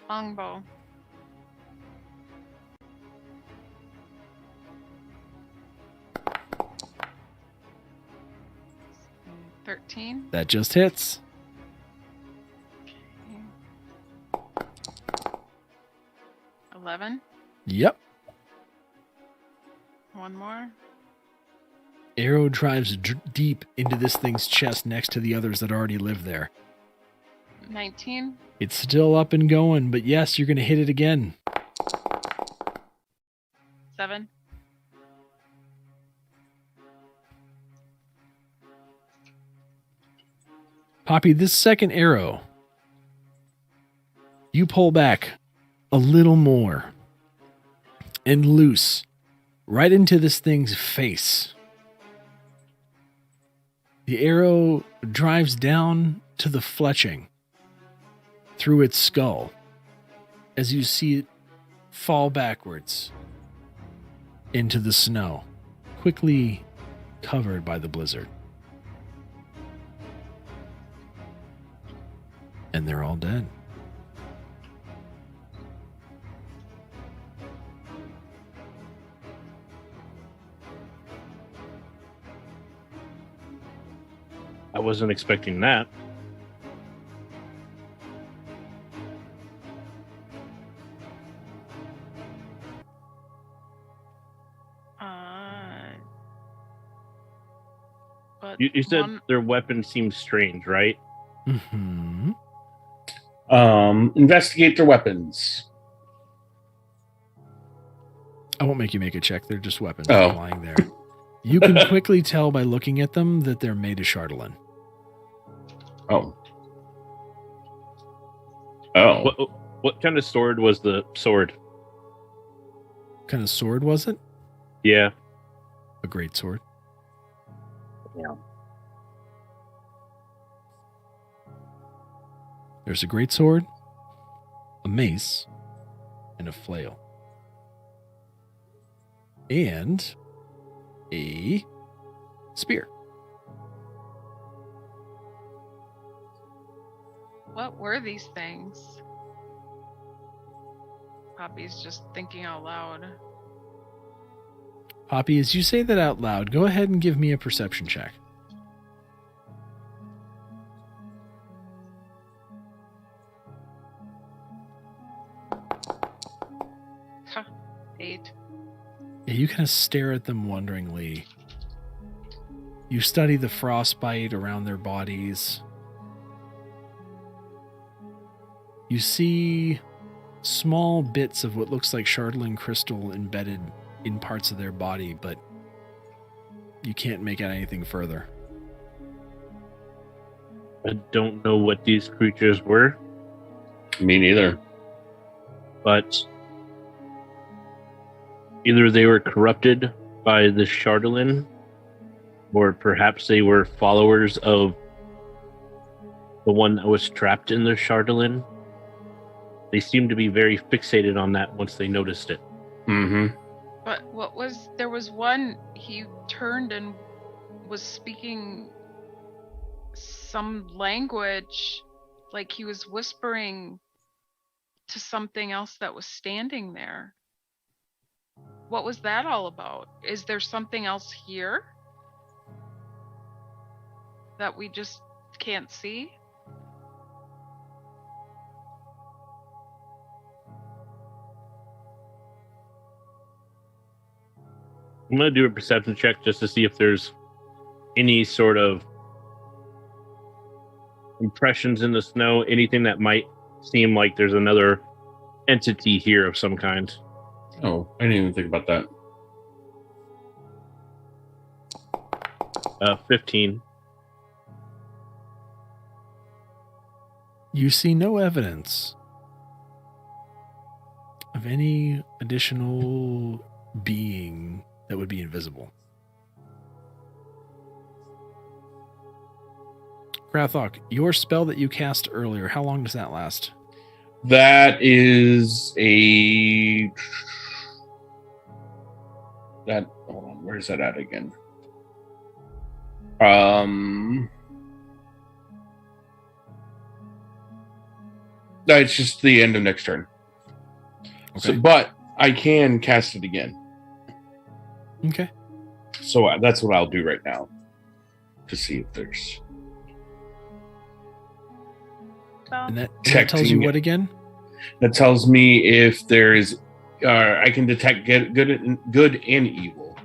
Longbow. 13. That just hits. 11. Yep. One more. Arrow drives deep into this thing's chest next to the others that already live there. 19. It's still up and going, but yes, you're going to hit it again. 7. Poppy, this second arrow, you pull back a little more and loose right into this thing's face. The arrow drives down to the fletching through its skull as you see it fall backwards into the snow, quickly covered by the blizzard. And they're all dead. I wasn't expecting that. But You said their weapon seems strange, right? Mm-hmm. Investigate their weapons. I won't make you make a check. They're just weapons Oh. lying there. You can quickly tell by looking at them that they're made of Chandalin. Oh. Oh. What kind of sword was the sword? What kind of sword was it? Yeah. A great sword. Yeah. There's a great sword, a mace, and a flail. And a spear. what were these things? Poppy's just thinking out loud. Poppy, as you say that out loud, go ahead and give me a perception check. Huh. 8. Yeah, you kind of stare at them wonderingly. You study the frostbite around their bodies. You see small bits of what looks like Chandalin crystal embedded in parts of their body, but you can't make out anything further. I don't know what these creatures were, Me neither. but either they were corrupted by the Chandalin, or perhaps they were followers of the one that was trapped in the Chandalin. They seemed to be very fixated on that once they noticed it. Mm-hmm. But what was there was one, he turned and was speaking some language, like he was whispering to something else that was standing there. What was that all about? Is there something else here that we just can't see? I'm going to do a perception check just to see if there's any sort of impressions in the snow, anything that might seem like there's another entity here of some kind. Oh, I didn't even think about that. 15. You see no evidence of any additional being that would be invisible. Grathok, your spell that you cast earlier, how long does that last? That is a... That... Hold on, where's that at again? No, it's just the end of next turn. Okay. So, but I can cast it again. Okay. So that's what I'll do right now. To see if there's... spell? And that tells you what again? That tells me if there is, I can detect good and evil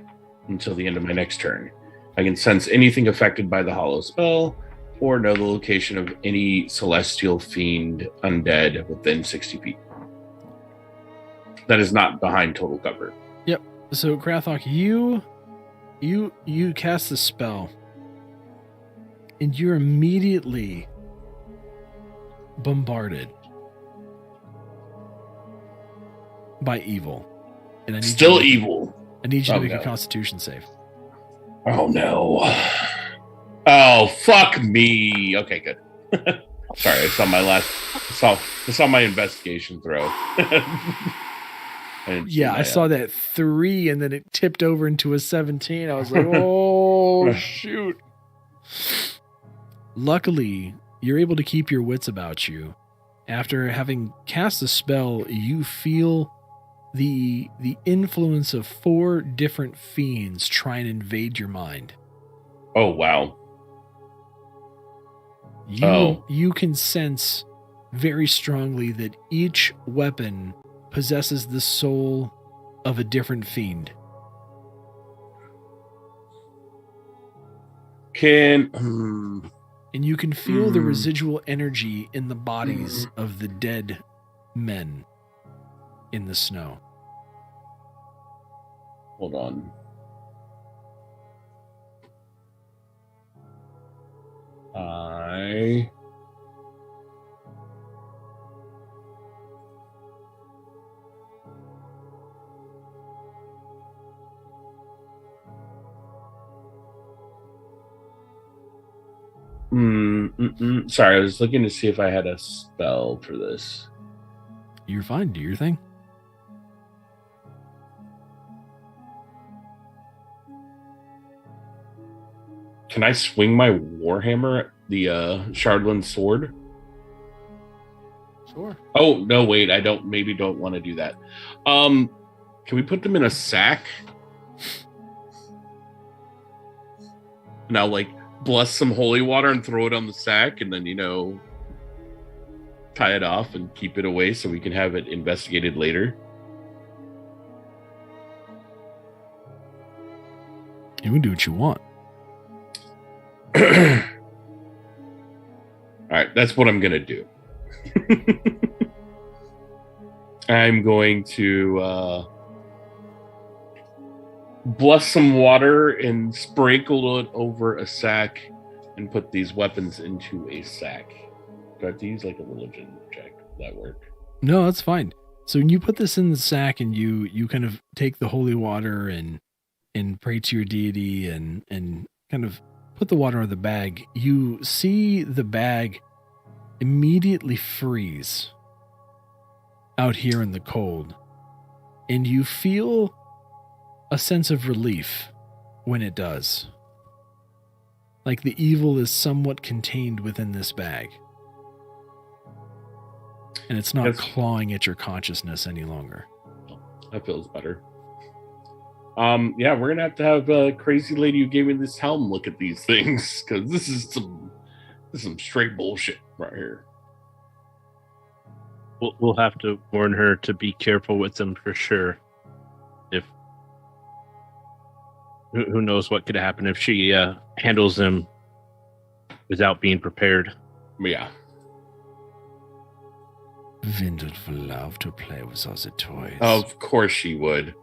until the end of my next turn. I can sense anything affected by the hollow spell, or know the location of any celestial fiend undead within 60 feet. That is not behind total cover. Yep. So Krathok, you cast the spell, and you're immediately bombarded by evil. And I need Still you evil. I need you to make no. a Constitution save. Oh no. Oh fuck me. Okay, good. Sorry, I saw my investigation throw. I saw that 3 and then it tipped over into a 17. I was like, oh shoot. Luckily, you're able to keep your wits about you. After having cast the spell, you feel the influence of 4 different fiends try and invade your mind. Oh wow. You can sense very strongly that each weapon possesses the soul of a different fiend. And you can feel the residual energy in the bodies of the dead men in the snow. Hold on. Sorry, I was looking to see if I had a spell for this. You're fine. Do your thing. Can I swing my warhammer, the Shardland sword? Sure. Oh no, wait, I don't want to do that. Can we put them in a sack? Now, like, bless some holy water and throw it on the sack, and then tie it off and keep it away so we can have it investigated later. You can do what you want. All right, that's what I'm gonna do. I'm going to bless some water and sprinkle it over a sack and put these weapons into a sack. Do I have to use like a religion check? Will that work? No, that's fine. So when you put this in the sack and you kind of take the holy water and pray to your deity and kind of put the water in the bag, you see the bag immediately freeze out here in the cold. And you feel a sense of relief when it does. Like the evil is somewhat contained within this bag. And it's not clawing at your consciousness any longer. That feels better. Yeah, we're gonna have a crazy lady who gave me this helm look at these things, because this is some straight bullshit right here. We'll have to warn her to be careful with them for sure. If who knows what could happen if she handles them without being prepared. Yeah. Vindel would love to play with other toys. Of course she would.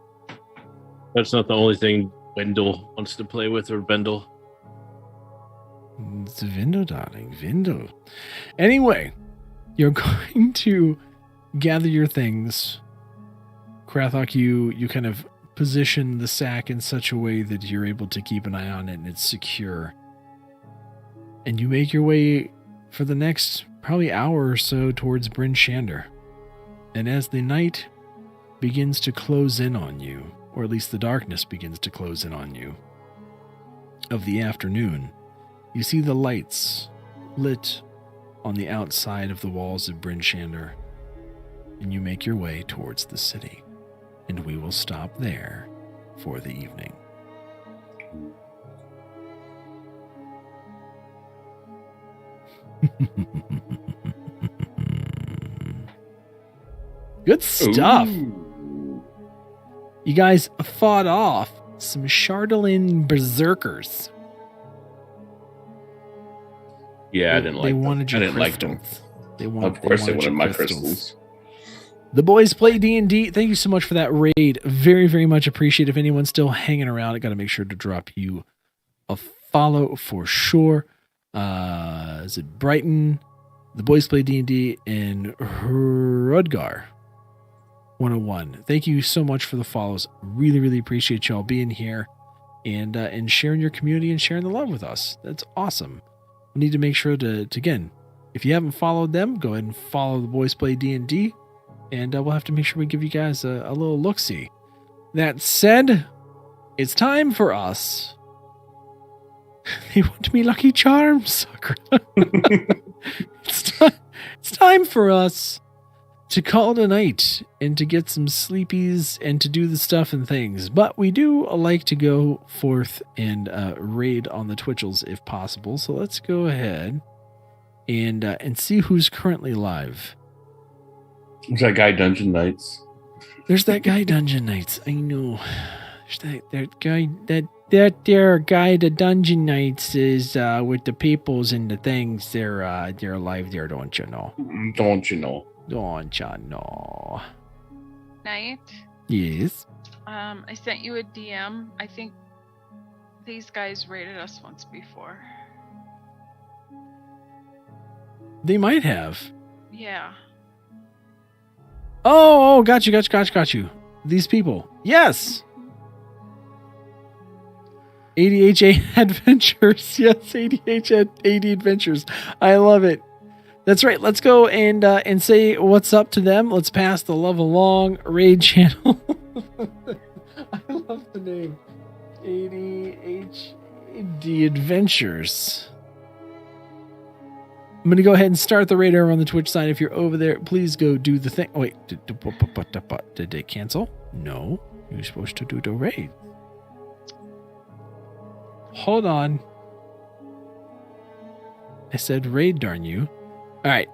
That's not the only thing Wendell wants to play with, or Vendel. It's Vindel, darling. Vindel. Anyway, you're going to gather your things. Krathok, you kind of position the sack in such a way that you're able to keep an eye on it and it's secure. And you make your way for the next probably hour or so towards Bryn Shander. And as the night begins to close in on you, or at least the darkness begins to close in on you, of the afternoon, you see the lights lit on the outside of the walls of Bryn Shander, and you make your way towards the city. And we will stop there for the evening. Good stuff. Ooh. You guys fought off some PHANDALIN berserkers. Yeah, I didn't like They them. wanted I your didn't like them. crystals. Of course, they wanted your my crystals. The boys play D&D. Thank you so much for that raid. Very, very much appreciate. If anyone's still hanging around, I got to make sure to drop you a follow for sure. Is it Brighton? The boys play D&D and Rudgar 101. Thank you so much for the follows. Really, really appreciate y'all being here and sharing your community and sharing the love with us. That's awesome. We need to make sure to again, if you haven't followed them, go ahead and follow the boys play D&D. And we'll have to make sure we give you guys a little look-see. That said, it's time for us. They want me Lucky Charms, sucker. It's time for us to call it a night and to get some sleepies and to do the stuff and things. But we do like to go forth and raid on the Twitchels if possible. So let's go ahead and see who's currently live. There's that guy, Dungeon Nytes. There's that guy, Dungeon Nytes. I know. There's that guy, that there guy, the Dungeon Nytes is with the peoples and the things. They're alive there, don't you know? Don't you know? Don't you know? Night. Yes. I sent you a DM. I think these guys raided us once before. They might have. Yeah. Oh, got you. These people. Yes. ADHA Adventures. Yes, ADHA 80 Adventures. I love it. That's right. Let's go and say what's up to them. Let's pass the love along. Raid channel. I love the name. ADHA Adventures. I'm going to go ahead and start the raid over on the Twitch side. If you're over there, please go do the thing. Oh, wait, did they cancel? No, you're supposed to do the raid. Hold on. I said raid, darn you. All right,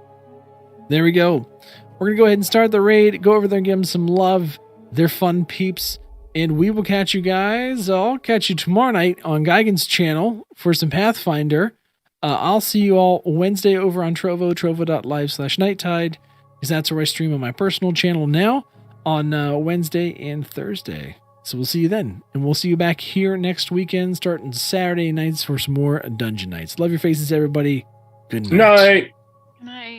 there we go. We're going to go ahead and start the raid. Go over there and give them some love. They're fun peeps. And we will catch you guys. I'll catch you tomorrow night on Geigen's channel for some Pathfinder. I'll see you all Wednesday over on Trovo, trovo.live/nighttide, because that's where I stream on my personal channel now on Wednesday and Thursday. So we'll see you then. And we'll see you back here next weekend, starting Saturday nights for some more Dungeon Nytes. Love your faces, everybody. Good night. Night. Night.